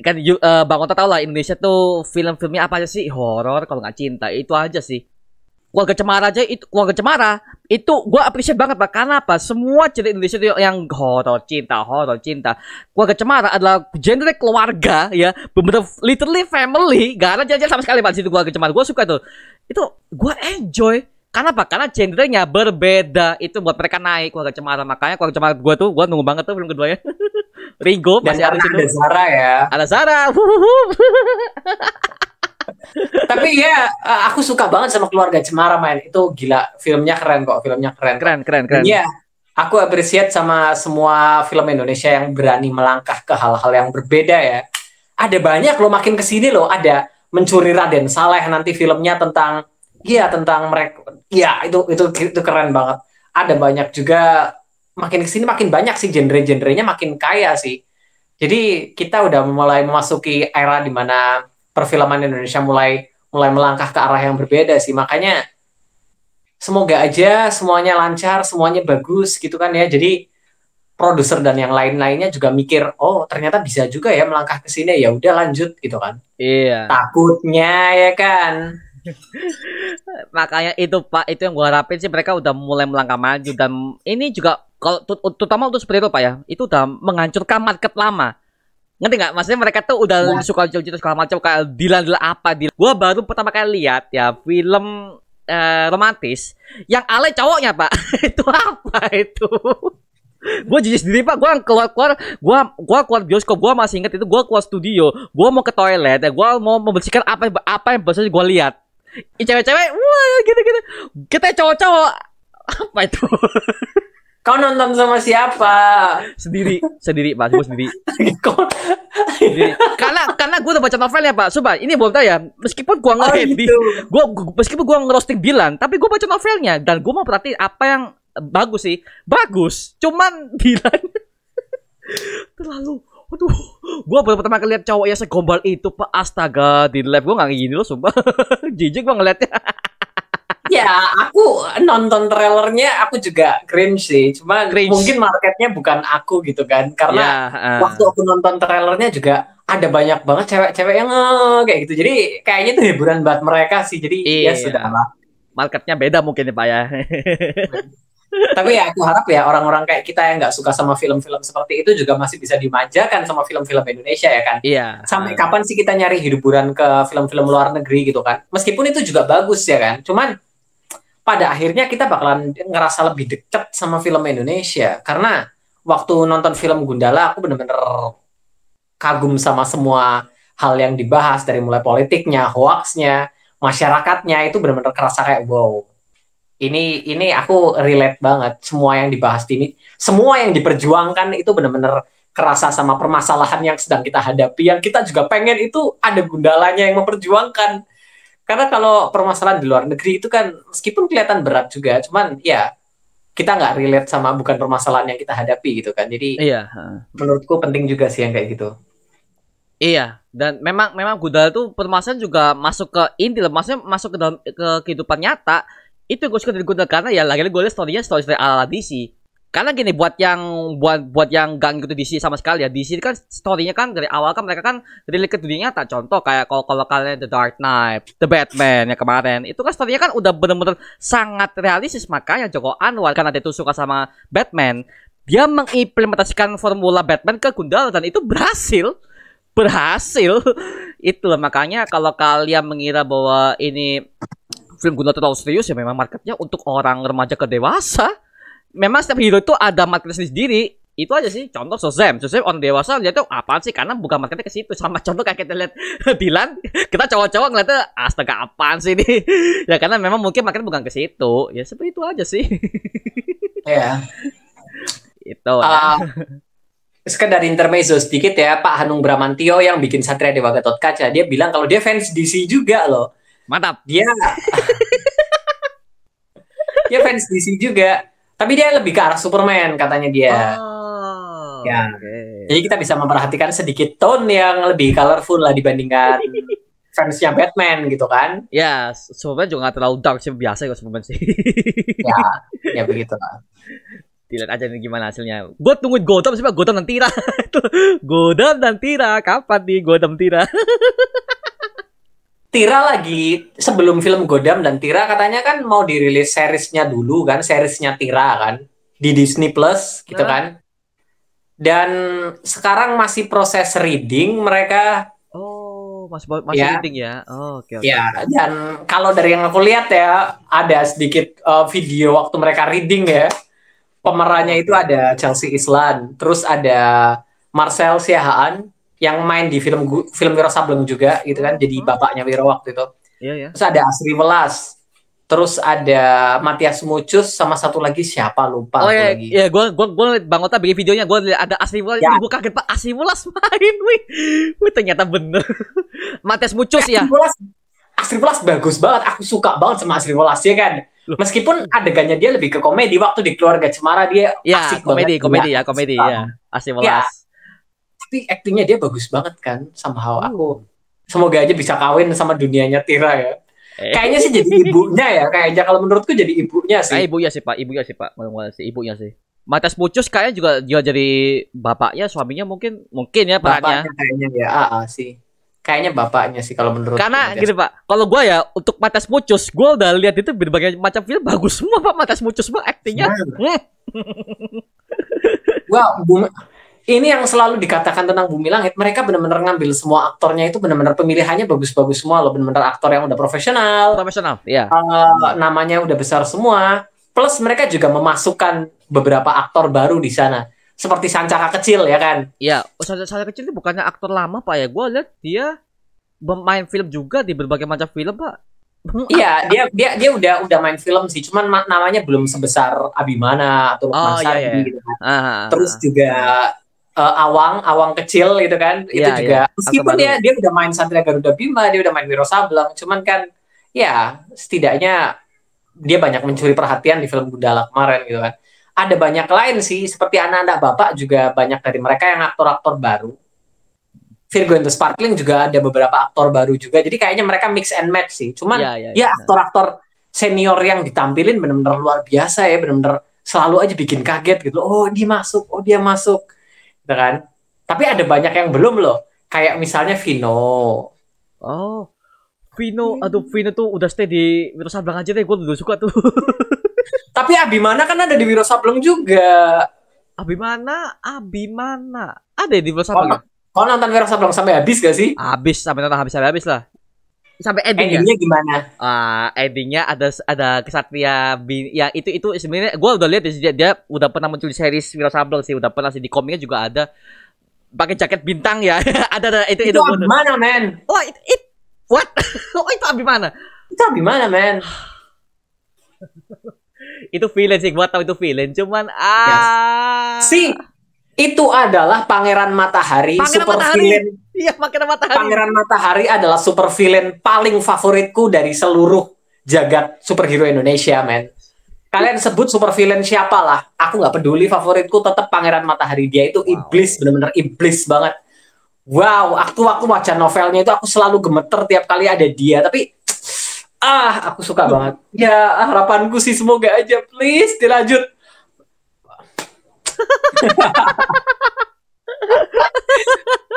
Kan Bang Ota tau lah Indonesia tuh film-filmnya apa aja sih, horor kalau nggak cinta, itu aja sih. Keluarga Cemara itu gue appreciate banget Pak. Karena apa? Semua cerita Indonesia itu yang horor cinta. Keluarga Cemara adalah genre keluarga ya, bener-bener literally family. Gak ada jalan-jalan sama sekali Pak di situ Keluarga Cemara. Gue suka tuh. Itu gue enjoy. Karena apa? Karena genrenya berbeda. Itu buat mereka naik Keluarga Cemara. Makanya Keluarga Cemara gue nunggu banget tuh film keduanya. Ringo dan masih ada situ. Ada Zara ya. Ada Zara. Tapi ya aku suka banget sama Keluarga Cemara man. Itu gila, filmnya keren kok. Keren. Iya. Aku appreciate sama semua film Indonesia yang berani melangkah ke hal-hal yang berbeda ya. Ada banyak loh makin kesini loh. Ada Mencuri Raden Saleh nanti filmnya tentang mereka. Ya itu keren banget. Ada banyak juga, makin kesini makin banyak sih genre-genrenya makin kaya sih. Jadi kita udah mulai memasuki era di mana perfilman Indonesia mulai melangkah ke arah yang berbeda sih. Makanya semoga aja semuanya lancar, semuanya bagus gitu kan ya. Jadi produser dan yang lain-lainnya juga mikir, oh ternyata bisa juga ya melangkah ke sini, ya udah lanjut gitu kan. Iya. Takutnya ya kan. Makanya itu Pak, itu yang gue harapin sih, mereka udah mulai melangkah maju. Dan ini juga kalau terutama untuk seperti itu Pak ya, itu udah menghancurkan market lama. Ngerti nggak? Maksudnya mereka tuh udah suka cerita segala macam kayak Dilan apa Dilan. Gua baru pertama kali lihat ya film romantis yang alay cowoknya, Pak. Itu apa itu? Gue jujur sendiri, Pak. Gua keluar bioskop. Gua masih ingat itu. Gua keluar studio. Gua mau ke toilet. Ya, gua mau membersihkan apa yang baru gua lihat. Cewek-cewek, wah gitu-gitu. Kita cowok-cowok. Apa itu? Kau nonton sama siapa? Sendiri, Pak. Gue sendiri. Karena gue udah baca novelnya, Pak. Coba, ini belum tahu ya. Meskipun gue meskipun gue ngerosting Dilan, tapi gue baca novelnya dan gue mau perhatiin apa yang bagus sih. Bagus. Cuman Dilan terlalu. Aduh, gue baru pertama kali lihat cowok yang segombal itu, Pak. Astaga, di live gue nggak gini loh, sumpah. Jijik gue ngeliatnya. Ya, aku nonton trailernya aku juga cringe sih. Cuma mungkin marketnya bukan aku gitu kan. Karena waktu aku nonton trailernya juga ada banyak banget cewek-cewek yang kayak gitu. Jadi kayaknya itu hiburan buat mereka sih. Jadi ya sudahlah. Marketnya beda mungkin ya, Pak ya. Tapi ya aku harap ya orang-orang kayak kita yang nggak suka sama film-film seperti itu juga masih bisa dimanjakan sama film-film Indonesia ya kan. Iya. Sampai kapan sih kita nyari hiburan ke film-film luar negeri gitu kan. Meskipun itu juga bagus ya kan. Cuman pada akhirnya kita bakalan ngerasa lebih dekat sama film Indonesia. Karena waktu nonton film Gundala, aku bener-bener kagum sama semua hal yang dibahas. Dari mulai politiknya, hoaxnya, masyarakatnya, itu bener-bener kerasa kayak wow. Ini aku relate banget. Semua yang dibahas ini, semua yang diperjuangkan itu bener-bener kerasa sama permasalahan yang sedang kita hadapi. Yang kita juga pengen itu ada Gundalanya yang memperjuangkan. Karena kalau permasalahan di luar negeri itu kan meskipun kelihatan berat juga, cuman ya kita nggak relate sama bukan permasalahan yang kita hadapi gitu kan. Jadi menurutku penting juga sih yang kayak gitu. Iya, dan memang Gundala tuh permasalahan juga masuk ke inti, maksudnya masuk ke dalam ke kehidupan nyata. Itu gue suka dari Gundala karena ya lagi-lagi gue lihat story ala DC. Karena gini, buat yang gak ngikutin DC sama sekali ya, DC kan story-nya kan dari awal kan mereka kan relate ke dunia nyata. Contoh kayak kalau kalian The Dark Knight, The Batman yang kemarin, itu kan story-nya kan udah bener-bener sangat realistis. Makanya Joko Anwar karena dia tuh suka sama Batman, dia mengimplementasikan formula Batman ke Gundala dan itu berhasil. Itulah makanya kalau kalian mengira bahwa ini film Gundala terlalu serius, ya memang marketnya untuk orang remaja ke dewasa. Memang setiap hero itu ada marketnya sendiri. Itu aja sih. Contoh Shazam orang dewasa lihat tuh apaan sih, karena bukan marketnya ke situ. Sama contoh kayak kita lihat Dilan, kita cowok-cowok ngeliatnya astaga apaan sih ini. Ya karena memang mungkin marketnya bukan ke situ. Ya seperti itu aja sih. Iya. Itu. Sekedar intermezzo sedikit ya, Pak Hanung Bramantio yang bikin Satria Dewa Gatot Kaca, dia bilang kalau dia fans DC juga loh. Mantap. Dia fans DC juga. Tapi dia lebih ke arah Superman katanya dia. Ya. Okay. Jadi kita bisa memperhatikan sedikit tone yang lebih colorful lah dibandingkan fansnya Batman gitu kan. Ya, Superman juga gak terlalu dark sih, biasa ya Superman sih. Ya begitu lah. Dilihat aja nih gimana hasilnya. Gue tungguin Gotham sih, Pak. Gotham dan Tira. Gotham dan Tira. Kapan nih Gotham Tira? Tira lagi sebelum film Gotham dan Tira katanya kan mau dirilis seriesnya dulu kan, seriesnya Tira kan di Disney Plus gitu kan. Dan sekarang masih proses reading mereka. Oh, masih reading ya. Oh, oke. Ya, dan kalau dari yang aku lihat ya ada sedikit video waktu mereka reading ya. Pemerannya itu ada Chelsea Islan, terus ada Marcel Siahaan yang main di film Wiro Sableng juga gitu kan, jadi bapaknya Wiro waktu itu. Iya. Terus ada Asri Welas, terus ada Matias Mucus sama satu lagi siapa lupa. Oh iya, iya gue Bang Ota bikin videonya, gue ada Asri Welas, ya. Gue kaget Pak, Asri Welas main, wih ternyata bener. Matias Mucus ya. Asri Welas bagus banget, aku suka banget sama Asri Welas ya kan. Meskipun adegannya dia lebih ke komedi, waktu di Keluarga Cemara dia asik banget. Komedi ya, Asri Welas. Ya. Tapi aktingnya dia bagus banget kan, somehow aku semoga aja bisa kawin sama dunianya Tira ya. Kayaknya sih jadi ibunya ya, kayaknya kalau menurutku jadi ibunya sih. Ibunya sih Pak, ibunya sih. Matias Mucus kayaknya juga jadi bapaknya, suaminya mungkin ya perannya. Bapaknya kayaknya ya, sih. Kayaknya bapaknya sih kalau menurut. Karena gini Pak, kalau gue ya untuk Matias Mucus, gue udah lihat itu berbagai macam film bagus semua Pak, Matias Mucus Pak aktingnya. ini yang selalu dikatakan tentang Bumi Langit, mereka benar-benar ngambil semua aktornya itu benar-benar pemilihannya bagus-bagus semua loh, benar-benar aktor yang udah profesional, Profesional, ya. namanya udah besar semua. Plus mereka juga memasukkan beberapa aktor baru di sana, seperti Sancaka kecil ya kan. Iya, saya kecil itu bukannya aktor lama Pak ya? Gua lihat dia bermain film juga di berbagai macam film Pak. Iya, dia udah main film sih, cuman namanya belum sebesar Abimana atau Lukman Sardi gitu kan. Terus juga Awang kecil gitu kan, itu juga meskipun dia udah main Satria Garuda Bima, dia udah main Wiro Sableng, cuman kan ya setidaknya dia banyak mencuri perhatian di film Gundala kemarin gitu kan. Ada banyak lain sih, seperti anak-anak bapak juga banyak dari mereka yang aktor-aktor baru. Virgo and the Sparkling juga ada beberapa aktor baru juga, jadi kayaknya mereka mix and match sih. Cuman ya aktor-aktor senior yang ditampilin benar-benar luar biasa ya, benar-benar selalu aja bikin kaget gitu. Oh dia masuk, gitu kan. Tapi ada banyak yang belum loh, kayak misalnya Vino. Oh, Vino, aduh Vino tuh udah stay di Wiro Sableng aja deh, gue udah suka tuh. Tapi Abimana kan ada di Wiro Sableng juga. Abimana, ada di Wiro Sableng. Kau nonton Wiro Sableng sampai habis gak sih? Habis, sampai nonton habis lah. Sampai endingnya gimana? Endingnya ada kesatria ya itu sebenarnya gue udah lihat dia udah pernah muncul di series Wiro Sableng sih, udah pernah sih di komiknya juga ada pakai jaket bintang ya. ada itu Abimana men? Oh what? Oh itu Abimana? Itu Abimana men? Itu villain sih, gua tahu itu villain, cuman itu adalah Pangeran Matahari, super villain. Iya, Pangeran Matahari adalah super villain paling favoritku dari seluruh jagat superhero Indonesia, men. Kalian sebut super villain siapa lah, aku nggak peduli, favoritku tetap Pangeran Matahari. Dia itu iblis, benar-benar iblis banget. Wow, waktu baca novelnya itu aku selalu gemeter tiap kali ada dia, tapi aku suka banget. Ya, harapanku sih semoga aja, please dilanjut.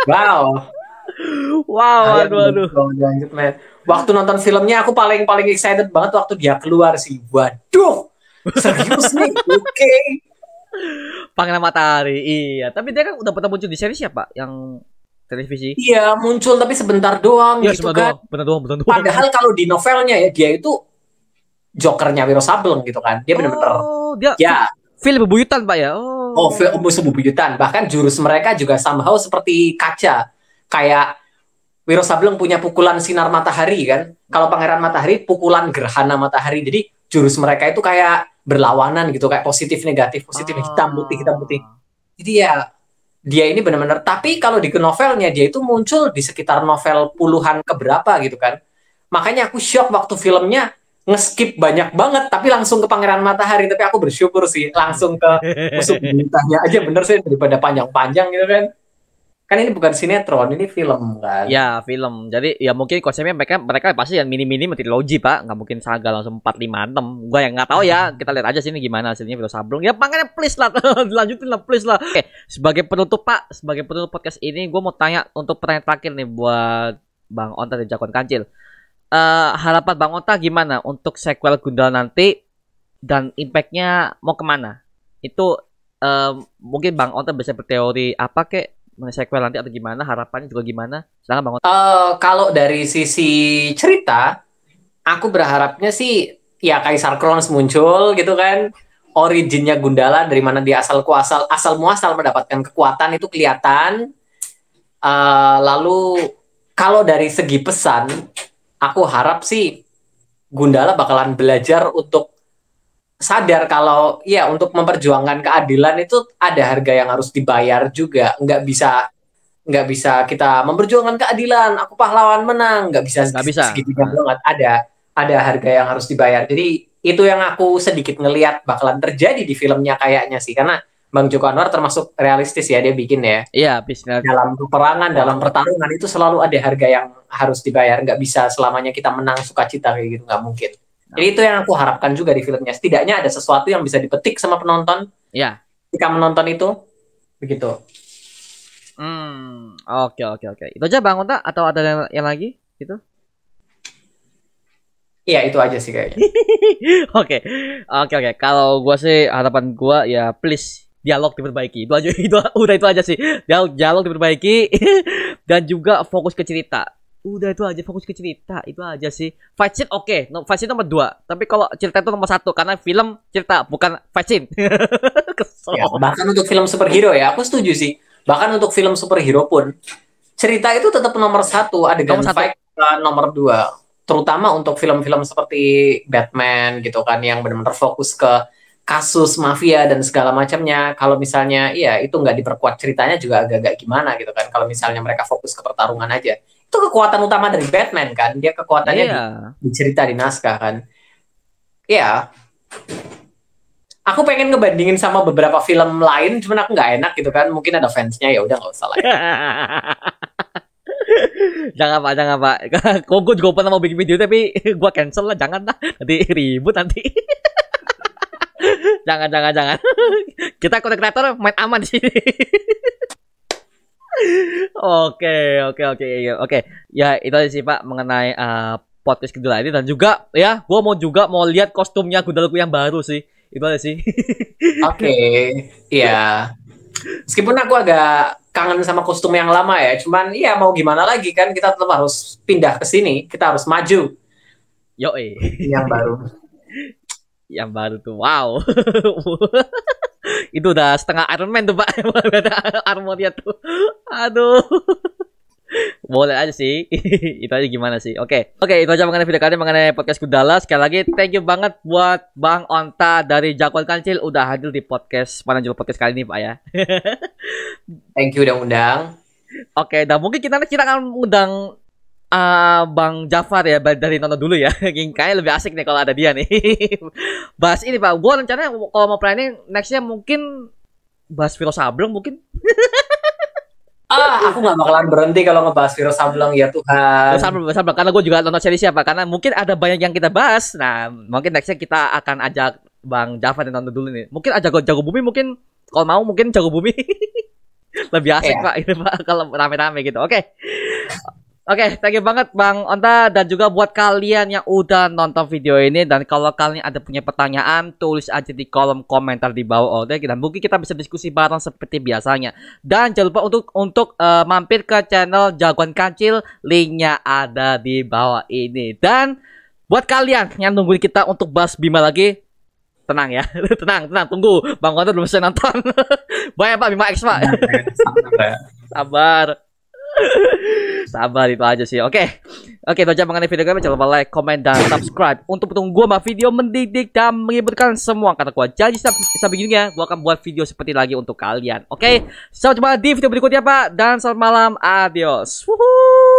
Aduh. Lanjut, man. Waktu nonton filmnya aku paling excited banget waktu dia keluar sih. Waduh, serius nih, oke. Pangeran Matahari, iya. Tapi dia kan udah pernah muncul di series siapa? Yang televisi? Iya, muncul tapi sebentar doang ya, gitu kan. Benar doang. Padahal kalau di novelnya ya dia itu Jokernya Wiro Sableng gitu kan. Dia benar-benar. Dia film bebuyutan Pak ya. Film musuh bebuyutan. Bahkan jurus mereka juga somehow seperti kaca. Kayak Wiro Sableng punya pukulan sinar matahari kan. Kalau Pangeran Matahari pukulan gerhana matahari. Jadi jurus mereka itu kayak berlawanan gitu, kayak positif negatif, hitam putih. Jadi ya dia ini benar-benar, tapi kalau di novelnya dia itu muncul di sekitar novel puluhan keberapa gitu kan. Makanya aku shock waktu filmnya nge-skip banyak banget, tapi langsung ke Pangeran Matahari. Tapi aku bersyukur sih langsung ke musuh bebuyutannya aja, bener sih, daripada panjang-panjang gitu kan. Kan ini bukan sinetron, ini film kan. Ya, film. Jadi ya mungkin konsepnya mereka pasti yang mini-mini trilogi, Pak. Nggak mungkin saga langsung 4, 5, 6. Gua yang nggak tahu ya. Kita lihat aja sini gimana hasilnya Wiro Sableng. Ya makanya please lah, dilanjutin lah please lah. Oke, sebagai penutup Pak, sebagai penutup podcast ini, gue mau tanya untuk pertanyaan terakhir nih buat Bang Onta dan Jakon Kancil. Harapan Bang Onta gimana untuk sequel Gundala nanti dan impactnya mau kemana? Itu mungkin Bang Onta bisa berteori apa kek sequel nanti atau gimana, harapannya juga gimana? Silakan Bang Onta. Kalau dari sisi cerita, aku berharapnya sih ya Kaisar Kronos muncul gitu kan. Originnya Gundala, dari mana dia asal muasal mendapatkan kekuatan itu kelihatan. Lalu kalau dari segi pesan, aku harap sih Gundala bakalan belajar untuk sadar kalau ya untuk memperjuangkan keadilan itu ada harga yang harus dibayar juga. Nggak bisa kita memperjuangkan keadilan, aku pahlawan menang, nggak bisa segitiga banget. Ada harga yang harus dibayar. Jadi itu yang aku sedikit ngelihat bakalan terjadi di filmnya kayaknya sih, karena Bang Joko Anwar termasuk realistis ya, dia bikin ya. Iya, bisnis. Dalam peperangan, dalam pertarungan itu selalu ada harga yang harus dibayar. Nggak bisa selamanya kita menang sukacita kayak gitu, nggak mungkin. Jadi itu yang aku harapkan juga di filmnya. Setidaknya ada sesuatu yang bisa dipetik sama penonton. Iya. Ketika menonton itu, begitu. Oke. Itu aja Bang Onta atau ada yang lagi? Gitu? Iya, itu aja sih kayaknya. Oke. Kalau gua sih harapan gua ya please dialog diperbaiki. Itu aja, udah itu aja sih. Dialog diperbaiki dan juga fokus ke cerita. Udah itu aja, fokus ke cerita. Itu aja sih. Fight scene oke. Fight scene nomor 2. Tapi kalau cerita itu nomor 1 karena film cerita bukan fight scene. Kesel. Ya, bahkan untuk film superhero ya, aku setuju sih. Bahkan untuk film superhero pun cerita itu tetap nomor 1, adegan Nomor 1. fight nomor 2. Terutama untuk film-film seperti Batman gitu kan yang benar-benar fokus ke kasus mafia dan segala macamnya. Kalau misalnya iya itu nggak diperkuat ceritanya juga agak-agak gimana gitu kan. Kalau misalnya mereka fokus ke pertarungan aja. Itu kekuatan utama dari Batman kan. Dia kekuatannya di cerita, di naskah kan. Iya. Aku pengen ngebandingin sama beberapa film lain, cuman aku nggak enak gitu kan. Mungkin ada fansnya, ya udah nggak usah lah. Jangan pak. Kok gue juga pernah mau bikin video tapi gue cancel lah, jangan lah. Nanti ribut nanti. jangan. Kita konten kreator main aman di sini. Oke. Ya itu aja sih pak mengenai podcast kedua ini, dan juga ya gue mau lihat kostumnya Gundalaku yang baru sih. Itu aja sih. Oke, iya. Meskipun aku agak kangen sama kostum yang lama ya, cuman ya mau gimana lagi kan, kita tetap harus pindah ke sini, kita harus maju. Yang baru. Yang baru tuh, wow. Itu udah setengah Iron Man tuh pak, armornya tuh. Aduh. Boleh aja sih. Itu aja gimana sih. Oke, itu aja mengenai video kali ini mengenai podcast Gundala. Sekali lagi thank you banget buat Bang Onta dari Jagoan Kancil udah hadir di podcast Pananjul Podcast kali ini pak ya. Thank you udah undang. Oke, dan mungkin kita akan undang Bang Jafar ya dari Nono dulu ya. Kayaknya lebih asik nih kalau ada dia nih. Bahas ini pak. Gue rencananya kalau mau planning nextnya mungkin bahas Viro Sableng mungkin. Aku nggak bakalan berhenti kalau ngebahas Viro Sableng ya Tuhan. Sableng, karena gue juga nonton seri siapa. Karena mungkin ada banyak yang kita bahas. Nah, mungkin nextnya kita akan ajak Bang Jafar dan nonton dulu nih. Mungkin ajak Jago Bumi mungkin kalau mau mungkin Jago Bumi lebih asik pak ini pak kalau rame-rame gitu. Oke, thank you banget Bang Onta, dan juga buat kalian yang udah nonton video ini, dan kalau kalian ada punya pertanyaan tulis aja di kolom komentar di bawah, oke, dan mungkin kita bisa diskusi bareng seperti biasanya. Dan jangan lupa untuk mampir ke channel Jagoan Kancil, linknya ada di bawah ini. Dan buat kalian yang nungguin kita untuk bahas Bima lagi, tenang ya, tenang, tunggu Bang Onta belum selesai nonton. Banyak pak Bima X pak. Sabar itu aja sih. Oke, itu aja mengenai video kami. Jangan lupa like, comment, dan subscribe untuk mendukung gue sama video mendidik dan menghiburkan semua. Kata gue janji sampai gini ya, gue akan buat video seperti lagi untuk kalian. Oke, sampai jumpa di video berikutnya pak, dan selamat malam, adios. Woohoo.